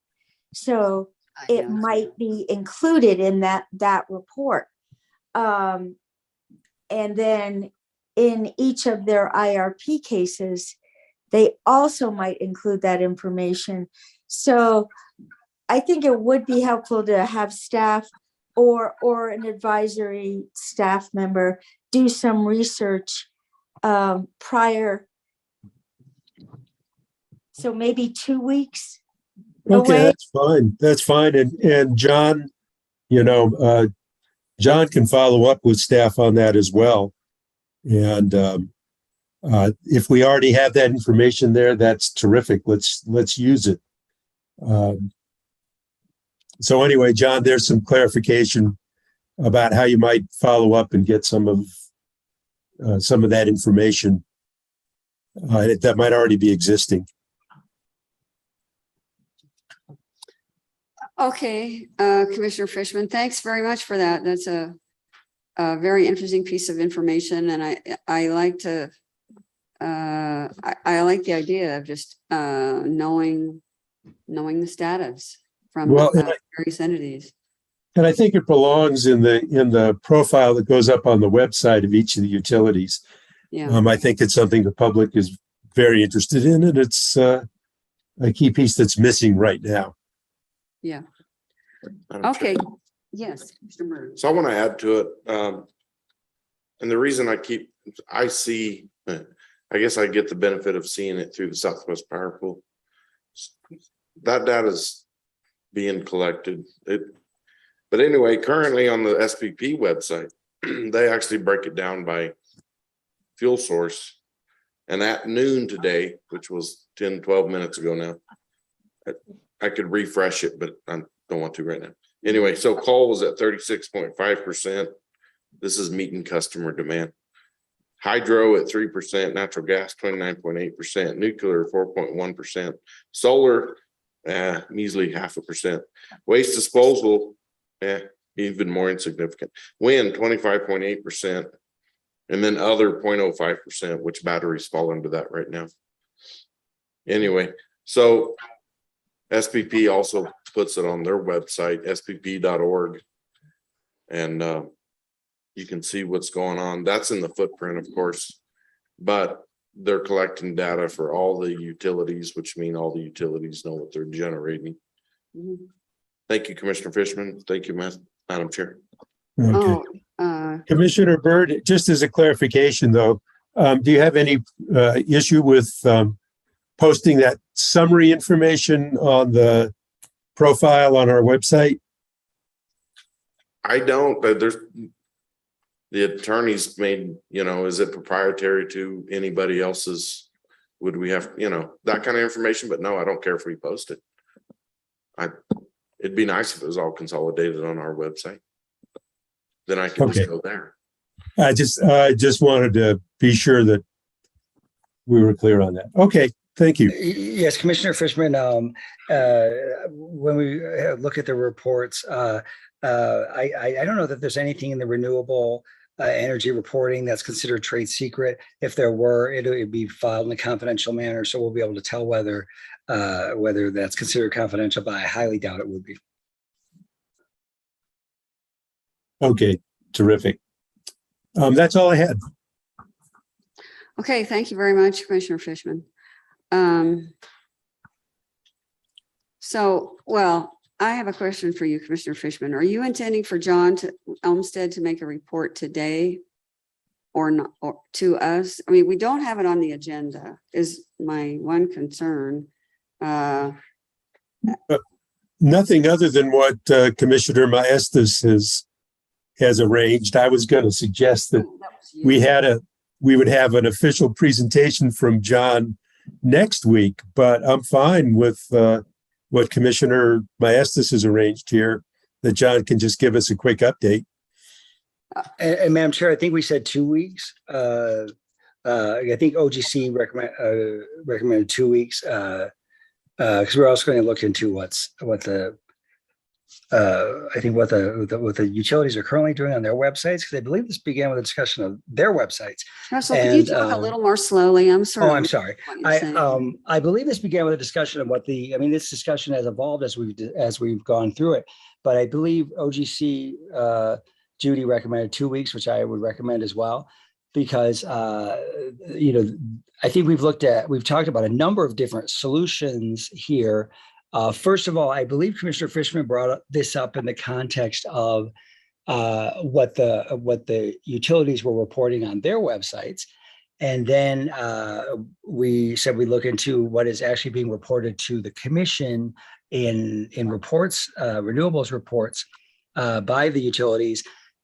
So it might be included in that report. And then in each of their IRP cases, they also might include that information. So I think it would be helpful to have staff or an advisory staff member do some research prior. So maybe 2 weeks Okay, away. that's fine. That's fine. And John, John can follow up with staff on that as well. And if we already have that information there, that's terrific. Let's use it. So anyway, John, there's some clarification about how you might follow up and get some of that information that might already be existing. Okay, Commissioner Fishman, thanks very much for that. That's a very interesting piece of information, and I like to I like the idea of just knowing the status from various entities. And I think it belongs in the profile that goes up on the website of each of the utilities. Yeah. I think it's something the public is very interested in, and it's a key piece that's missing right now. Yeah. Madam Chair. Okay. Yes, Mr. Murray. So I want to add to it. And the reason I see, I guess I get the benefit of seeing it through the Southwest Power Pool. That data is being collected. But anyway, currently on the SPP website, they actually break it down by fuel source. And at noon today, which was 10, 12 minutes ago now, I could refresh it, but I don't want to right now. Anyway, so coal was at 36.5%. This is meeting customer demand. Hydro at 3%, natural gas 29.8%, nuclear 4.1%, solar measly 0.5%, waste disposal even more insignificant, wind 25.8%, and then other 0.05%, which batteries fall into that right now. Anyway, so SPP also puts it on their website, spp.org, and you can see what's going on. That's in the footprint, of course, but they're collecting data for all the utilities, which mean all the utilities know what they're generating. Mm-hmm. Thank you, Commissioner Fishman. Thank you, Madam Chair. Okay. Oh, Commissioner Byrd, just as a clarification though, do you have any issue with posting that summary information on the profile on our website? I don't, but there's the attorneys made, is it proprietary to anybody else's? Would we have, that kind of information? But no, I don't care if we post it. It'd be nice if it was all consolidated on our website. Then I can just go there. I just wanted to be sure that we were clear on that. Okay, thank you. Yes, Commissioner Fishman, when we look at the reports, I don't know that there's anything in the renewable energy reporting that's considered trade secret. If there were, it would be filed in a confidential manner, so we'll be able to tell whether that's considered confidential, but I highly doubt it would be. Okay, terrific. That's all I had. okay. Thank you very much, Commissioner Fishman. I have a question for you, Commissioner Fishman. Are you intending for John Elmstead to make a report today or not, or to us? I mean, we don't have it on the agenda is my one concern. Nothing other than what Commissioner Maestas has arranged. I was going to suggest that we would have an official presentation from John next week, but I'm fine with what Commissioner Maestas has arranged here, that John can just give us a quick update. And Madam Chair, I think we said 2 weeks. I think OGC recommended 2 weeks because we're also going to look into what the utilities are currently doing on their websites, because I believe this began with a discussion of their websites. Russell, could you talk a little more slowly? I'm sorry. Oh, I'm sorry. I believe this began with a discussion of this discussion has evolved as we've gone through it. But I believe OGC Judy recommended 2 weeks, which I would recommend as well, because I think we've talked about a number of different solutions here. First of all, I believe Commissioner Fishman brought this up in the context of what the utilities were reporting on their websites. And then we said we look into what is actually being reported to the commission in reports, renewables reports by the utilities,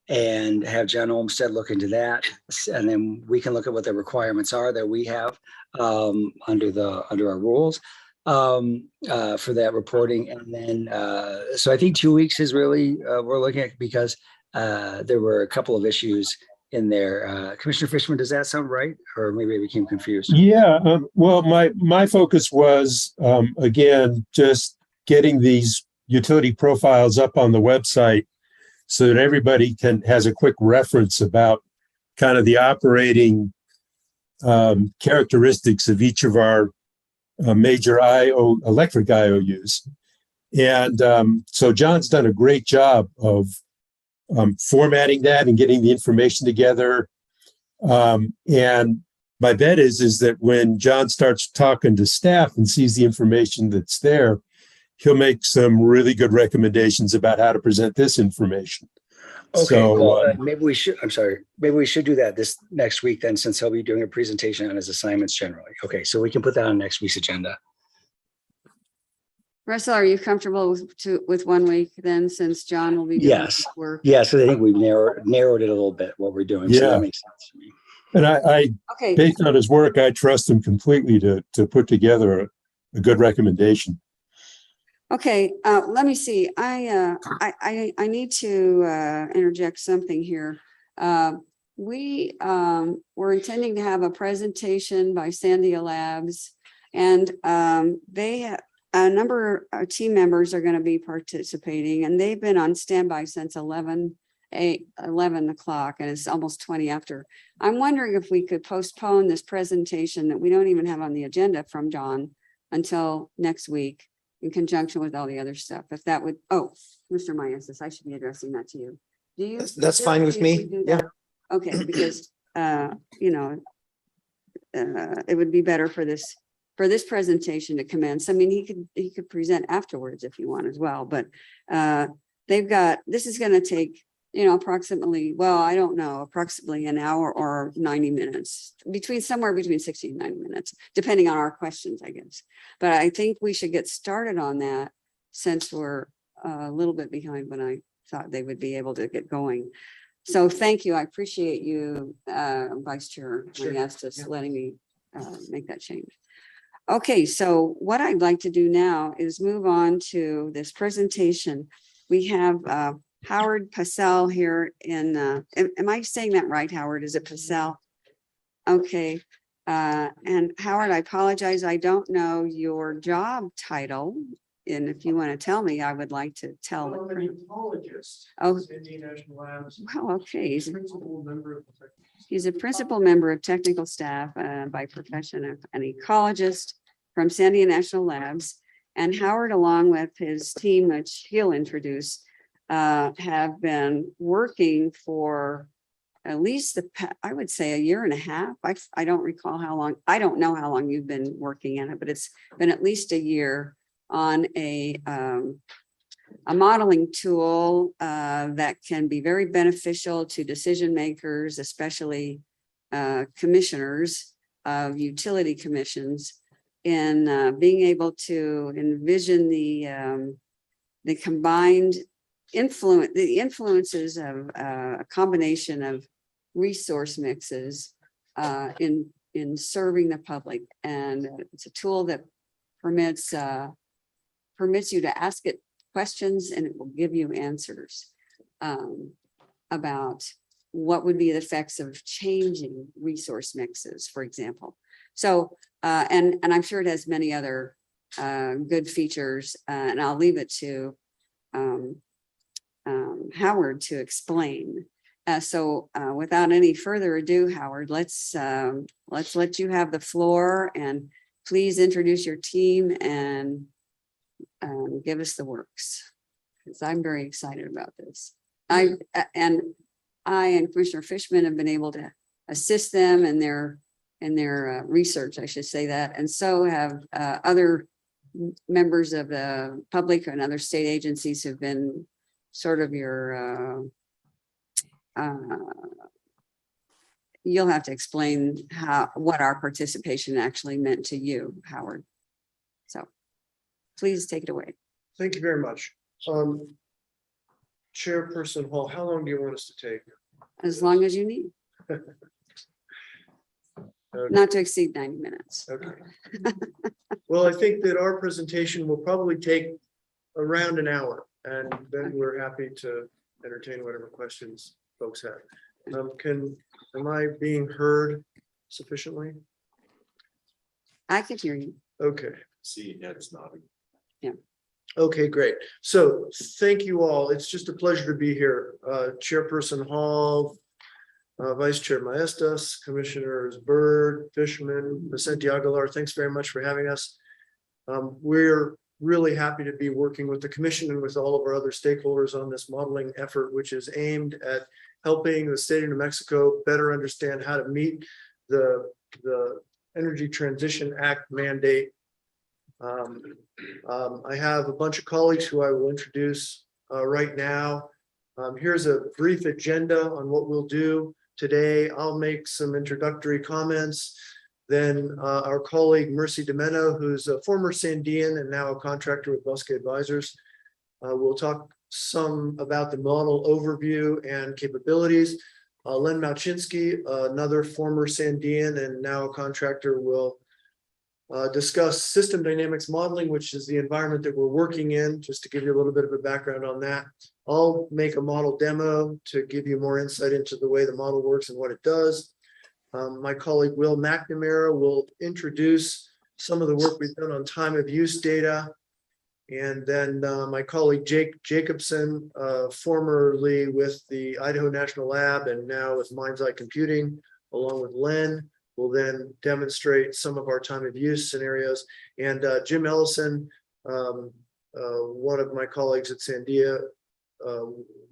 and have John Olmsted look into that. And then we can look at what the requirements are that we have under our rules for that reporting. And then, so I think 2 weeks is really we're looking at, because there were a couple of issues in there. Commissioner Fishman, does that sound right? Or maybe I became confused. Yeah, well, my focus was, again, just getting these utility profiles up on the website so that everybody has a quick reference about kind of the operating characteristics of each of our major electric IOUs. And so John's done a great job of formatting that and getting the information together. And my bet is that when John starts talking to staff and sees the information that's there, he'll make some really good recommendations about how to present this information. Okay, So, well, maybe we should, I'm sorry, maybe we should do that this next week then, since he'll be doing a presentation on his assignments generally. Okay, so we can put that on next week's agenda. Russell, are you comfortable with 1 week then, since John will be doing Yes. his work? Yes, I think we've narrowed it a little bit, what we're doing. So Yeah. that makes sense to me. and I Okay, based on his work, I trust him completely to put together a good recommendation. okay, let me see. I need to interject something here. We were intending to have a presentation by Sandia Labs, and a number of team members are going to be participating, and they've been on standby since 11 o'clock, and it's almost 20 after. I'm wondering if we could postpone this presentation that we don't even have on the agenda from John until next week, in conjunction with all the other stuff. If that would, Mr. Myasis, I should be addressing that to you. Do you? That's fine with me. Yeah. Okay, because, it would be better for this presentation to commence. I mean, he could present afterwards if you want as well, but this is going to take, approximately, approximately an hour or 90 minutes, somewhere between 60 and 90 minutes, depending on our questions, I guess. But I think we should get started on that, since we're a little bit behind when I thought they would be able to get going. So thank you. I appreciate you, Vice Chair Myasis, letting me make that change. Okay, so what I'd like to do now is move on to this presentation. We have Howard Passell here in, am I saying that right, Howard? Is it Passell? Okay, and Howard, I apologize, I don't know your job title. And if you want to tell me, I would like to tell. I'm an ecologist. Oh. Indian National Labs. Well, okay, Principal member of the he's a principal member of technical staff by profession, an ecologist from Sandia National Labs. And Howard, along with his team, which he'll introduce, have been working for at least I would say a year and a half. I don't recall how long. I don't know how long you've been working in it, but it's been at least a year on a modeling tool that can be very beneficial to decision makers, especially commissioners of utility commissions, in being able to envision the combined influences of a combination of resource mixes in serving the public. And it's a tool that permits you to ask it questions, and it will give you answers about what would be the effects of changing resource mixes, for example. So, and I'm sure it has many other good features, and I'll leave it to Howard to explain. So without any further ado, Howard, let's let you have the floor, and please introduce your team and give us the works, because I'm very excited about this. I and Commissioner Fishman have been able to assist them in their research, I should say that, and so have other members of the public and other state agencies who've been sort of your you'll have to explain what our participation actually meant to you, Howard. So please take it away. Thank you very much. Chairperson Hall, how long do you want us to take? As long as you need. Not to exceed 90 minutes. Okay. Well, I think that our presentation will probably take around an hour, and then we're happy to entertain whatever questions folks have. Am I being heard sufficiently? I can hear you. Okay. See, heads nodding. Okay, great. So thank you all. It's just a pleasure to be here. Chairperson Hall, Vice Chair Maestas, Commissioners Byrd, Fishman, Vicente Aguilar, thanks very much for having us. We're really happy to be working with the commission and with all of our other stakeholders on this modeling effort, which is aimed at helping the state of New Mexico better understand how to meet the Energy Transition Act mandate. I have a bunch of colleagues who I will introduce right now. Here's a brief agenda on what we'll do today. I'll make some introductory comments. Then our colleague Mercy Domeno, who's a former Sandian and now a contractor with Bosque Advisors, will talk some about the model overview and capabilities. Len Malchinsky, another former Sandian and now a contractor, will discuss system dynamics modeling, which is the environment that we're working in, just to give you a little bit of a background on that. I'll make a model demo to give you more insight into the way the model works and what it does. My colleague Will McNamara will introduce some of the work we've done on time of use data. And then my colleague Jake Jacobson, formerly with the Idaho National Lab and now with Mind's Eye Computing, along with Len, will then demonstrate some of our time of use scenarios. And Jim Ellison, one of my colleagues at Sandia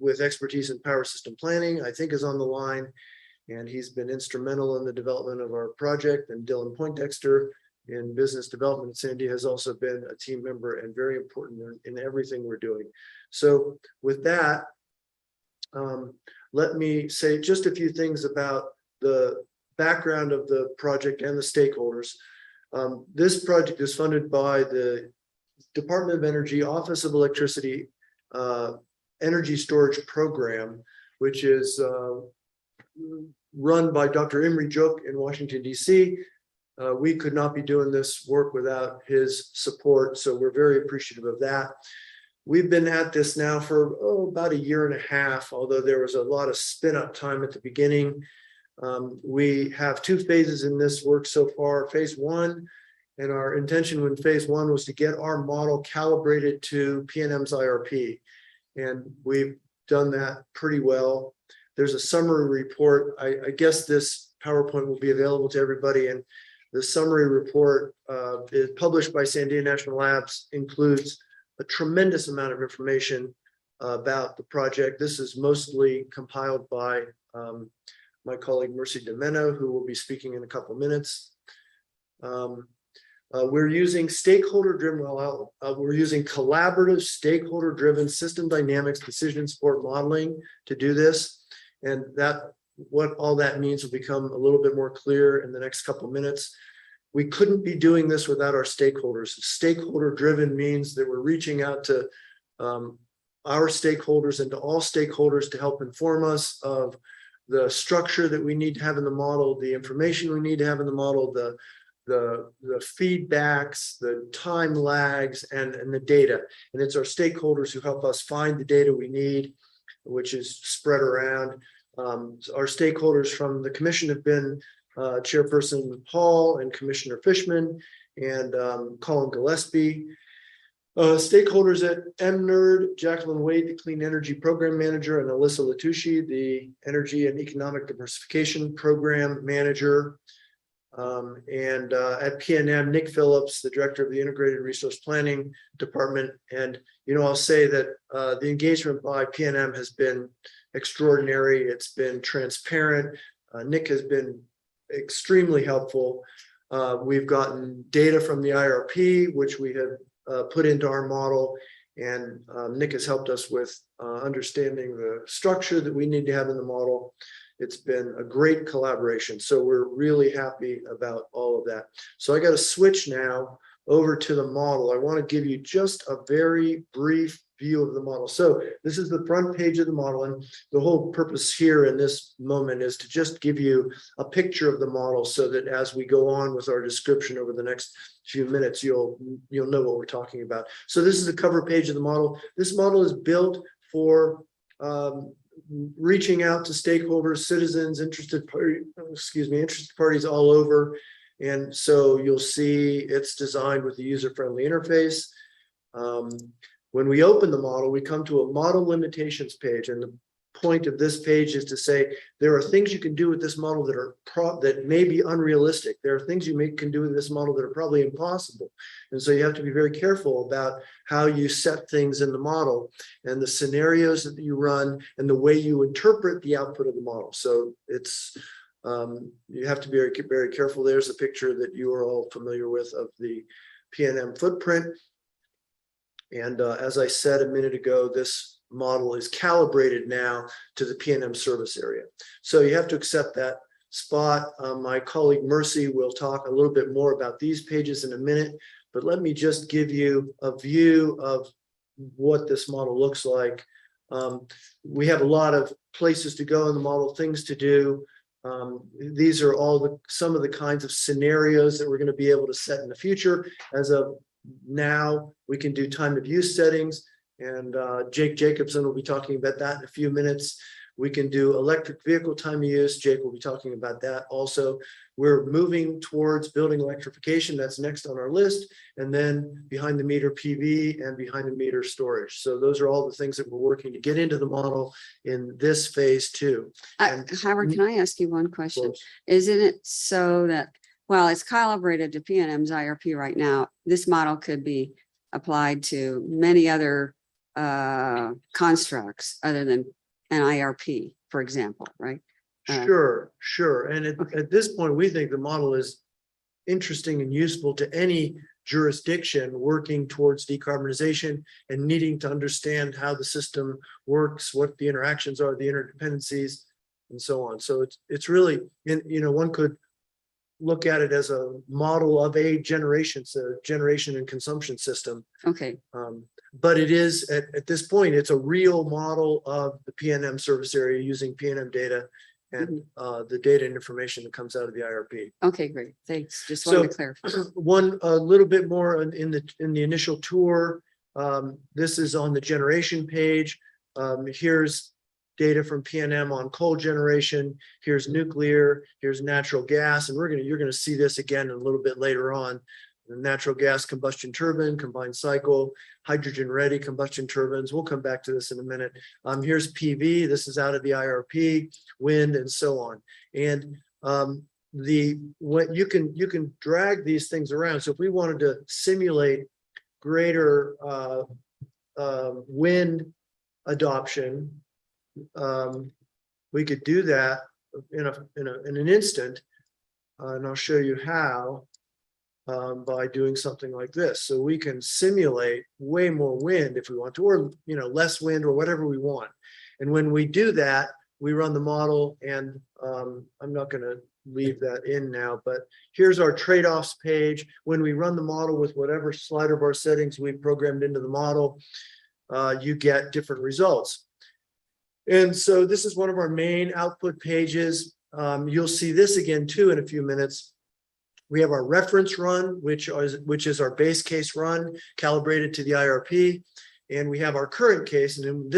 with expertise in power system planning, I think is on the line. And he's been instrumental in the development of our project. And Dylan Poindexter in business development at Sandia has also been a team member and very important in everything we're doing. So with that, let me say just a few things about the background of the project and the stakeholders. This project is funded by the Department of Energy Office of Electricity Energy Storage Program, which is run by Dr. Imre Juk in Washington, D.C. We could not be doing this work without his support, so we're very appreciative of that. We've been at this now for about a year and a half, although there was a lot of spin-up time at the beginning. We have two phases in this work so far. Phase one, and our intention when phase one was to get our model calibrated to PNM's IRP. And we've done that pretty well. There's a summary report. I guess this PowerPoint will be available to everybody. And the summary report is published by Sandia National Labs, includes a tremendous amount of information about the project. This is mostly compiled by my colleague Mercy Domeno, who will be speaking in a couple of minutes. We're using we're using collaborative stakeholder-driven system dynamics decision support modeling to do this. And what all that means will become a little bit more clear in the next couple of minutes. We couldn't be doing this without our stakeholders. Stakeholder-driven means that we're reaching out to our stakeholders and to all stakeholders to help inform us of the structure that we need to have in the model, the information we need to have in the model, the feedbacks, the time lags, and the data. And it's our stakeholders who help us find the data we need, which is spread around. Our stakeholders from the commission have been Chairperson Hall and Commissioner Fishman and Colin Gillespie. Stakeholders at MNERD, Jacqueline Wade, the Clean Energy Program Manager, and Alyssa Latucci, the Energy and Economic Diversification Program Manager. And at PNM, Nick Phillips, the Director of the Integrated Resource Planning Department. And, I'll say that the engagement by PNM has been extraordinary. It's been transparent. Nick has been extremely helpful. We've gotten data from the IRP, which we have put into our model, and Nick has helped us with understanding the structure that we need to have in the model. It's been a great collaboration, so we're really happy about all of that. So I got to switch now over to the model. I want to give you just a very brief view of the model. So this is the front page of the model, and the whole purpose here in this moment is to just give you a picture of the model so that as we go on with our description over the next few minutes, you'll know what we're talking about. So this is the cover page of the model. This model is built for reaching out to stakeholders, citizens, interested parties all over. And so you'll see it's designed with a user-friendly interface. When we open the model, we come to a model limitations page, and the point of this page is to say there are things you can do with this model that may be unrealistic. There are things you can do with this model that are probably impossible, and so you have to be very careful about how you set things in the model and the scenarios that you run and the way you interpret the output of the model. So it's you have to be very, very careful. There's a picture that you are all familiar with of the PNM footprint. And as I said a minute ago, this model is calibrated now to the PNM service area. So you have to accept that spot. My colleague Mercy will talk a little bit more about these pages in a minute, but let me just give you a view of what this model looks like. We have a lot of places to go in the model, things to do. These are all some of the kinds of scenarios that we're going to be able to set in the future. As of now, we can do time of use settings, and Jake Jacobson will be talking about that in a few minutes. We can do electric vehicle time of use. Jake will be talking about that also. We're moving towards building electrification. That's next on our list. And then behind the meter PV and behind the meter storage. So those are all the things that we're working to get into the model in this phase 2. Howard, can I ask you one question? Isn't it so that, well, it's calibrated to PNM's IRP right now, this model could be applied to many other constructs other than an IRP, for example, right? Sure. And at this point, we think the model is interesting and useful to any jurisdiction working towards decarbonization and needing to understand how the system works, what the interactions are, the interdependencies, and so on. So it's really, one could look at it as a model of a generation and consumption system. Okay. But it is at this point, it's a real model of the PNM service area using PNM data and the data and information that comes out of the IRP. Okay, great. Thanks. Just wanted to clarify. A little bit more in the initial tour. This is on the generation page. Here's data from PNM on coal generation. Here's nuclear. Here's natural gas, and you're gonna see this again a little bit later on. The natural gas combustion turbine, combined cycle, hydrogen-ready combustion turbines. We'll come back to this in a minute. Here's PV. This is out of the IRP, wind, and so on. And what you can drag these things around. So if we wanted to simulate greater wind adoption, we could do that in an instant, and I'll show you how. By doing something like this. So we can simulate way more wind if we want to, or less wind or whatever we want. And when we do that, we run the model, and I'm not going to leave that in now, but here's our trade-offs page. When we run the model with whatever slider bar settings we've programmed into the model, you get different results. And so this is one of our main output pages. You'll see this again too in a few minutes. We have our reference run, which is our base case run calibrated to the IRP. And we have our current case. And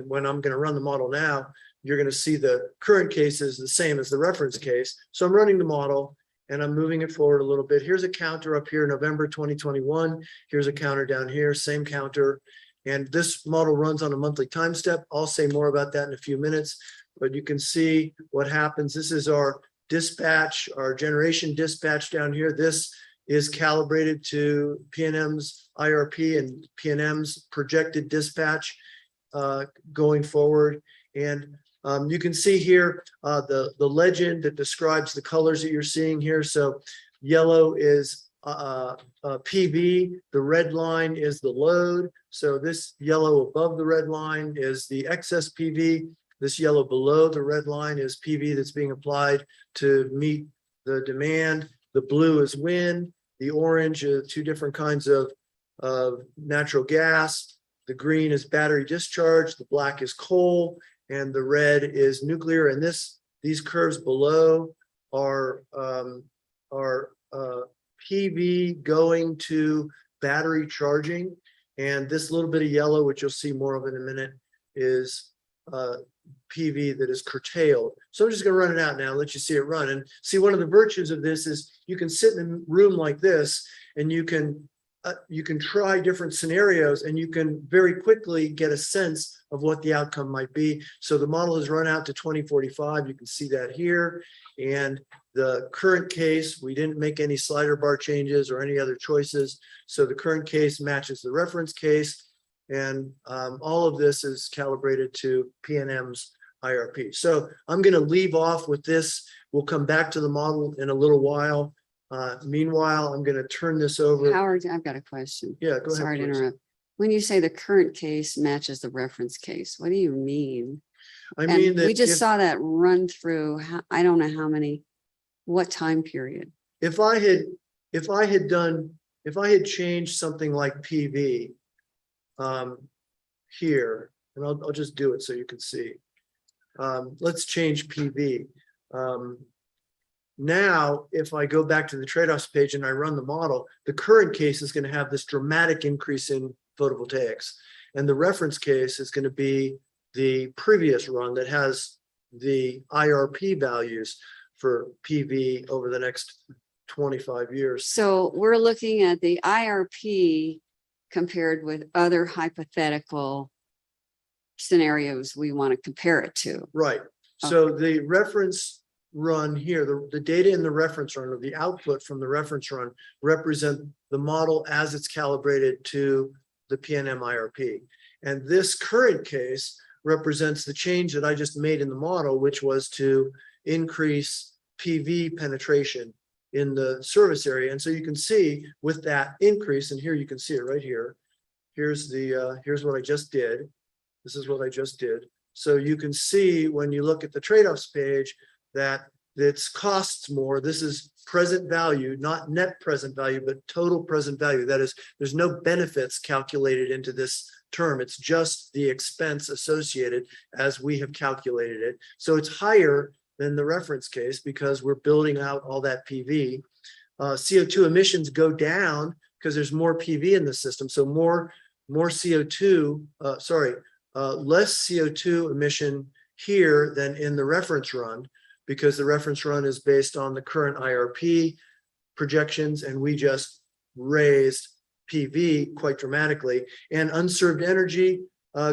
when I'm going to run the model now, you're going to see the current case is the same as the reference case. So I'm running the model and I'm moving it forward a little bit. Here's a counter up here, November 2021. Here's a counter down here, same counter. And this model runs on a monthly time step. I'll say more about that in a few minutes, but you can see what happens. This is our dispatch, our generation dispatch down here. This is calibrated to PNM's IRP and PNM's projected dispatch going forward. And you can see here the legend that describes the colors that you're seeing here. So yellow is PV, the red line is the load. So this yellow above the red line is the excess PV. This yellow below the red line is PV that's being applied to meet the demand. The blue is wind. The orange is 2 different kinds of natural gas. The green is battery discharge. The black is coal, and the red is nuclear. And these curves below are PV going to battery charging. And this little bit of yellow, which you'll see more of in a minute, is PV that is curtailed. So I'm just gonna run it out now, let you see it run. And see, one of the virtues of this is you can sit in a room like this and you can try different scenarios and you can very quickly get a sense of what the outcome might be. So the model has run out to 2045. You can see that here. And the current case, we didn't make any slider bar changes or any other choices. So the current case matches the reference case. And all of this is calibrated to PNM's IRP. So I'm going to leave off with this. We'll come back to the model in a little while. Meanwhile, I'm going to turn this over. Howard, I've got a question. Yeah, go ahead. Sorry to please. interrupt. When you say the current case matches the reference case, what do you mean? I And mean that we just if- saw that run through, I don't know how many, what time period? if I had changed something like PV here, and I'll just do it so you can see. Let's change PV. Now, if I go back to the trade-offs page and I run the model, the current case is going to have this dramatic increase in photovoltaics. And the reference case is going to be the previous run that has the IRP values for PV over the next 25 years. So we're looking at the IRP compared with other hypothetical scenarios we want to compare it to. Right. So the reference run here, the data in the reference run or the output from the reference run represent the model as it's calibrated to the PNM IRP. And this current case represents the change that I just made in the model, which was to increase PV penetration in the service area. And so you can see with that increase, and here you can see it right here. Here's what I just did. This is what I just did. So you can see when you look at the trade-offs page that it's costs more. This is present value, not net present value, but total present value. That is, there's no benefits calculated into this term. It's just the expense associated as we have calculated it. So it's higher than the reference case because we're building out all that PV. CO2 emissions go down because there's more PV in the system. So more CO2, less CO2 emission here than in the reference run, because the reference run is based on the current IRP projections, and we just raised PV quite dramatically, and unserved energy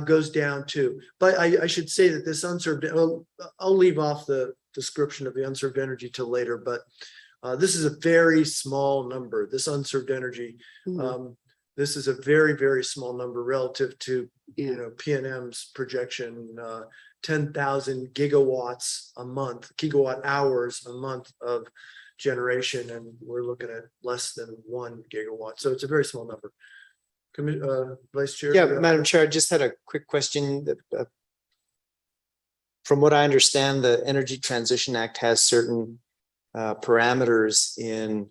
goes down too. But I should say that this unserved, I'll leave off the description of the unserved energy till later, but this is a very small number, this unserved energy. This is a very, very small number relative to PNM's projection, 10,000 gigawatts a month, gigawatt hours a month of generation, and we're looking at less than 1 gigawatt. So it's a very small number. Vice Chair. Yeah, Madam Chair, I just had a quick question. From what I understand, the Energy Transition Act has certain parameters in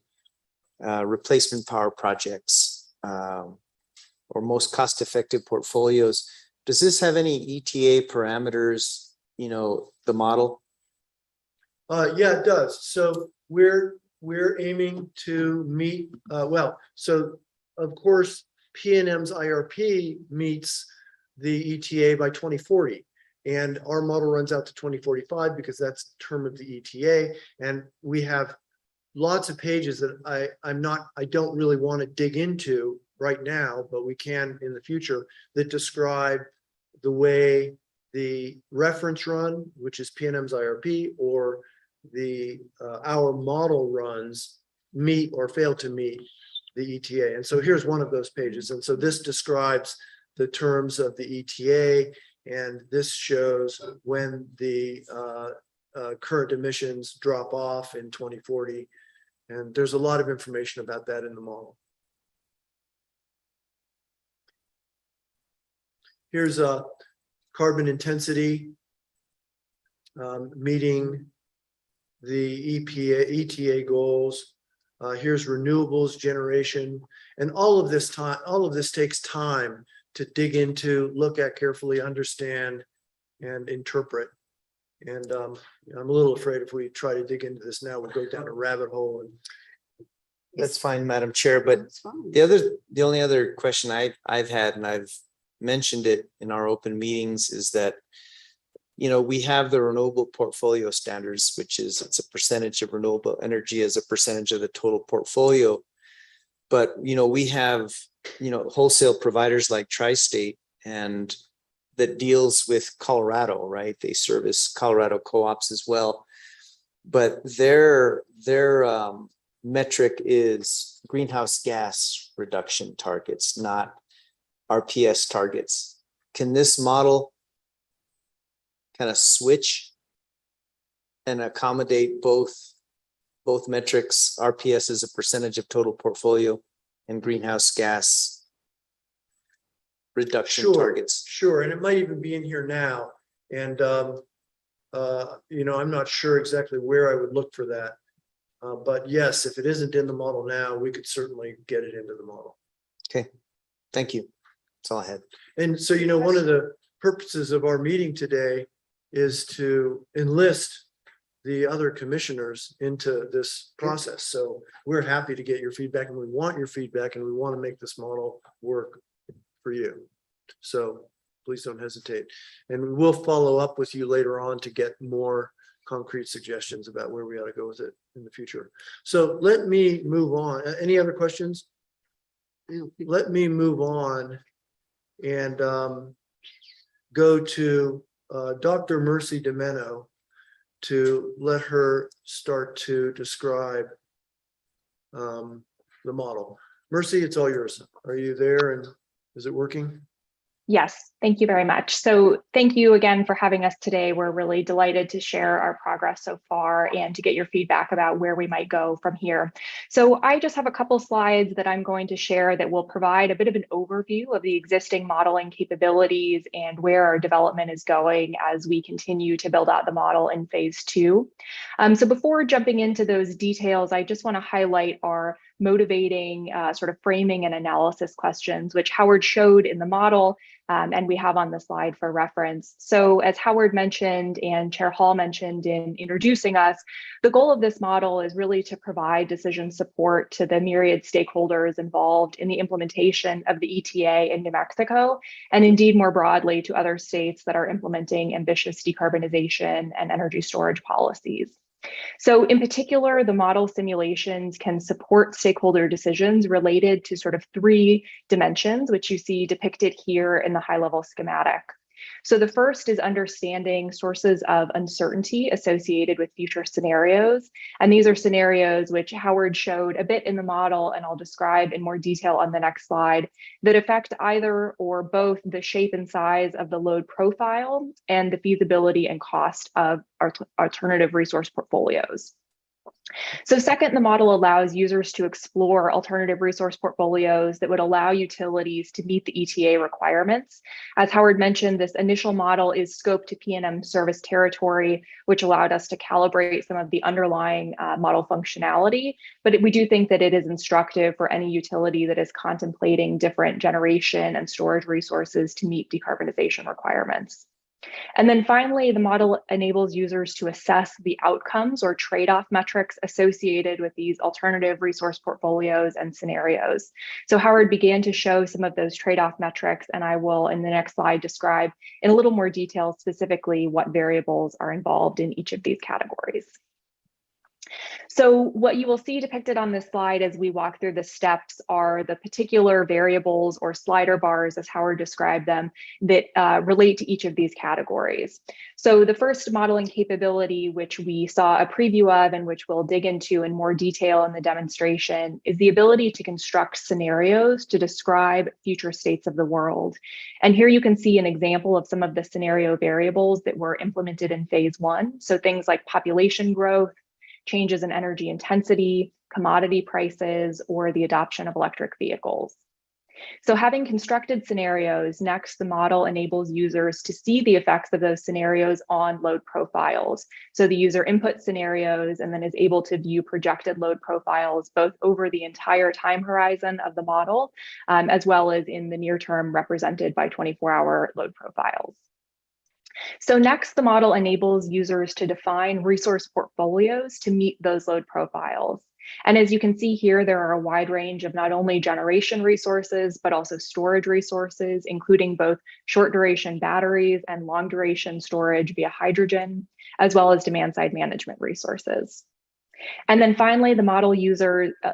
replacement power projects or most cost-effective portfolios. Does this have any ETA parameters, the model? Yeah, it does. So we're aiming to meet, so of course, PNM's IRP meets the ETA by 2040. And our model runs out to 2045 because that's the term of the ETA. And we have lots of pages that I don't really want to dig into right now, but we can in the future, that describe the way the reference run, which is PNM's IRP, or our model runs meet or fail to meet the ETA. And so here's one of those pages. And so this describes the terms of the ETA, and this shows when the current emissions drop off in 2040. And there's a lot of information about that in the model. Here's a carbon intensity meeting the ETA goals. Here's renewables generation, and all of this takes time to dig into, look at carefully, understand, and interpret. And I'm a little afraid if we try to dig into this now, we'll go down a rabbit hole. And That's fine, Madam Chair, but That's fine. the only other question I've had, and I've mentioned it in our open meetings, is that we have the renewable portfolio standards, which is it's a percentage of renewable energy as a percentage of the total portfolio. But, we have, wholesale providers like Tri-State and that deals with Colorado, right? They service Colorado co-ops as well. But their metric is greenhouse gas reduction targets, not RPS targets. Can this model kind of switch and accommodate both metrics, RPS as a percentage of total portfolio and greenhouse gas reduction targets? Sure, and it might even be in here now. And I'm not sure exactly where I would look for that. But yes, if it isn't in the model now, we could certainly get it into the model. Okay, thank you. That's all I had. And so, one of the purposes of our meeting today is to enlist the other commissioners into this process. So we're happy to get your feedback, and we want your feedback, and we want to make this model work for you. So please don't hesitate. And we'll follow up with you later on to get more concrete suggestions about where we ought to go with it in the future. So let me move on. Any other questions? Let me move on and go to Dr. Mercy Domeno to let her start to describe the model. Mercy, it's all yours. Are you there, and is it working? Yes, thank you very much. So thank you again for having us today. We're really delighted to share our progress so far and to get your feedback about where we might go from here. So I just have a couple slides that I'm going to share that will provide a bit of an overview of the existing modeling capabilities and where our development is going as we continue to build out the model in phase 2. So before jumping into those details, I just want to highlight our motivating sort of framing and analysis questions, which Howard showed in the model, and we have on the slide for reference. So as Howard mentioned and Chair Hall mentioned in introducing us, the goal of this model is really to provide decision support to the myriad stakeholders involved in the implementation of the ETA in New Mexico, and indeed more broadly to other states that are implementing ambitious decarbonization and energy storage policies. So in particular, the model simulations can support stakeholder decisions related to sort of 3 dimensions, which you see depicted here in the high-level schematic. So the first is understanding sources of uncertainty associated with future scenarios. And these are scenarios which Howard showed a bit in the model, and I'll describe in more detail on the next slide, that affect either or both the shape and size of the load profile and the feasibility and cost of alternative resource portfolios. So second, the model allows users to explore alternative resource portfolios that would allow utilities to meet the ETA requirements. As Howard mentioned, this initial model is scoped to PNM service territory, which allowed us to calibrate some of the underlying model functionality. But we do think that it is instructive for any utility that is contemplating different generation and storage resources to meet decarbonization requirements. And then finally, the model enables users to assess the outcomes or trade-off metrics associated with these alternative resource portfolios and scenarios. So Howard began to show some of those trade-off metrics, and I will, in the next slide, describe in a little more detail specifically what variables are involved in each of these categories. So what you will see depicted on this slide as we walk through the steps are the particular variables or slider bars, as Howard described them, that relate to each of these categories. So the first modeling capability, which we saw a preview of and which we'll dig into in more detail in the demonstration, is the ability to construct scenarios to describe future states of the world. And here you can see an example of some of the scenario variables that were implemented in phase 1. So things like population growth, changes in energy intensity, commodity prices, or the adoption of electric vehicles. So having constructed scenarios, next the model enables users to see the effects of those scenarios on load profiles. So the user inputs scenarios and then is able to view projected load profiles both over the entire time horizon of the model, as well as in the near term represented by 24-hour load profiles. So next, the model enables users to define resource portfolios to meet those load profiles. And as you can see here, there are a wide range of not only generation resources, but also storage resources, including both short duration batteries and long duration storage via hydrogen, as well as demand side management resources. And then finally, the model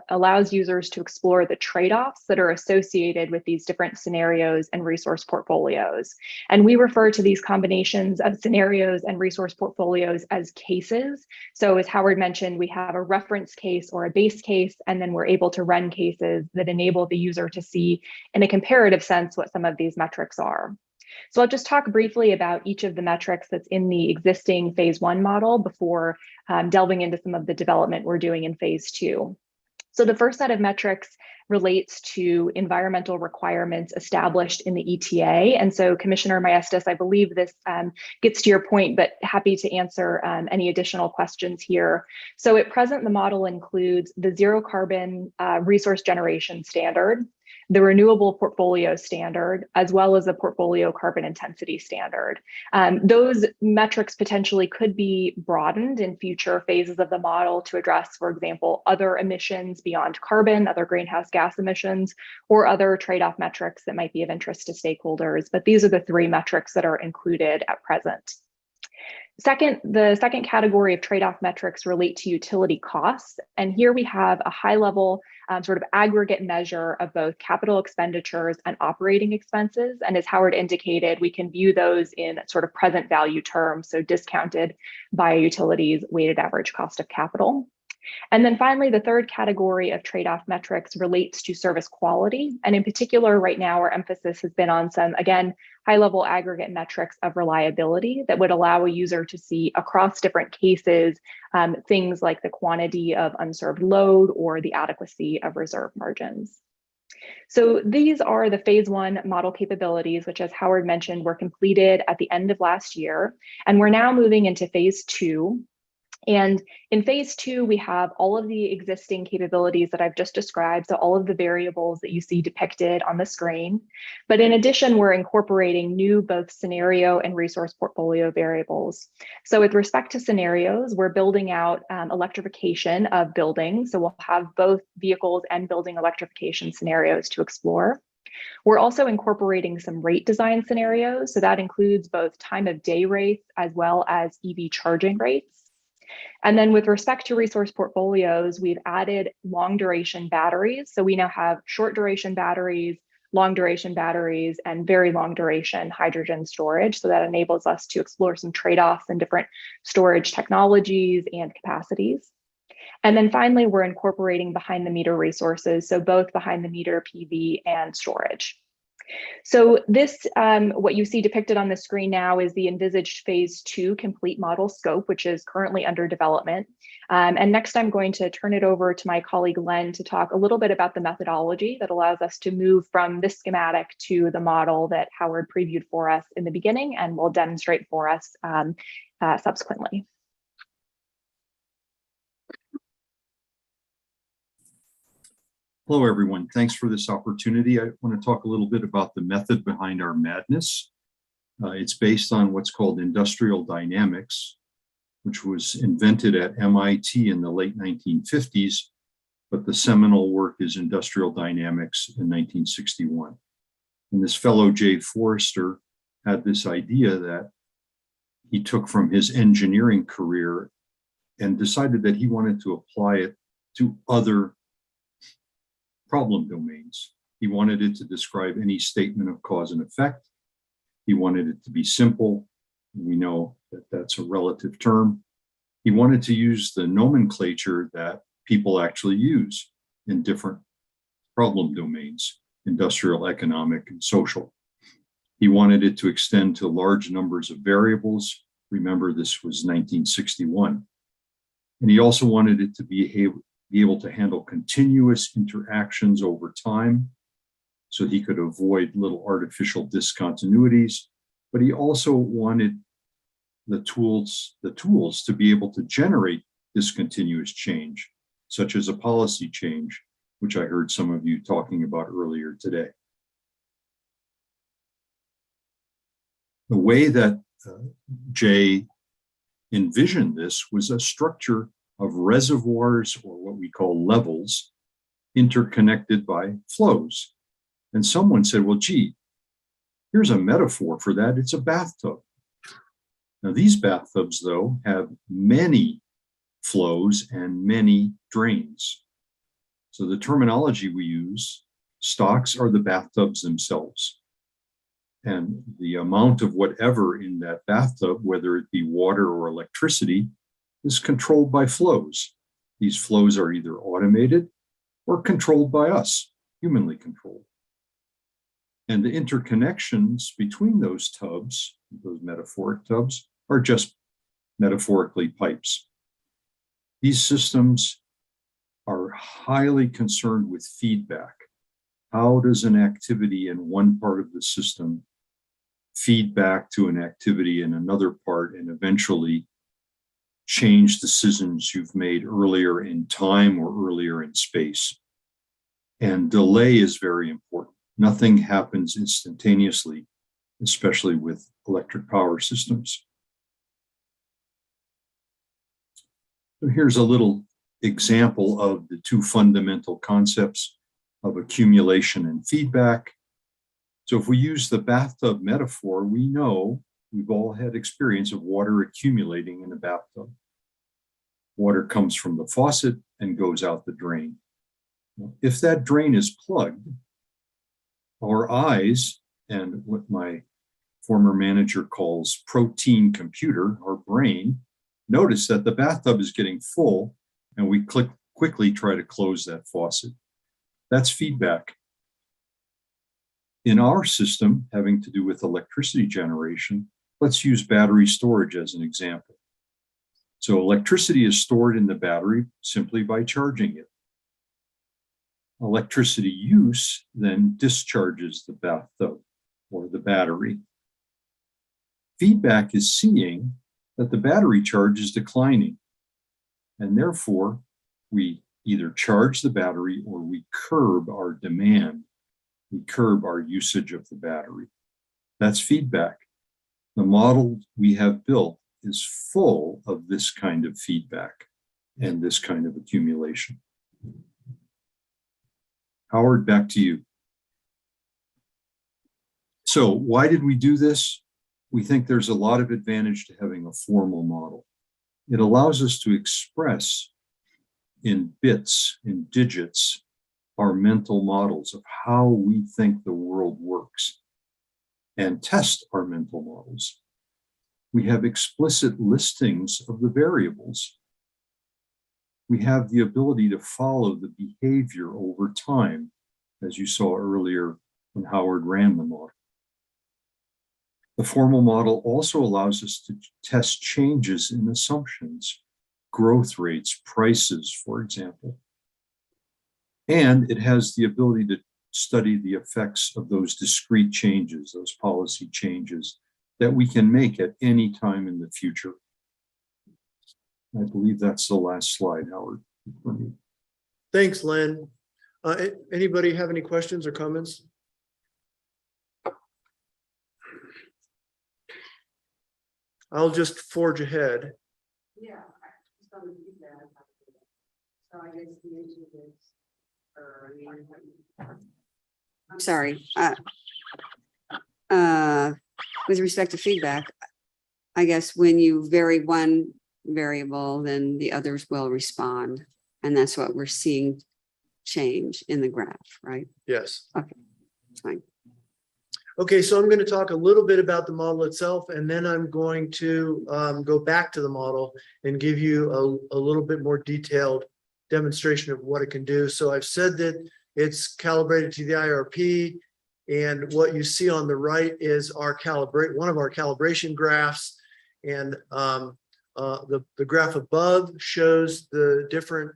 allows users to explore the trade-offs that are associated with these different scenarios and resource portfolios. And we refer to these combinations of scenarios and resource portfolios as cases. So as Howard mentioned, we have a reference case or a base case, and then we're able to run cases that enable the user to see in a comparative sense what some of these metrics are. So I'll just talk briefly about each of the metrics that's in the existing phase 1 model before delving into some of the development we're doing in phase 2. So the first set of metrics relates to environmental requirements established in the ETA. And so Commissioner Maestas, I believe this gets to your point, but happy to answer any additional questions here. So at present, the model includes the zero carbon resource generation standard, the renewable portfolio standard, as well as the portfolio carbon intensity standard. Those metrics potentially could be broadened in future phases of the model to address, for example, other emissions beyond carbon, other greenhouse gas emissions, or other trade-off metrics that might be of interest to stakeholders. But these are the 3 metrics that are included at present. The second category of trade-off metrics relate to utility costs. And here we have a high-level sort of aggregate measure of both capital expenditures and operating expenses. And as Howard indicated, we can view those in sort of present value terms, so discounted by a utility's weighted average cost of capital. And then finally, the third category of trade-off metrics relates to service quality. And in particular, right now, our emphasis has been on some, again, high-level aggregate metrics of reliability that would allow a user to see across different cases, things like the quantity of unserved load or the adequacy of reserve margins. So these are the phase 1 model capabilities, which, as Howard mentioned, were completed at the end of last year. And we're now moving into phase 2. And in phase 2, we have all of the existing capabilities that I've just described, so all of the variables that you see depicted on the screen. But in addition, we're incorporating new both scenario and resource portfolio variables. So with respect to scenarios, we're building out electrification of buildings. So we'll have both vehicles and building electrification scenarios to explore. We're also incorporating some rate design scenarios. So that includes both time of day rates as well as EV charging rates. And then with respect to resource portfolios, we've added long duration batteries. So we now have short duration batteries, long duration batteries, and very long duration hydrogen storage. So that enables us to explore some trade-offs in different storage technologies and capacities. And then finally, we're incorporating behind the meter resources. So both behind the meter PV and storage. So this, what you see depicted on the screen now is the envisaged phase 2 complete model scope, which is currently under development. And next I'm going to turn it over to my colleague Len to talk a little bit about the methodology that allows us to move from this schematic to the model that Howard previewed for us in the beginning and will demonstrate for us subsequently. Hello, everyone. Thanks for this opportunity. I want to talk a little bit about the method behind our madness. It's based on what's called industrial dynamics, which was invented at MIT in the late 1950s, but the seminal work is industrial dynamics in 1961. And this fellow, Jay Forrester, had this idea that he took from his engineering career and decided that he wanted to apply it to other problem domains. He wanted it to describe any statement of cause and effect. He wanted it to be simple. We know that that's a relative term. He wanted to use the nomenclature that people actually use in different problem domains, industrial, economic, and social. He wanted it to extend to large numbers of variables. Remember, this was 1961. And he also wanted it to be able to handle continuous interactions over time, so he could avoid little artificial discontinuities. But he also wanted the tools to be able to generate discontinuous change, such as a policy change, which I heard some of you talking about earlier today. The way that Jay envisioned this was a structure of reservoirs, or what we call levels, interconnected by flows. And someone said, well, gee, here's a metaphor for that. It's a bathtub. Now, these bathtubs, though, have many flows and many drains. So the terminology we use, stocks are the bathtubs themselves. And the amount of whatever in that bathtub, whether it be water or electricity, is controlled by flows. These flows are either automated or controlled by us, humanly controlled. And the interconnections between those tubs, those metaphoric tubs, are just metaphorically pipes. These systems are highly concerned with feedback. How does an activity in one part of the system feed back to an activity in another part and eventually change decisions you've made earlier in time or earlier in space? And delay is very important. Nothing happens instantaneously, especially with electric power systems. So here's a little example of the two fundamental concepts of accumulation and feedback. So if we use the bathtub metaphor, we know we've all had experience of water accumulating in a bathtub. Water comes from the faucet and goes out the drain. If that drain is plugged, our eyes and what my former manager calls protein computer, our brain, notice that the bathtub is getting full and we quickly try to close that faucet. That's feedback. In our system, having to do with electricity generation, let's use battery storage as an example. So electricity is stored in the battery simply by charging it. Electricity use then discharges the bathtub or the battery. Feedback is seeing that the battery charge is declining, and therefore we either charge the battery or we curb our demand. We curb our usage of the battery. That's feedback. The model we have built is full of this kind of feedback and this kind of accumulation. Howard, back to you. So why did we do this? We think there's a lot of advantage to having a formal model. It allows us to express in bits, in digits, our mental models of how we think the world works and test our mental models. We have explicit listings of the variables. We have the ability to follow the behavior over time, as you saw earlier when Howard ran the model. The formal model also allows us to test changes in assumptions, growth rates, prices, for example. And it has the ability to study the effects of those discrete changes, those policy changes that we can make at any time in the future. I believe that's the last slide, Howard, for me. Thanks, Len. Anybody have any questions or comments? I'll just forge ahead. Yeah. So I guess the issue is, I'm sorry. With respect to feedback, I guess when you vary one variable, then the others will respond. And that's what we're seeing change in the graph, right? Yes. Okay, fine. Okay, so I'm going to talk a little bit about the model itself, and then I'm going to go back to the model and give you a little bit more detailed demonstration of what it can do. So I've said that it's calibrated to the IRP, and what you see on the right is one of our calibration graphs, and the graph above shows the different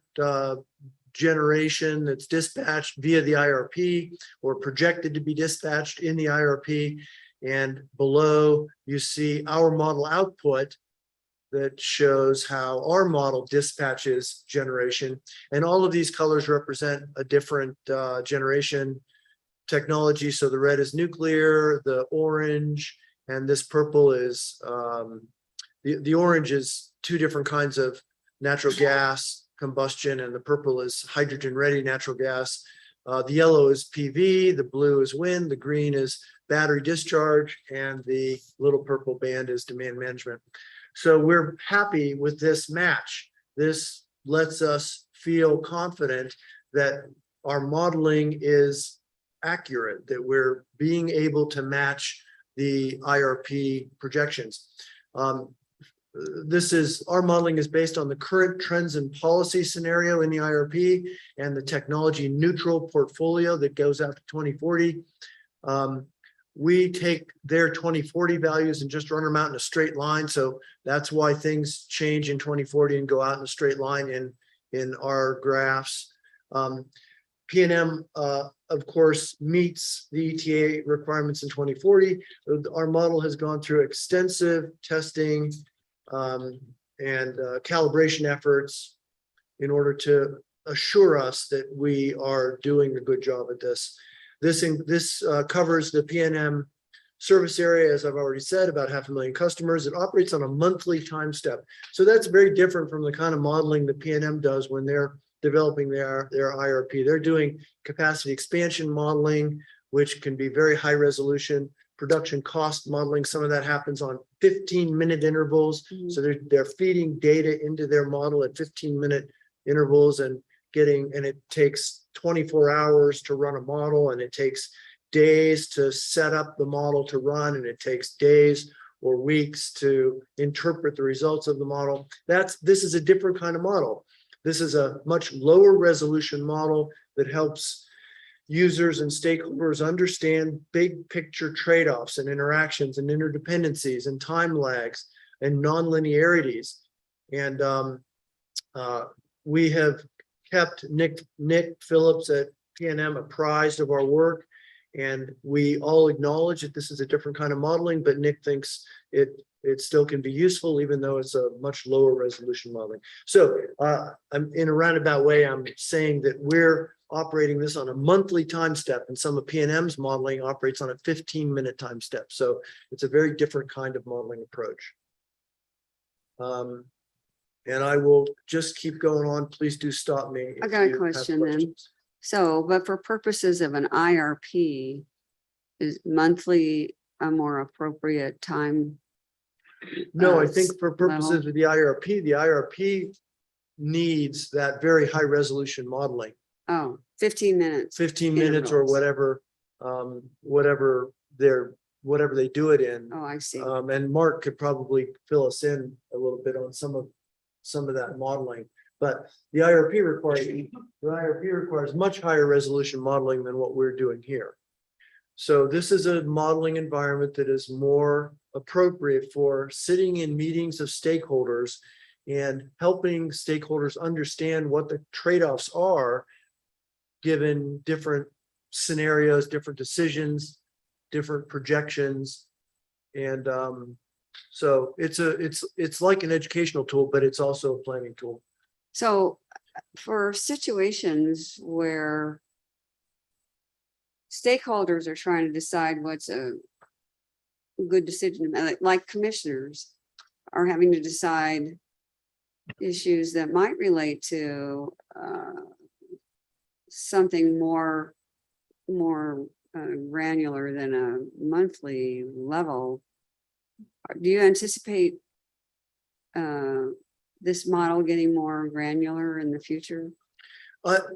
generation that's dispatched via the IRP or projected to be dispatched in the IRP. And below you see our model output that shows how our model dispatches generation. And all of these colors represent a different generation technology. So the red is nuclear, the orange, and this purple is, the orange is two different kinds of natural gas combustion, and the purple is hydrogen-ready natural gas. The yellow is PV, the blue is wind, the green is battery discharge, and the little purple band is demand management. So we're happy with this match. This lets us feel confident that our modeling is accurate, that we're being able to match the IRP projections. Our modeling is based on the current trends and policy scenario in the IRP and the technology neutral portfolio that goes out to 2040. We take their 2040 values and just run them out in a straight line. So that's why things change in 2040 and go out in a straight line in our graphs. PNM, of course, meets the ETA requirements in 2040. Our model has gone through extensive testing and calibration efforts in order to assure us that we are doing a good job at this. This covers the PNM service area, as I've already said, about 500,000 customers. It operates on a monthly time step. So that's very different from the kind of modeling that PNM does when they're developing their IRP. They're doing capacity expansion modeling, which can be very high resolution, production cost modeling. Some of that happens on 15-minute intervals. So they're feeding data into their model at 15-minute intervals and it takes 24 hours to run a model, and it takes days to set up the model to run, and it takes days or weeks to interpret the results of the model. This is a different kind of model. This is a much lower resolution model that helps users and stakeholders understand big picture trade-offs and interactions and interdependencies and time lags and nonlinearities. And we have kept Nick Phillips at PNM apprised of our work, and we all acknowledge that this is a different kind of modeling, but Nick thinks it still can be useful, even though it's a much lower resolution modeling. So I'm in a roundabout way, I'm saying that we're operating this on a monthly time step, and some of PNM's modeling operates on a 15-minute time step. So it's a very different kind of modeling approach. And I will just keep going on. Please do stop me. I got a question then. So, but for purposes of an IRP, is monthly a more appropriate time? No, I think for purposes of the IRP needs that very high resolution modeling. Oh, 15 minutes. 15 minutes or whatever, whatever they do it in. Oh, I see. And Mark could probably fill us in a little bit on some of that modeling, but the IRP requires much higher resolution modeling than what we're doing here. So this is a modeling environment that is more appropriate for sitting in meetings of stakeholders and helping stakeholders understand what the trade-offs are given different scenarios, different decisions, different projections. And so it's like an educational tool, but it's also a planning tool. So for situations where stakeholders are trying to decide what's a good decision, like commissioners are having to decide issues that might relate to something more granular than a monthly level. Do you anticipate this model getting more granular in the future?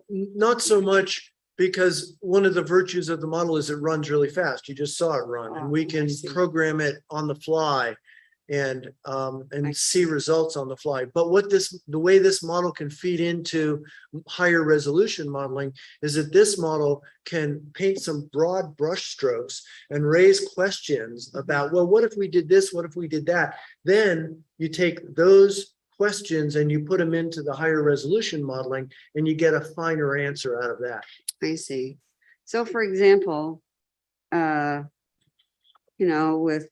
Not so much, because one of the virtues of the model is it runs really fast. You just saw it run, and we can program it on the fly and see results on the fly. But the way this model can feed into higher resolution modeling is that this model can paint some broad brush strokes and raise questions about, well, what if we did this? What if we did that? Then you take those questions and you put them into the higher resolution modeling, and you get a finer answer out of that. I see. So for example, with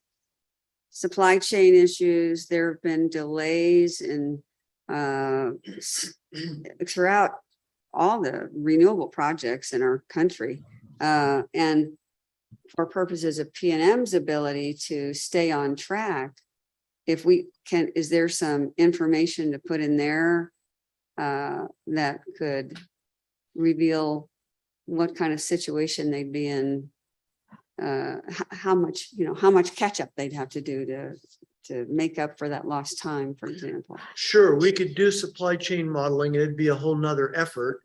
supply chain issues, there have been delays in throughout all the renewable projects in our country. And for purposes of PNM's ability to stay on track, if we can, is there some information to put in there that could reveal what kind of situation they'd be in? How much, how much catch up they'd have to do to make up for that lost time, for example? Sure, we could do supply chain modeling. It'd be a whole nother effort.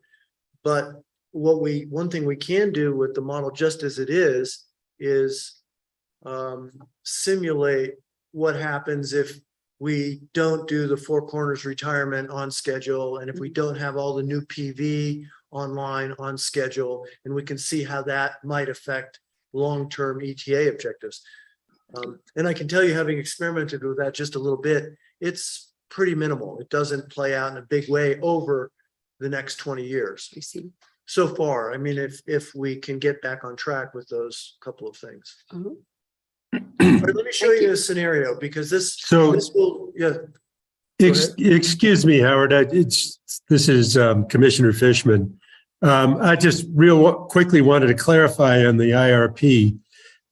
But one thing we can do with the model just as it is simulate what happens if we don't do the Four Corners retirement on schedule, and if we don't have all the new PV online on schedule, and we can see how that might affect long-term ETA objectives. And I can tell you, having experimented with that just a little bit, it's pretty minimal. It doesn't play out in a big way over the next 20 years. I see. So far, I mean, if we can get back on track with those couple of things. Uh-huh. All right, let me show you a scenario, because this will, yeah. Excuse me, Howard. This is Commissioner Fishman. I just quickly wanted to clarify on the IRP.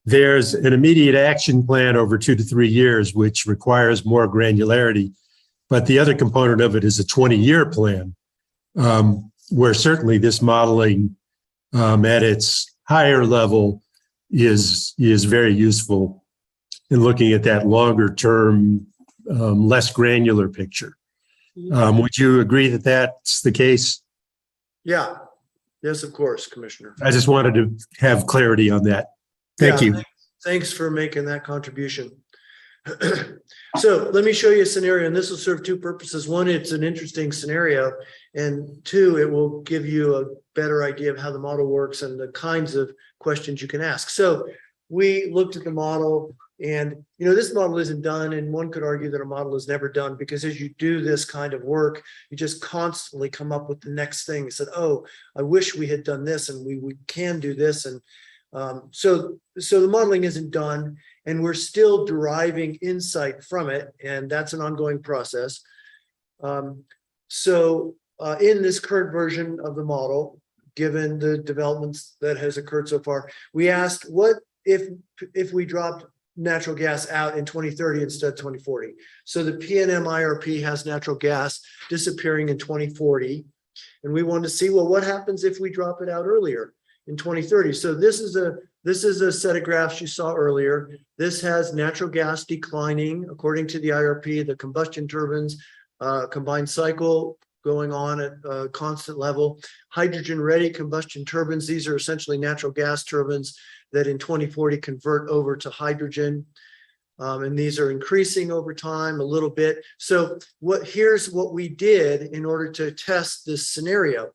There's an immediate action plan over 2 to 3 years, which requires more granularity. But the other component of it is a 20-year plan, where certainly this modeling at its higher level is very useful in looking at that longer term, less granular picture. Would you agree that that's the case? Yeah. Yes, of course, Commissioner. I just wanted to have clarity on that. Thank you. Thanks for making that contribution. So let me show you a scenario, and this will serve two purposes. One, it's an interesting scenario, and two, it will give you a better idea of how the model works and the kinds of questions you can ask. So we looked at the model, and this model isn't done, and one could argue that a model is never done, because as you do this kind of work, you just constantly come up with the next thing. You said, oh, I wish we had done this, and we can do this. And so the modeling isn't done, and we're still deriving insight from it, and that's an ongoing process. So in this current version of the model, given the developments that has occurred so far, we asked, what if we dropped natural gas out in 2030 instead of 2040? So the PNM IRP has natural gas disappearing in 2040, and we wanted to see, well, what happens if we drop it out earlier in 2030? So this is a set of graphs you saw earlier. This has natural gas declining according to the IRP, the combustion turbines, combined cycle going on at a constant level. Hydrogen ready combustion turbines, these are essentially natural gas turbines that in 2040 convert over to hydrogen. And these are increasing over time a little bit. So here's what we did in order to test this scenario.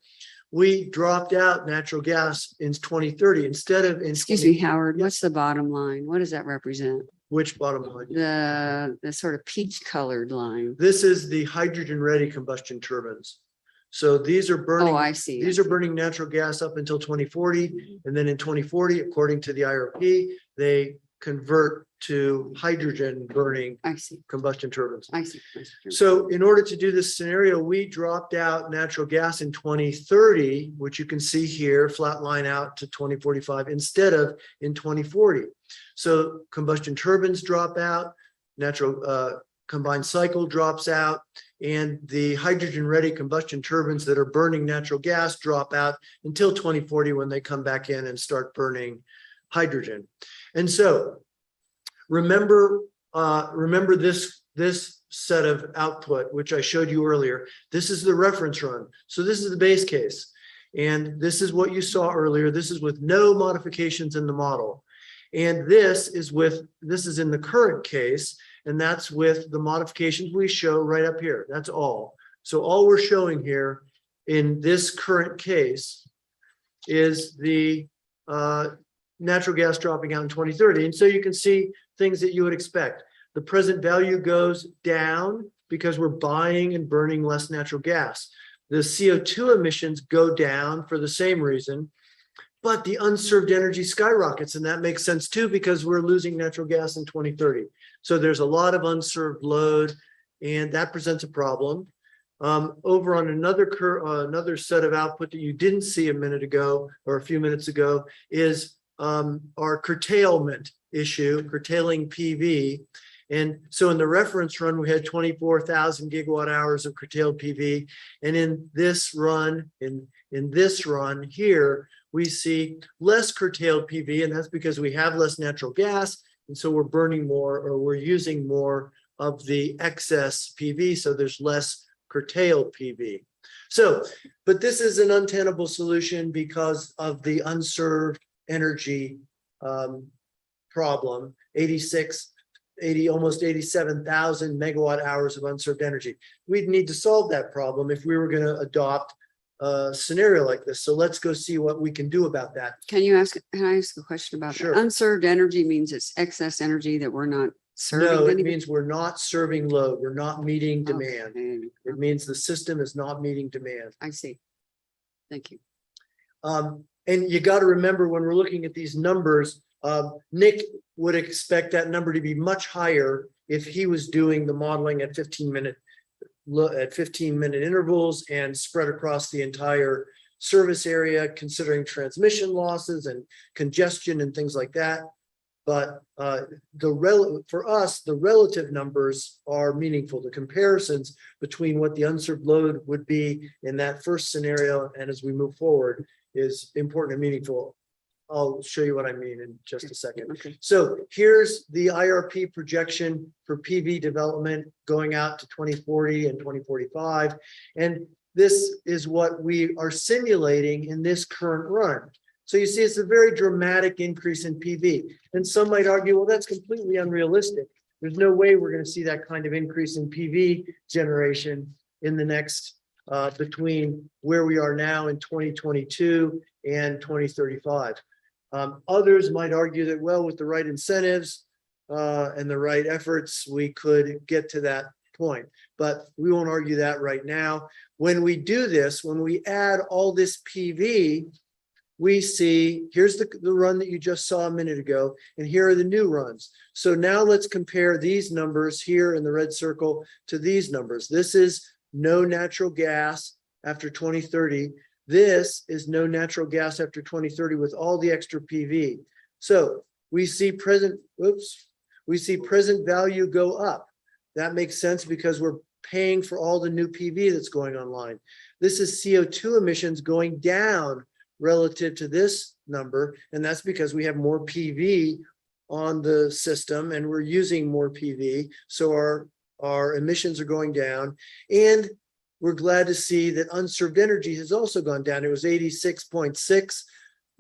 We dropped out natural gas in 2030 instead of in. Excuse me, Howard, what's the bottom line? What does that represent? Which bottom line? The sort of peach colored line. This is the hydrogen ready combustion turbines. So these are burning. Oh, I see. These are burning natural gas up until 2040. And then in 2040, according to the IRP, they convert to hydrogen burning combustion turbines. I see. So in order to do this scenario, we dropped out natural gas in 2030, which you can see here, flat line out to 2045 instead of in 2040. So combustion turbines drop out, natural combined cycle drops out, and the hydrogen ready combustion turbines that are burning natural gas drop out until 2040 when they come back in and start burning hydrogen. And so remember this set of output, which I showed you earlier. This is the reference run. So this is the base case. And this is what you saw earlier. This is with no modifications in the model. And this is in the current case, and that's with the modifications we show right up here. That's all. So all we're showing here in this current case is the natural gas dropping out in 2030. And so you can see things that you would expect. The present value goes down because we're buying and burning less natural gas. The CO2 emissions go down for the same reason, but the unserved energy skyrockets, and that makes sense too because we're losing natural gas in 2030. So there's a lot of unserved load, and that presents a problem. Over on another set of output that you didn't see a minute ago or a few minutes ago is our curtailment issue, curtailing PV. And so in the reference run, we had 24,000 gigawatt hours of curtailed PV. And in this run, in this run here, we see less curtailed PV, and that's because we have less natural gas. And so we're burning more, or we're using more of the excess PV. So there's less curtailed PV. So, but this is an untenable solution because of the unserved energy problem, almost 87,000 megawatt hours of unserved energy. We'd need to solve that problem if we were going to adopt a scenario like this. So let's go see what we can do about that. Can I ask a question about Sure. that? Unserved energy means it's excess energy that we're not serving. No, it anybody? means we're not serving load. We're not meeting demand. Okay. It means the system is not meeting demand. I see. Thank you. And you got to remember when we're looking at these numbers, Nick would expect that number to be much higher if he was doing the modeling at 15-minute intervals and spread across the entire service area, considering transmission losses and congestion and things like that. But for us, the relative numbers are meaningful. The comparisons between what the unserved load would be in that first scenario and as we move forward is important and meaningful. I'll show you what I mean in just a second. Okay. So here's the IRP projection for PV development going out to 2040 and 2045. And this is what we are simulating in this current run. So you see, it's a very dramatic increase in PV. And some might argue, well, that's completely unrealistic. There's no way we're going to see that kind of increase in PV generation in the next, between where we are now in 2022 and 2035. Others might argue that, well, with the right incentives and the right efforts, we could get to that point. But we won't argue that right now. When we do this, when we add all this PV, we see, here's the run that you just saw a minute ago, and here are the new runs. So now let's compare these numbers here in the red circle to these numbers. This is no natural gas after 2030. This is no natural gas after 2030 with all the extra PV. So we see present value go up. That makes sense because we're paying for all the new PV that's going online. This is CO2 emissions going down relative to this number, and that's because we have more PV on the system and we're using more PV. So our emissions are going down, and we're glad to see that unserved energy has also gone down. It was 86.6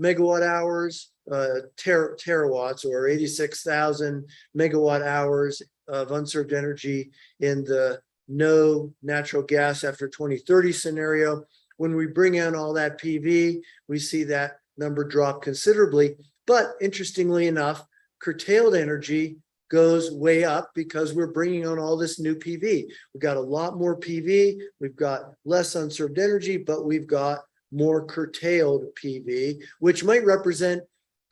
megawatt hours, terawatts, or 86,000 megawatt hours of unserved energy in the no natural gas after 2030 scenario. When we bring in all that PV, we see that number drop considerably. But interestingly enough, curtailed energy goes way up because we're bringing on all this new PV. We've got a lot more PV. We've got less unserved energy, but we've got more curtailed PV, which might represent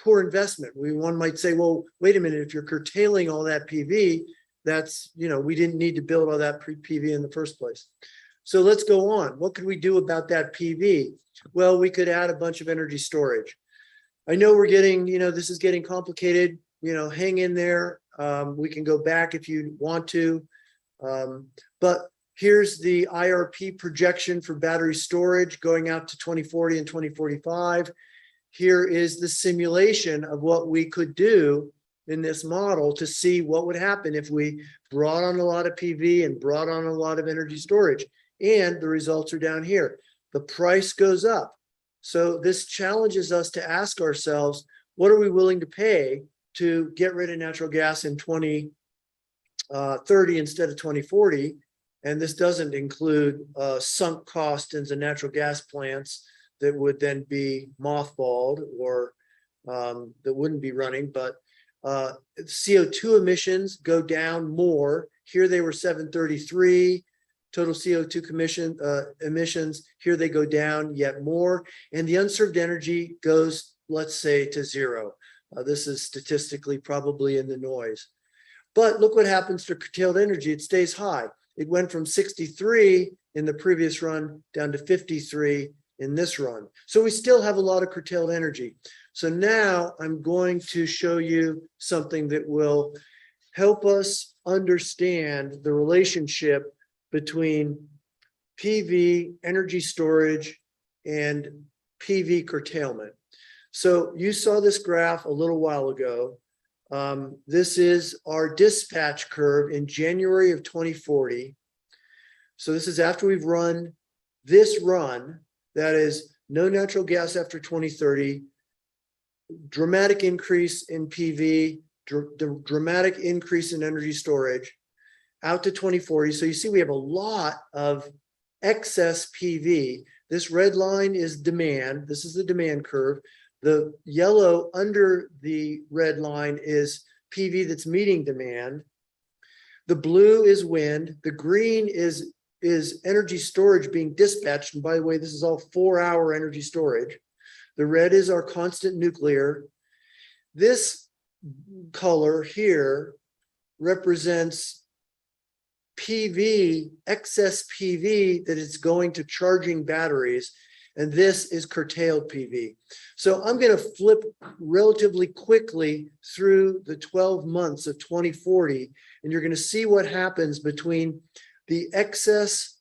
poor investment. One might say, well, wait a minute, if you're curtailing all that PV, that's, we didn't need to build all that PV in the first place. So let's go on. What could we do about that PV? Well, we could add a bunch of energy storage. I know we're getting, this is getting complicated, hang in there. We can go back if you want to. But here's the IRP projection for battery storage going out to 2040 and 2045. Here is the simulation of what we could do in this model to see what would happen if we brought on a lot of PV and brought on a lot of energy storage. And the results are down here. The price goes up. So this challenges us to ask ourselves, what are we willing to pay to get rid of natural gas in 2030 instead of 2040? And this doesn't include sunk costs into natural gas plants that would then be mothballed or that wouldn't be running. But CO2 emissions go down more. Here they were 733. Total CO2 emissions, here they go down yet more. And the unserved energy goes, let's say, to zero. This is statistically probably in the noise. But look what happens to curtailed energy. It stays high. It went from 63 in the previous run down to 53 in this run. So we still have a lot of curtailed energy. So now I'm going to show you something that will help us understand the relationship between PV, energy storage, and PV curtailment. So you saw this graph a little while ago. This is our dispatch curve in January of 2040. So this is after we've run this run, that is no natural gas after 2030, dramatic increase in PV, dramatic increase in energy storage out to 2040. So you see we have a lot of excess PV. This red line is demand. This is the demand curve. The yellow under the red line is PV that's meeting demand. The blue is wind. The green is energy storage being dispatched. And by the way, this is all 4-hour energy storage. The red is our constant nuclear. This color here represents PV, excess PV that is going to charging batteries. And this is curtailed PV. So I'm going to flip relatively quickly through the 12 months of 2040, and you're going to see what happens between the excess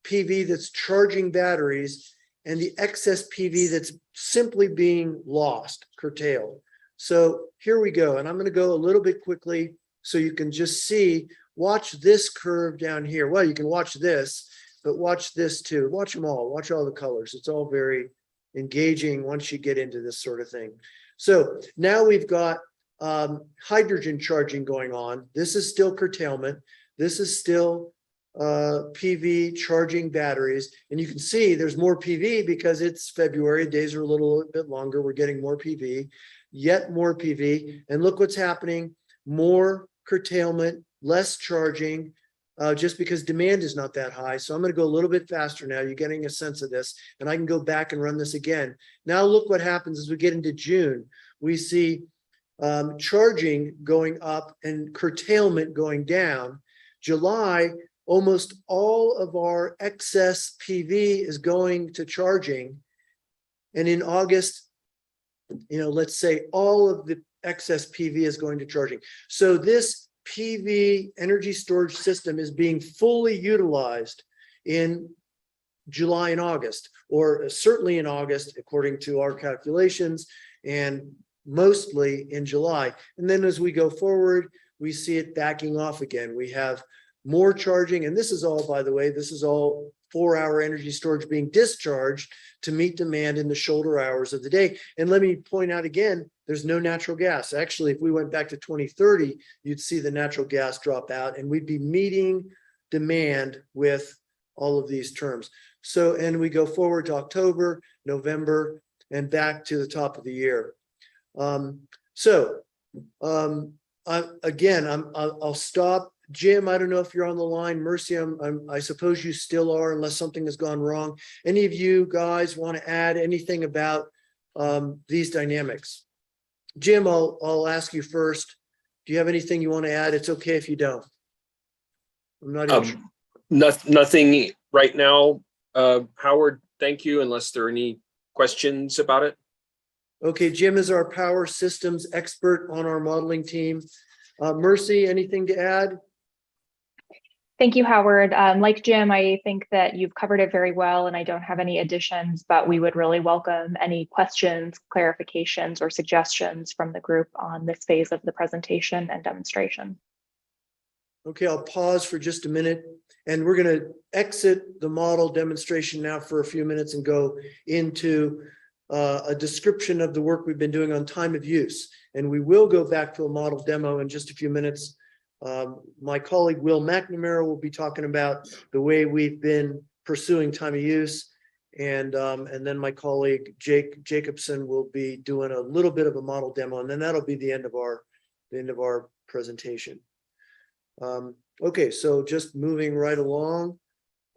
PV that's charging batteries and the excess PV that's simply being lost, curtailed. So here we go. And I'm going to go a little bit quickly so you can just see, watch this curve down here. Well, you can watch this, but watch this too. Watch them all. Watch all the colors. It's all very engaging once you get into this sort of thing. So now we've got hydrogen charging going on. This is still curtailment. This is still PV charging batteries. And you can see there's more PV because it's February. Days are a little bit longer. We're getting more PV, yet more PV. And look what's happening. More curtailment, less charging, just because demand is not that high. So I'm going to go a little bit faster now. You're getting a sense of this, and I can go back and run this again. Now look what happens as we get into June. We see charging going up and curtailment going down. July, almost all of our excess PV is going to charging. And in August, let's say all of the excess PV is going to charging. So this PV energy storage system is being fully utilized in July and August, or certainly in August, according to our calculations, and mostly in July. And then as we go forward, we see it backing off again. We have more charging, and this is all, by the way, this is all 4-hour energy storage being discharged to meet demand in the shoulder hours of the day. And let me point out again, there's no natural gas. Actually, if we went back to 2030, you'd see the natural gas drop out, and we'd be meeting demand with all of these terms. So, and we go forward to October, November, and back to the top of the year. I'll stop. Jim, I don't know if you're on the line. Mercy, I suppose you still are, unless something has gone wrong. Any of you guys want to add anything about these dynamics? Jim, I'll ask you first. Do you have anything you want to add? It's okay if you don't. I'm not even sure. Nothing right now. Howard, thank you, unless there are any questions about it. Okay, Jim is our power systems expert on our modeling team. Mercy, anything to add? Thank you, Howard. Like Jim, I think that you've covered it very well, and I don't have any additions, but we would really welcome any questions, clarifications, or suggestions from the group on this phase of the presentation and demonstration. Okay, I'll pause for just a minute, and we're going to exit the model demonstration now for a few minutes and go into a description of the work we've been doing on time of use. And we will go back to a model demo in just a few minutes. My colleague, Will McNamara, will be talking about the way we've been pursuing time of use. And then my colleague, Jake Jacobson, will be doing a little bit of a model demo, and then that'll be the end of our presentation. Okay, so just moving right along.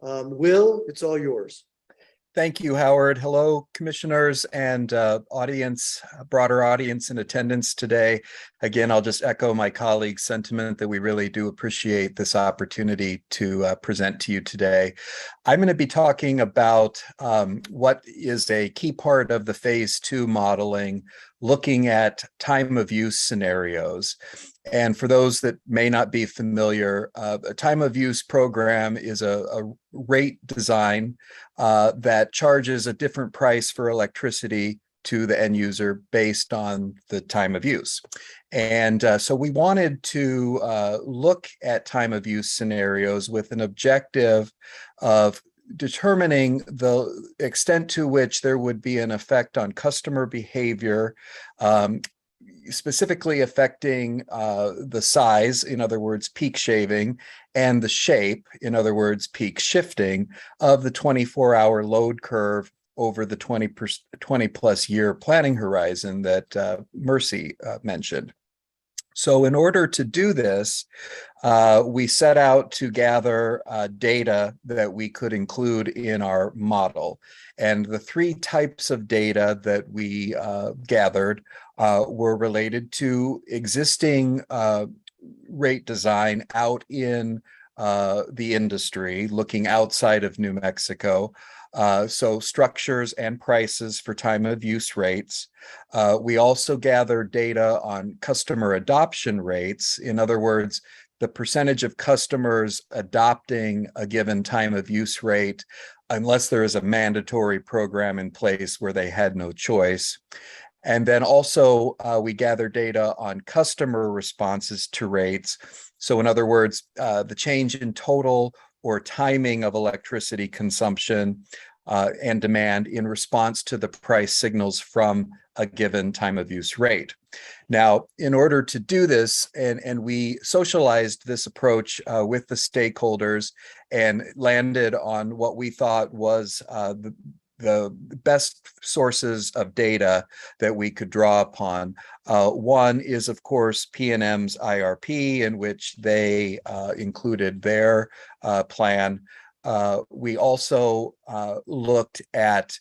Will, it's all yours. Thank you, Howard. Hello, commissioners and audience, broader audience in attendance today. Again, I'll just echo my colleague's sentiment that we really do appreciate this opportunity to present to you today. I'm going to be talking about what is a key part of the phase 2 modeling, looking at time of use scenarios. And for those that may not be familiar, a time of use program is a rate design that charges a different price for electricity to the end user based on the time of use. And so we wanted to look at time of use scenarios with an objective of determining the extent to which there would be an effect on customer behavior, specifically affecting the size, in other words, peak shaving, and the shape, in other words, peak shifting of the 24-hour load curve over the 20 plus year planning horizon that Mercy mentioned. So in order to do this, we set out to gather data that we could include in our model. And the three types of data that we gathered were related to existing rate design out in the industry, looking outside of New Mexico. So structures and prices for time of use rates. We also gathered data on customer adoption rates. In other words, the percentage of customers adopting a given time of use rate unless there is a mandatory program in place where they had no choice. And then also we gather data on customer responses to rates. So in other words, the change in total or timing of electricity consumption and demand in response to the price signals from a given time of use rate. Now, in order to do this, and we socialized this approach with the stakeholders and landed on what we thought was the best sources of data that we could draw upon. One is, of course, PNM's IRP, in which they included their plan. We also looked at,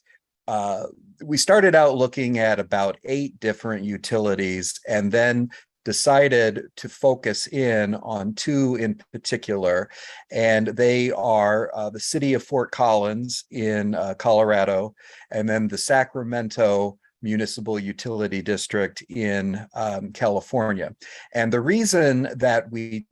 we started out looking at about 8 different utilities and then decided to focus in on 2 in particular, and they are the city of Fort Collins in Colorado, and then the Sacramento Municipal Utility District in California. And the reason that we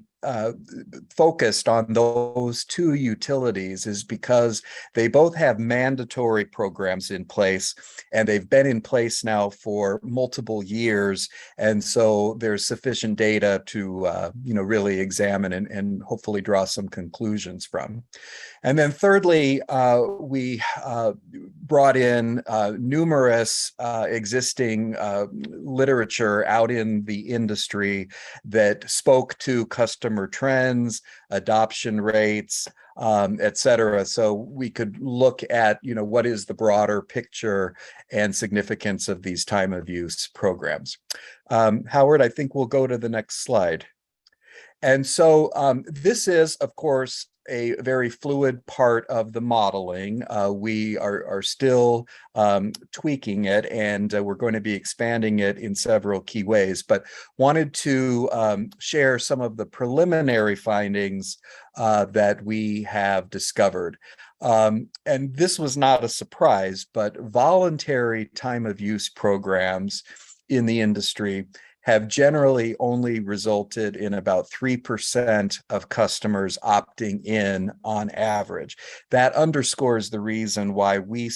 focused on those 2 utilities is because they both have mandatory programs in place, and they've been in place now for multiple years. And so there's sufficient data to really examine and hopefully draw some conclusions from. And then thirdly, we brought in numerous existing literature out in the industry that spoke to customer trends, adoption rates, et cetera. So we could look at, what is the broader picture and significance of these time of use programs. Howard, I think we'll go to the next slide. And so this is, of course, a very fluid part of the modeling. We are still tweaking it, and we're going to be expanding it in several key ways, but wanted to share some of the preliminary findings that we have discovered. And this was not a surprise, but voluntary time of use programs in the industry have generally only resulted in about 3% of customers opting in on average. That underscores the reason why we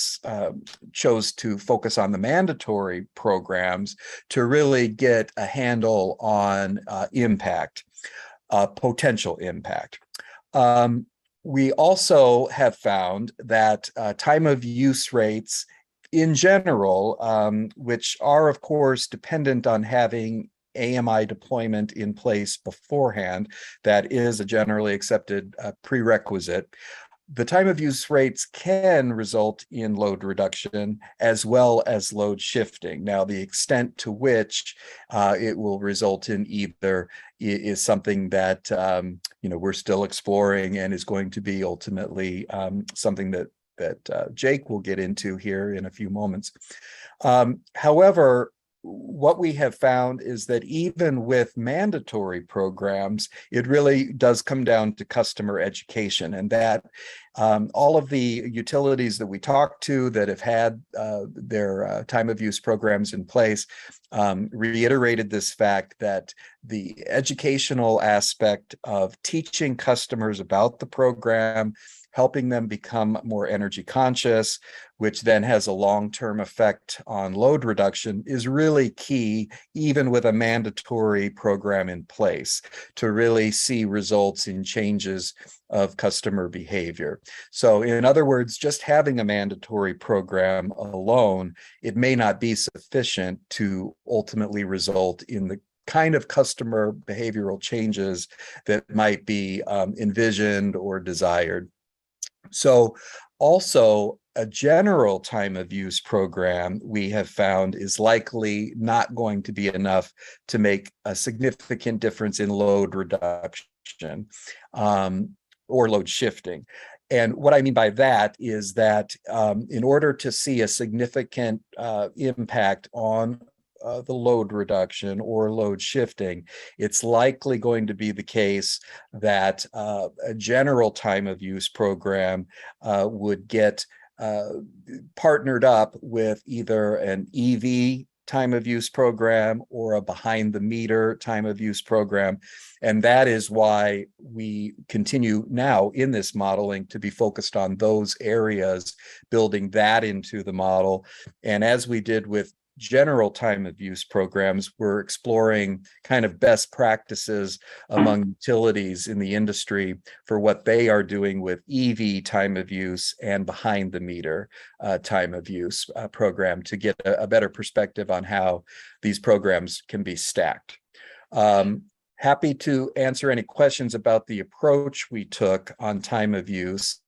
chose to focus on the mandatory programs to really get a handle on impact, potential impact. We also have found that time of use rates in general, which are, of course, dependent on having AMI deployment in place beforehand, that is a generally accepted prerequisite. The time of use rates can result in load reduction as well as load shifting. Now, the extent to which it will result in either is something that we're still exploring and is going to be ultimately something that Jake will get into here in a few moments. However, what we have found is that even with mandatory programs, it really does come down to customer education, and that all of the utilities that we talk to that have had their time of use programs in place reiterated this fact that the educational aspect of teaching customers about the program, helping them become more energy conscious, which then has a long-term effect on load reduction, is really key, even with a mandatory program in place, to really see results in changes of customer behavior. So in other words, just having a mandatory program alone, it may not be sufficient to ultimately result in the kind of customer behavioral changes that might be envisioned or desired. So also a general time of use program we have found is likely not going to be enough to make a significant difference in load reduction or load shifting. And what I mean by that is that in order to see a significant impact on the load reduction or load shifting, it's likely going to be the case that a general time of use program would get partnered up with either an EV time of use program or a behind the meter time of use program. And that is why we continue now in this modeling to be focused on those areas, building that into the model. And as we did with general time of use programs, we're exploring kind of best practices among utilities in the industry for what they are doing with EV time of use and behind the meter time of use program to get a better perspective on how these programs can be stacked. Happy to answer any questions about the approach we took on time of use.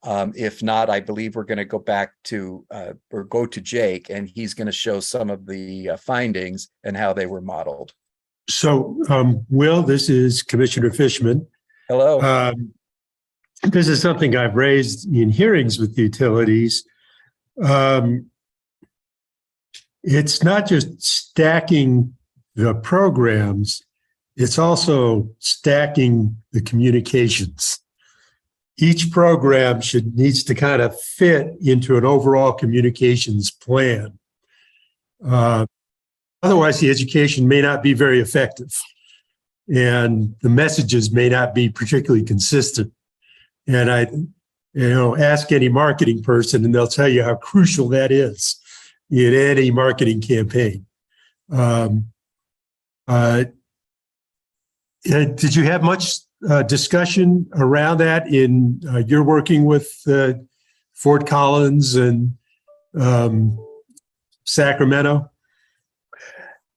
If not, I believe we're going to go back to or go to Jake, and he's going to show some of the findings and how they were modeled. So, Will, this is Commissioner Fishman. Hello. This is something I've raised in hearings with utilities. It's not just stacking the programs, it's also stacking the communications. Each program needs to kind of fit into an overall communications plan. Otherwise, the education may not be very effective, and the messages may not be particularly consistent. And ask any marketing person, and they'll tell you how crucial that is in any marketing campaign. Did you have much discussion around that in your working with Fort Collins and Sacramento?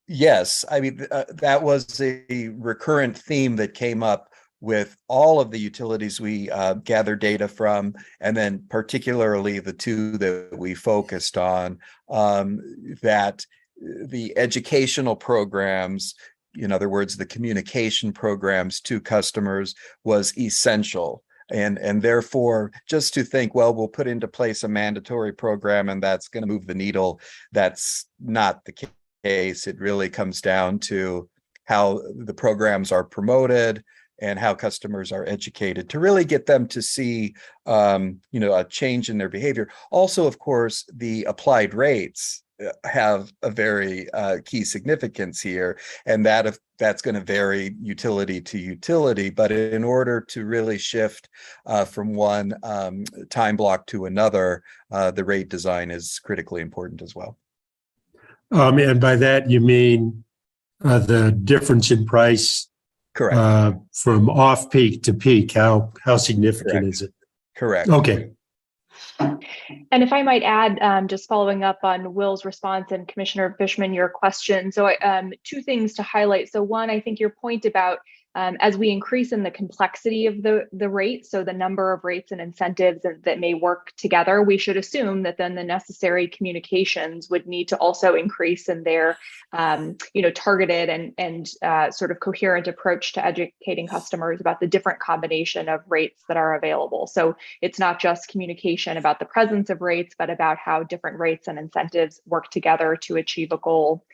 Yes, I mean, that was a recurrent theme that came up with all of the utilities we gather data from, and then particularly the two that we focused on, that the educational programs, in other words, the communication programs to customers, was essential. And therefore, just to think, well, we'll put into place a mandatory program and that's going to move the needle, that's not the case. It really comes down to how the programs are promoted and how customers are educated to really get them to see, a change in their behavior. Also, of course, the applied rates have a very key significance here, and that's going to vary utility to utility. But in order to really shift from one time block to another, the rate design is critically important as well. And by that, you mean the difference in price? Correct. From off peak to peak, how significant Correct. is it? Correct. Okay. And if I might add, just following up on Will's response and Commissioner Fishman, your question. So two things to highlight. So one, I think your point about As we increase in the complexity of the rates, so the number of rates and incentives that may work together, we should assume that then the necessary communications would need to also increase in their targeted and sort of coherent approach to educating customers about the different combination of rates that are available. So it's not just communication about the presence of rates, but about how different rates and incentives work together to achieve a goal.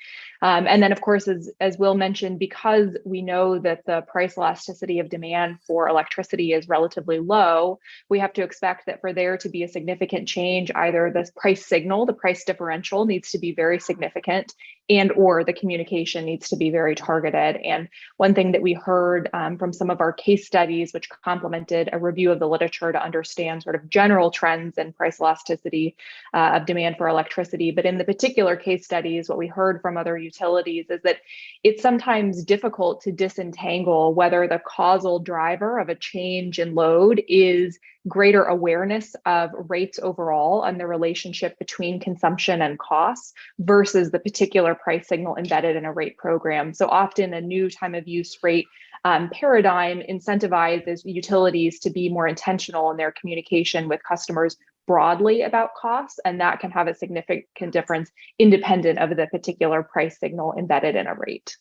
And then, of course, as Will mentioned, because we know that the price elasticity of demand for electricity is relatively low, we have to expect that for there to be a significant change, either the price signal, the price differential needs to be very significant, and or the communication needs to be very targeted. And one thing that we heard from some of our case studies, which complemented a review of the literature to understand sort of general trends in price elasticity of demand for electricity. But in the particular case studies, what we heard from other utilities is that it's sometimes difficult to disentangle whether the causal driver of a change in load is greater awareness of rates overall and the relationship between consumption and costs versus the particular price signal embedded in a rate program. So often a new time of use rate paradigm incentivizes utilities to be more intentional in their communication with customers broadly about costs, and that can have a significant difference independent of the particular price signal embedded in a rate.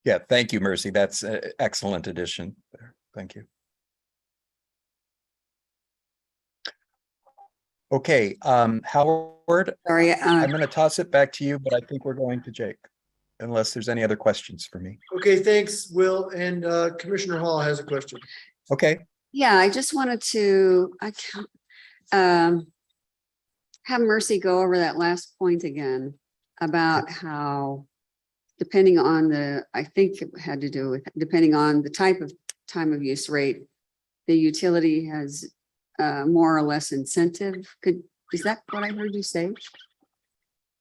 Yeah, thank you, Mercy. That's an excellent addition there. Thank you. Okay, Howard, Sorry. I'm going to toss it back to you, but I think we're going to Jake, unless there's any other questions for me. Okay, thanks, Will. And Commissioner Hall has a question. Okay. Yeah, I just wanted to have Mercy go over that last point again about how depending on I think it had to do with depending on the type of time of use rate, the utility has more or less incentive. Is that what I heard you say?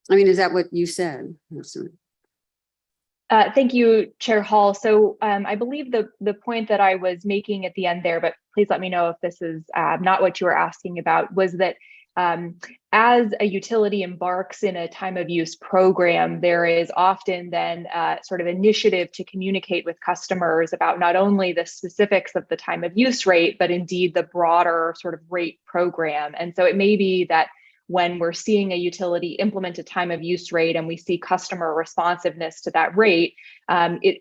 I mean, is that what you said? Thank you, Chair Hall. So I believe the point that I was making at the end there, but please let me know if this is not what you were asking about, was that as a utility embarks in a time of use program, there is often then sort of initiative to communicate with customers about not only the specifics of the time of use rate, but indeed the broader sort of rate program. And so it may be that when we're seeing a utility implement a time of use rate and we see customer responsiveness to that rate,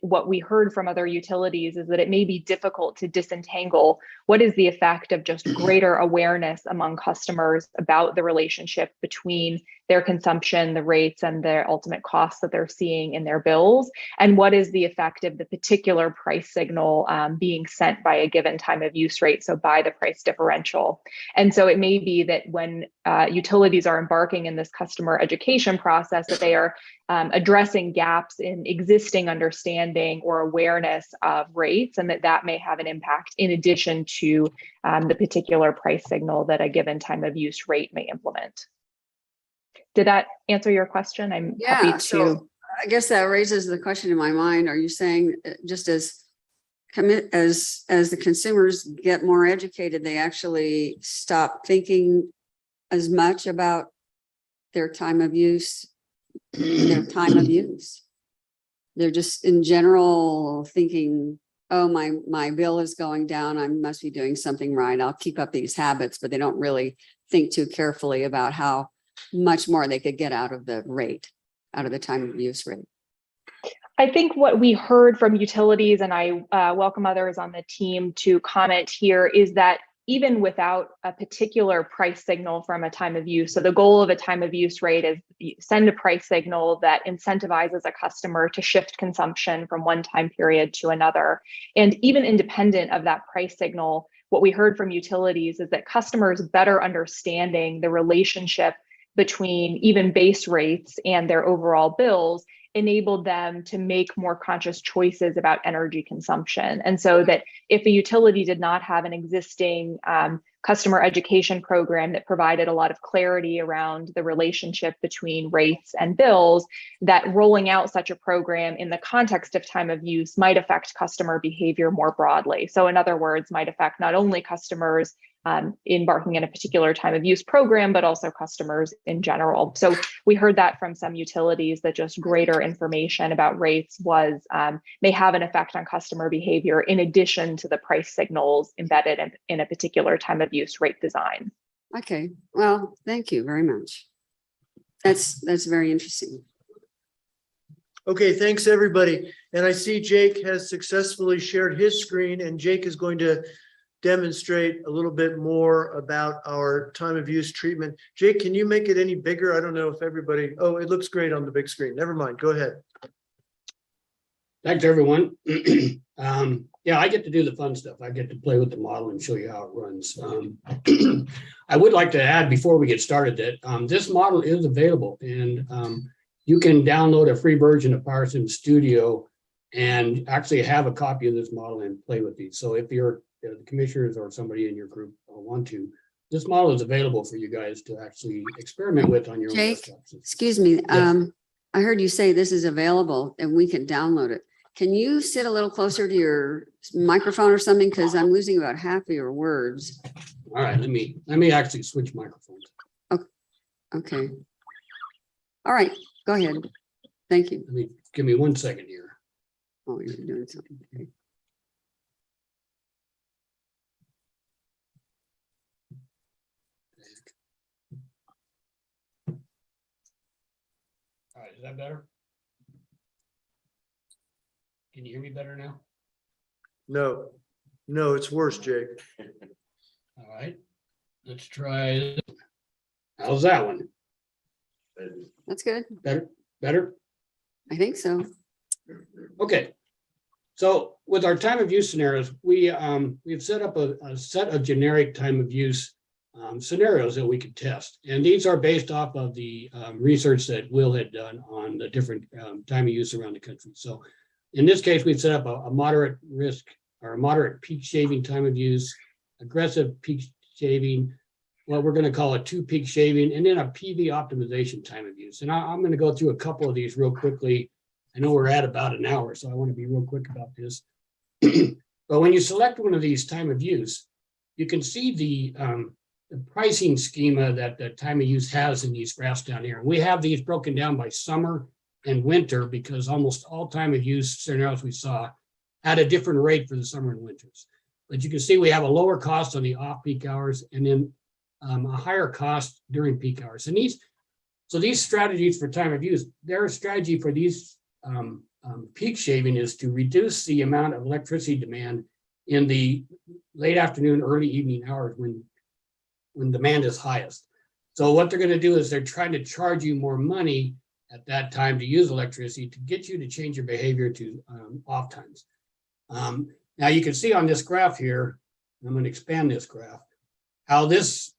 what we heard from other utilities is that it may be difficult to disentangle what is the effect of just greater awareness among customers about the relationship between their consumption, the rates, and their ultimate costs that they're seeing in their bills, and what is the effect of the particular price signal being sent by a given time of use rate, so by the price differential. And so it may be that when utilities are embarking in this customer education process, that they are addressing gaps in existing understanding or awareness of rates, and that may have an impact in addition to the particular price signal that a given time of use rate may implement. Did that answer your question? I'm happy to. So I guess that raises the question in my mind. Are you saying just as the consumers get more educated, they actually stop thinking as much about their time of use? They're just in general thinking, oh, my bill is going down, I must be doing something right, I'll keep up these habits, but they don't really think too carefully about how much more they could get out of the rate, out of the time of use rate. I think what we heard from utilities, and I welcome others on the team to comment here, is that even without a particular price signal from a time of use, so the goal of a time of use rate is send a price signal that incentivizes a customer to shift consumption from one time period to another. And even independent of that price signal, what we heard from utilities is that customers better understanding the relationship between even base rates and their overall bills enabled them to make more conscious choices about energy consumption. And so that if a utility did not have an existing customer education program that provided a lot of clarity around the relationship between rates and bills, that rolling out such a program in the context of time of use might affect customer behavior more broadly. So in other words, might affect not only customers embarking in a particular time of use program, but also customers in general. So we heard that from some utilities that just greater information about rates may have an effect on customer behavior in addition to the price signals embedded in a particular time of use rate design. Okay, well, thank you very much. That's very interesting. Okay, thanks, everybody. And I see Jake has successfully shared his screen, and Jake is going to demonstrate a little bit more about our time of use treatment. Jake, can you make it any bigger? I don't know if everybody, oh, it looks great on the big screen. Never mind, go ahead. Thanks, everyone. Yeah, I get to do the fun stuff. I get to play with the model and show you how it runs. I would like to add before we get started that this model is available, and you can download a free version of PowerSim Studio and actually have a copy of this model and play with these. So if you're the commissioners or somebody in your group want to, this model is available for you guys to actually experiment with on your own Jake, desktops. excuse me. Yes. I heard you say this is available and we can download it. Can you sit a little closer to your microphone or something? Because I'm losing about half of your words. All right, let me actually switch microphones. Okay. All right, go ahead. Thank you. Give me 1 second here. Oh, you're doing something. Okay. All right, is that better? Can you hear me better now? No, no, it's worse, Jake. All right, let's try this. How's that one? That's good. Better? I think so. Okay. So with our time of use scenarios, we've set up a set of generic time of use scenarios that we could test. And these are based off of the research that Will had done on the different time of use around the country. So in this case, we've set up a moderate risk or a moderate peak shaving time of use, aggressive peak shaving, what we're going to call a 2 peak shaving, and then a PV optimization time of use. And I'm going to go through a couple of these real quickly. I know we're at about an hour, so I want to be real quick about this. But when you select one of these time of use, you can see the pricing schema that the time of use has in these graphs down here. We have these broken down by summer and winter because almost all time of use scenarios we saw had a different rate for the summer and winters. But you can see we have a lower cost on the off-peak hours and then a higher cost during peak hours. And these strategies for time of use, their strategy for these peak shaving is to reduce the amount of electricity demand in the late afternoon, early evening hours when demand is highest. So what they're going to do is they're trying to charge you more money at that time to use electricity to get you to change your behavior to off times. Now you can see on this graph here, I'm going to expand this graph, how this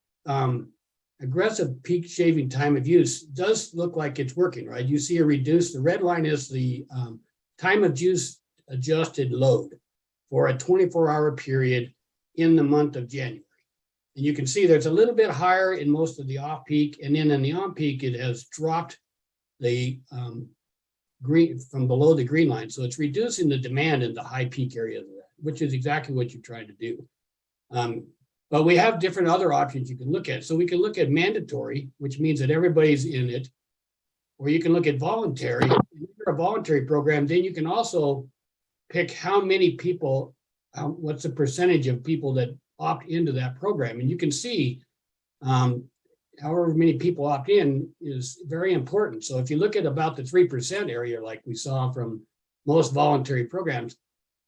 aggressive peak shaving time of use does look like it's working, right? You see a reduced, the red line is the time of use adjusted load for a 24-hour period in the month of January. And you can see there's a little bit higher in most of the off-peak, and then in the on-peak, it has dropped the green from below the green line. So it's reducing the demand in the high peak areas of that, which is exactly what you're trying to do. But we have different other options you can look at. So we can look at mandatory, which means that everybody's in it, or you can look at voluntary. If you're a voluntary program, then you can also pick how many people, what's the percentage of people that opt into that program. And you can see however many people opt in is very important. So if you look at about the 3% area, like we saw from most voluntary programs,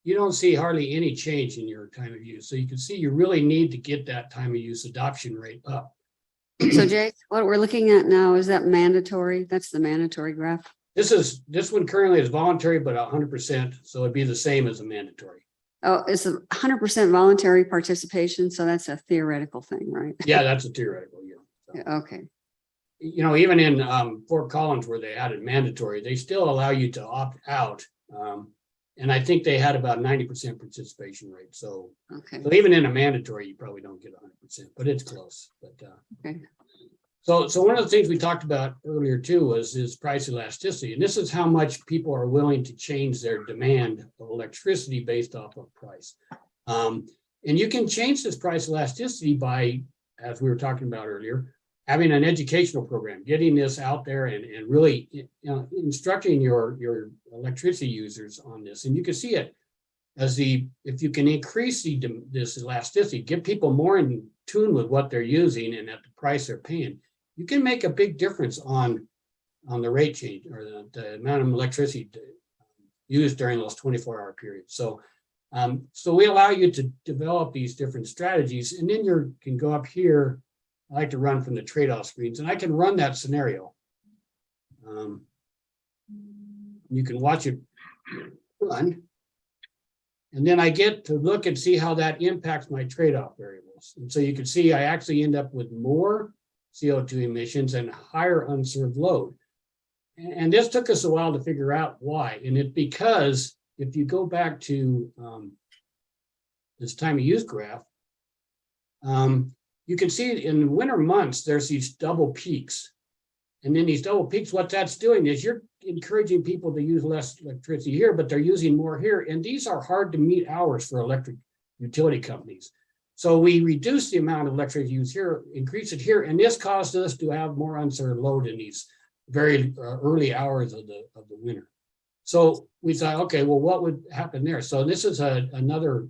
you don't see hardly any change in your time of use. So you can see you really need to get that time of use adoption rate up. So Jake, what we're looking at now, is that mandatory? That's the mandatory graph. This one currently is voluntary, but 100%. So it'd be the same as a mandatory. Oh, it's 100% voluntary participation. So that's a theoretical thing, right? Yeah, that's a theoretical, yeah. So, Yeah, okay. you know, even in Fort Collins where they had it mandatory, they still allow you to opt out. And I think they had about 90% participation rate. So, Okay. so even in a mandatory, you probably don't get 100%, but it's close. But Okay. So one of the things we talked about earlier too was price elasticity, and this is how much people are willing to change their demand of electricity based off of price. And you can change this price elasticity by, as we were talking about earlier, having an educational program, getting this out there and really instructing your electricity users on this. And you can see it as if you can increase this elasticity, get people more in tune with what they're using and at the price they're paying, you can make a big difference on the rate change or the amount of electricity used during those 24-hour periods. So we allow you to develop these different strategies, and then you can go up here. I like to run from the trade-off screens, and I can run that scenario. You can watch it run, and then I get to look and see how that impacts my trade-off variables. And so you can see I actually end up with more CO2 emissions and higher unserved load. And this took us a while to figure out why. And it's because if you go back to this time of use graph, you can see in winter months, there's these double peaks. And then these double peaks, what that's doing is you're encouraging people to use less electricity here, but they're using more here. And these are hard to meet hours for electric utility companies. So we reduce the amount of electricity used here, increase it here, and this caused us to have more unserved load in these very early hours of the winter. So we thought, okay, well, what would happen there? So this is another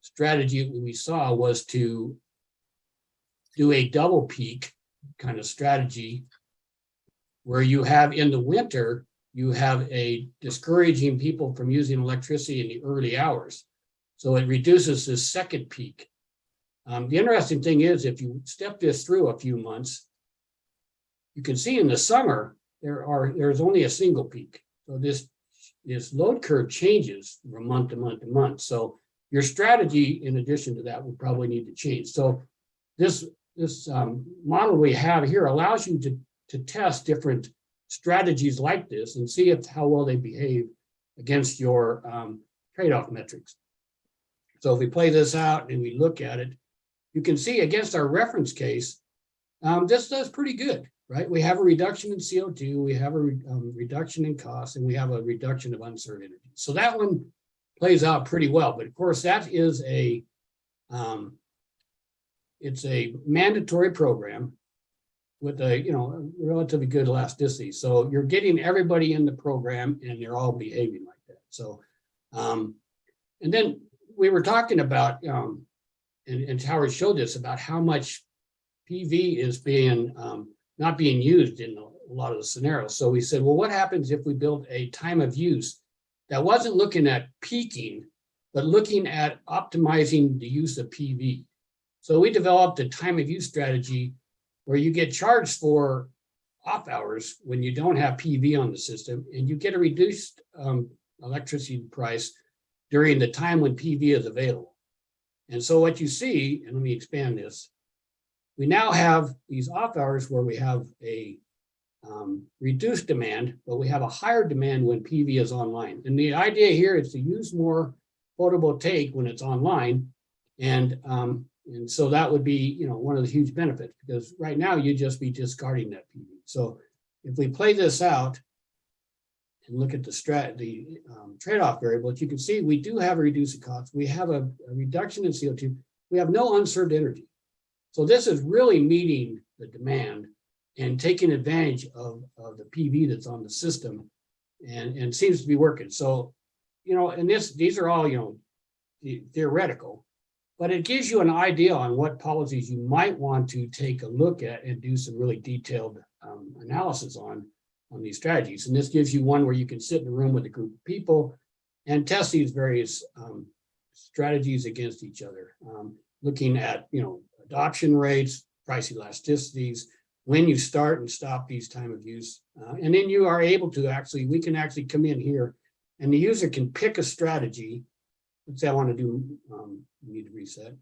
strategy we saw was to do a double peak kind of strategy where you have in the winter, you have a discouraging people from using electricity in the early hours. So it reduces this second peak. The interesting thing is if you step this through a few months, you can see in the summer, there's only a single peak. So this load curve changes from month to month to month. So your strategy, in addition to that, would probably need to change. So this model we have here allows you to test different strategies like this and see how well they behave against your trade-off metrics. So if we play this out and we look at it, you can see against our reference case, this does pretty good, right? We have a reduction in CO2, we have a reduction in costs, and we have a reduction of unserved energy. So that one plays out pretty well. But of course, that is it's a mandatory program with a relatively good elasticity. So you're getting everybody in the program, and they're all behaving like that. So, and then we were talking about, and Howard showed this about how much PV is not being used in a lot of the scenarios. So we said, well, what happens if we build a time of use that wasn't looking at peaking, but looking at optimizing the use of PV? So we developed a time of use strategy where you get charged for off hours when you don't have PV on the system, and you get a reduced electricity price during the time when PV is available. And so what you see, and let me expand this, we now have these off hours where we have a reduced demand, but we have a higher demand when PV is online. And the idea here is to use more photovoltaic when it's online. And so that would be, one of the huge benefits, because right now you'd just be discarding that PV. So if we play this out and look at the trade-off variables, you can see we do have a reduced cost. We have a reduction in CO2. We have no unserved energy. So this is really meeting the demand and taking advantage of the PV that's on the system, and seems to be working. So, and these are all, theoretical, but it gives you an idea on what policies you might want to take a look at and do some really detailed analysis on these strategies. And this gives you one where you can sit in a room with a group of people and test these various strategies against each other, looking at, adoption rates, price elasticities, when you start and stop these time of use. And then you are able to we can actually come in here and the user can pick a strategy. Let's say I want to do, need to reset.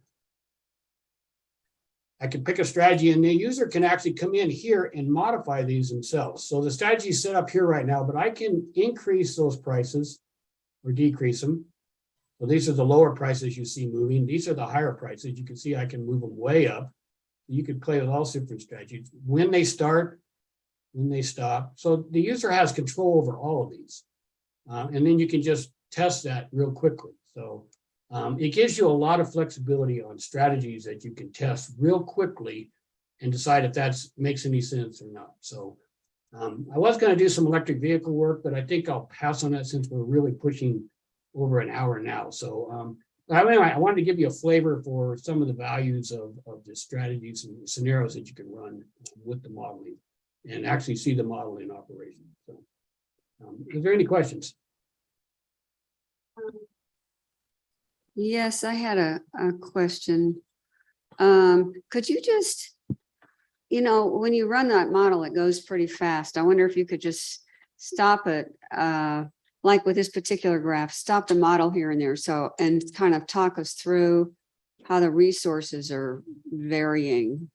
I can pick a strategy, and the user can actually come in here and modify these themselves. So the strategy is set up here right now, but I can increase those prices or decrease them. So these are the lower prices you see moving. These are the higher prices. You can see I can move them way up. You could play with all different strategies. When they start, when they stop. So the user has control over all of these. And then you can just test that real quickly. So It gives you a lot of flexibility on strategies that you can test real quickly and decide if that makes any sense or not. So I was going to do some electric vehicle work, but I think I'll pass on that since we're really pushing over an hour now. So anyway, I wanted to give you a flavor for some of the values of the strategies and scenarios that you can run with the modeling and actually see the model in operation. So is there any questions? Yes, I had a question. Could you just, when you run that model, it goes pretty fast. I wonder if you could just stop it, like with this particular graph, stop the model here and there. And kind of talk us through how the resources are varying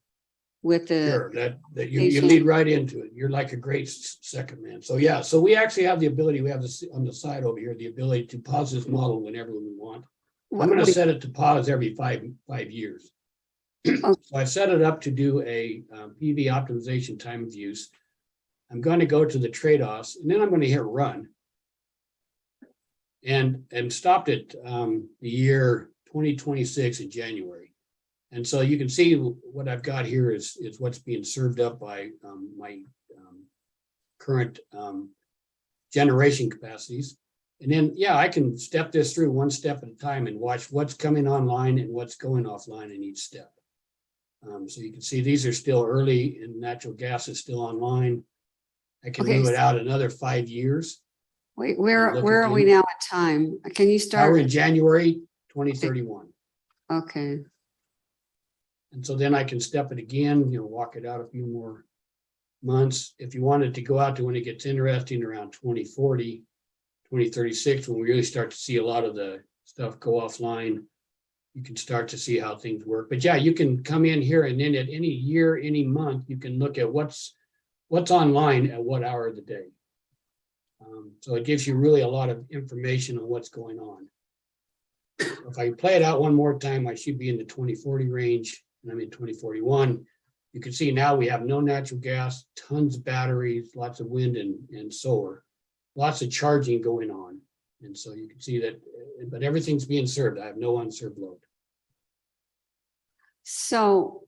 with the. Sure, that you lead right into it. You're like a great second man. So yeah, so we actually have the ability, we have this on the side over here, the ability to pause this model whenever we want. I'm going to set it to pause every five years. So I've set it up to do a PV optimization time of use. I'm going to go to the trade-offs, and then I'm going to hit run. And stopped it the year 2026 in January. And so you can see what I've got here is what's being served up by my current generation capacities. And then, yeah, I can step this through one step at a time and watch what's coming online and what's going offline in each step. So you can see these are still early and natural gas is still online. I can move it out another 5 years. Wait, where are we now at time? Can you start? Now we're in January 2031. Okay. And so then I can step it again, walk it out a few more months. If you wanted to go out to when it gets interesting around 2040, 2036, when we really start to see a lot of the stuff go offline, you can start to see how things work. But yeah, you can come in here and then at any year, any month, you can look at what's online at what hour of the day. So it gives you really a lot of information on what's going on. If I play it out one more time, I should be in the 2040 range, and I'm in 2041. You can see now we have no natural gas, tons of batteries, lots of wind and solar, lots of charging going on. And so you can see that, but everything's being served. I have no unserved load. So,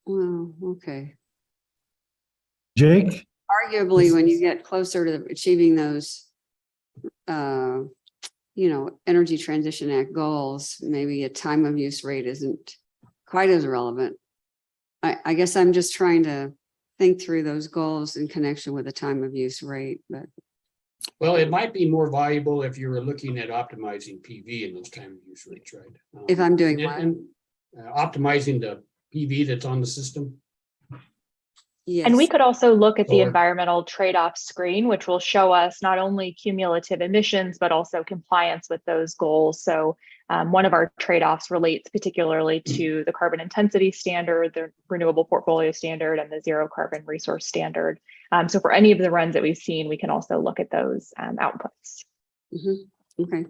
well, okay. Jake? Arguably, when you get closer to achieving those, Energy Transition Act goals, maybe a time of use rate isn't quite as relevant. I guess I'm just trying to think through those goals in connection with the time of use rate, but. Well, it might be more valuable if you were looking at optimizing PV in those time of use rates, right? If I'm doing optimizing the PV that's on the system. Yes. And we could also look at the environmental trade-off screen, which will show us not only cumulative emissions, but also compliance with those goals. So one of our trade-offs relates particularly to the carbon intensity standard, the renewable portfolio standard, and the zero carbon resource standard. So for any of the runs that we've seen, we can also look at those outputs. Mm-hmm. Okay.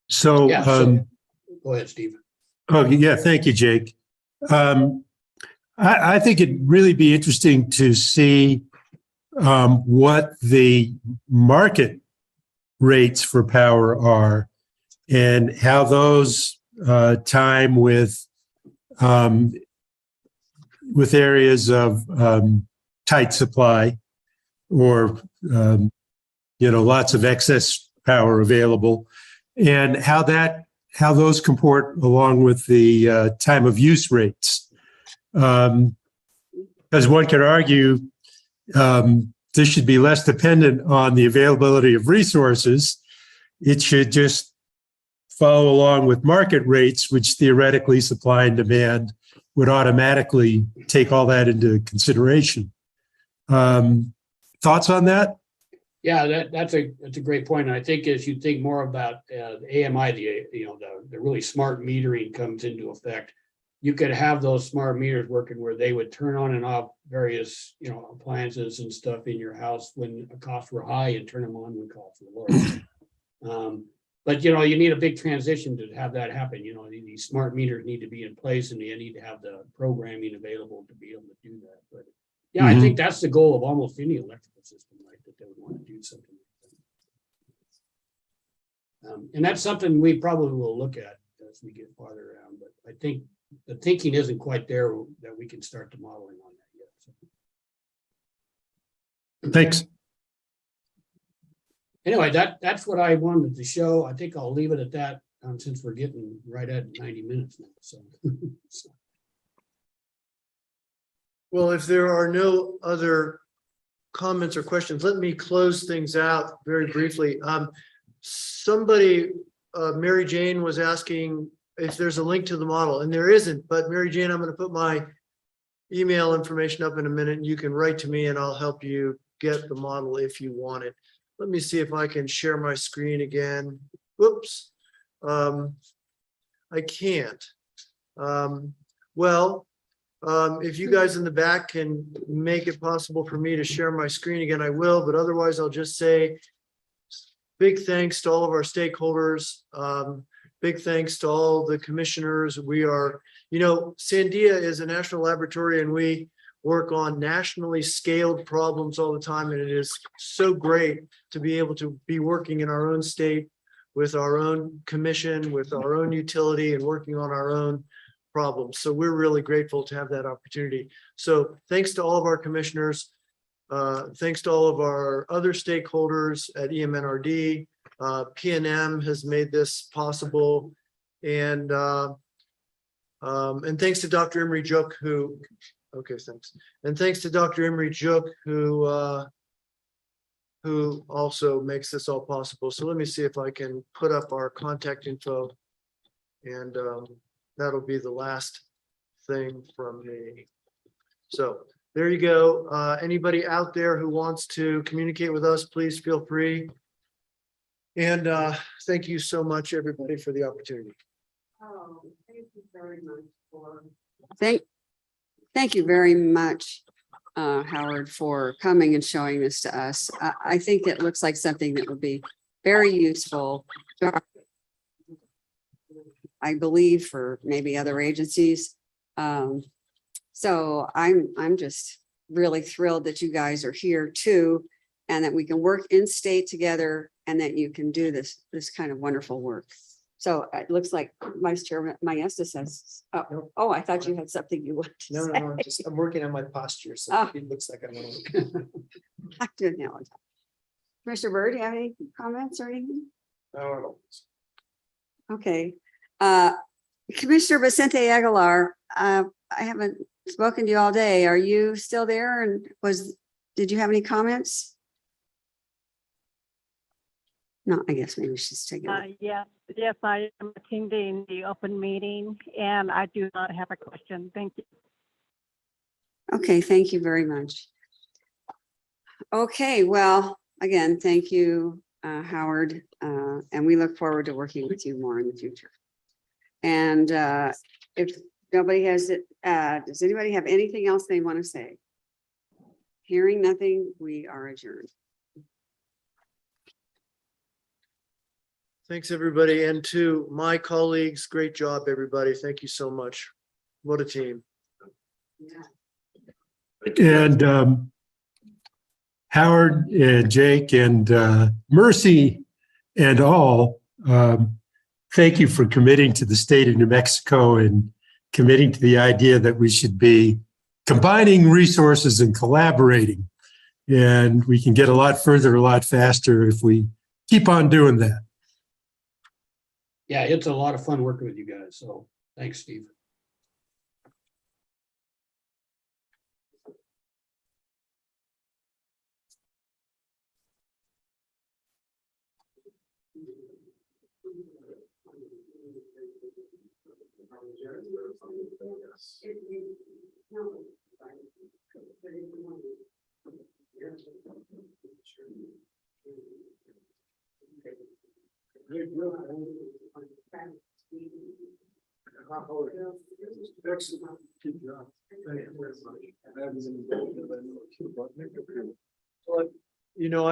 So, go ahead, Steve. Oh, yeah, thank you, Jake. I think it'd really be interesting to see what the market rates for power are and how those time with areas of tight supply or lots of excess power available, and how those comport along with the time of use rates. Because one could argue this should be less dependent on the availability of resources. It should just follow along with market rates, which theoretically supply and demand would automatically take all that into consideration. Thoughts on that? Yeah, that's a great point. And I think as you think more about AMI, the really smart metering comes into effect. You could have those smart meters working where they would turn on and off various, appliances and stuff in your house when costs were high and turn them on when costs were low. But, you need a big transition to have that happen. These smart meters need to be in place and you need to have the programming available to be able to do that. But yeah, I think that's the goal of almost any electrical system, right? That they would want to do something like And that's something we probably will look at as we get farther around, but I think the thinking isn't quite there that we can start the modeling on that yet. So. Thanks. Anyway, that's what I wanted to show. I think I'll leave it at that since we're getting right at 90 minutes now. So. Well, if there are no other comments or questions, let me close things out very briefly. Somebody, Mary Jane was asking if there's a link to the model, and there isn't, but Mary Jane, I'm going to put my email information up in a minute and you can write to me and I'll help you get the model if you want it. Let me see if I can share my screen again. Whoops. I can't. If you guys in the back can make it possible for me to share my screen again, I will, but otherwise I'll just say big thanks to all of our stakeholders. Big thanks to all the commissioners. We are, Sandia is a national laboratory and we work on nationally scaled problems all the time. And it is so great to be able to be working in our own state with our own commission, with our own utility and working on our own problems. So we're really grateful to have that opportunity. So thanks to all of our commissioners. Thanks to all of our other stakeholders at EMNRD. PNM has made this possible. And thanks to Dr. Imre Juk, thanks. And thanks to Dr. Imre Juk, who also makes this all possible. So let me see if I can put up our contact info. And that'll be the last thing from me. So there you go. Anybody out there who wants to communicate with us, please feel free. And thank you so much, everybody, for the opportunity. Oh, thank you very much for thank you very much, Howard, for coming and showing this to us. I think it looks like something that would be very useful, I believe, for maybe other agencies. So I'm just really thrilled that you guys are here too, and that we can work in state together and that you can do this kind of wonderful work. So it looks like Vice Chairman Maestas says, oh, I thought you had something you wanted to say. No, I'm working on my posture, so it looks like I'm gonna. I do now. Commissioner Bird, do you have any comments or anything? No. Okay. Commissioner Vicente Aguilar, I haven't spoken to you all day. Are you still there? And did you have any comments? No, I guess maybe she's taking it. Yes, I am attending the open meeting and I do not have a question. Thank you. Okay, thank you very much. Okay, well, again, thank you, Howard, and we look forward to working with you more in the future. And if nobody has it, does anybody have anything else they want to say? Hearing nothing, we are adjourned. Thanks, everybody. And to my colleagues, great job, everybody. Thank you so much. What a team. And Howard and Jake and Mercy and all, thank you for committing to the state of New Mexico and committing to the idea that we should be combining resources and collaborating. And we can get a lot further, a lot faster if we keep on doing that. Yeah, it's a lot of fun working with you guys. So thanks, Steve. You know,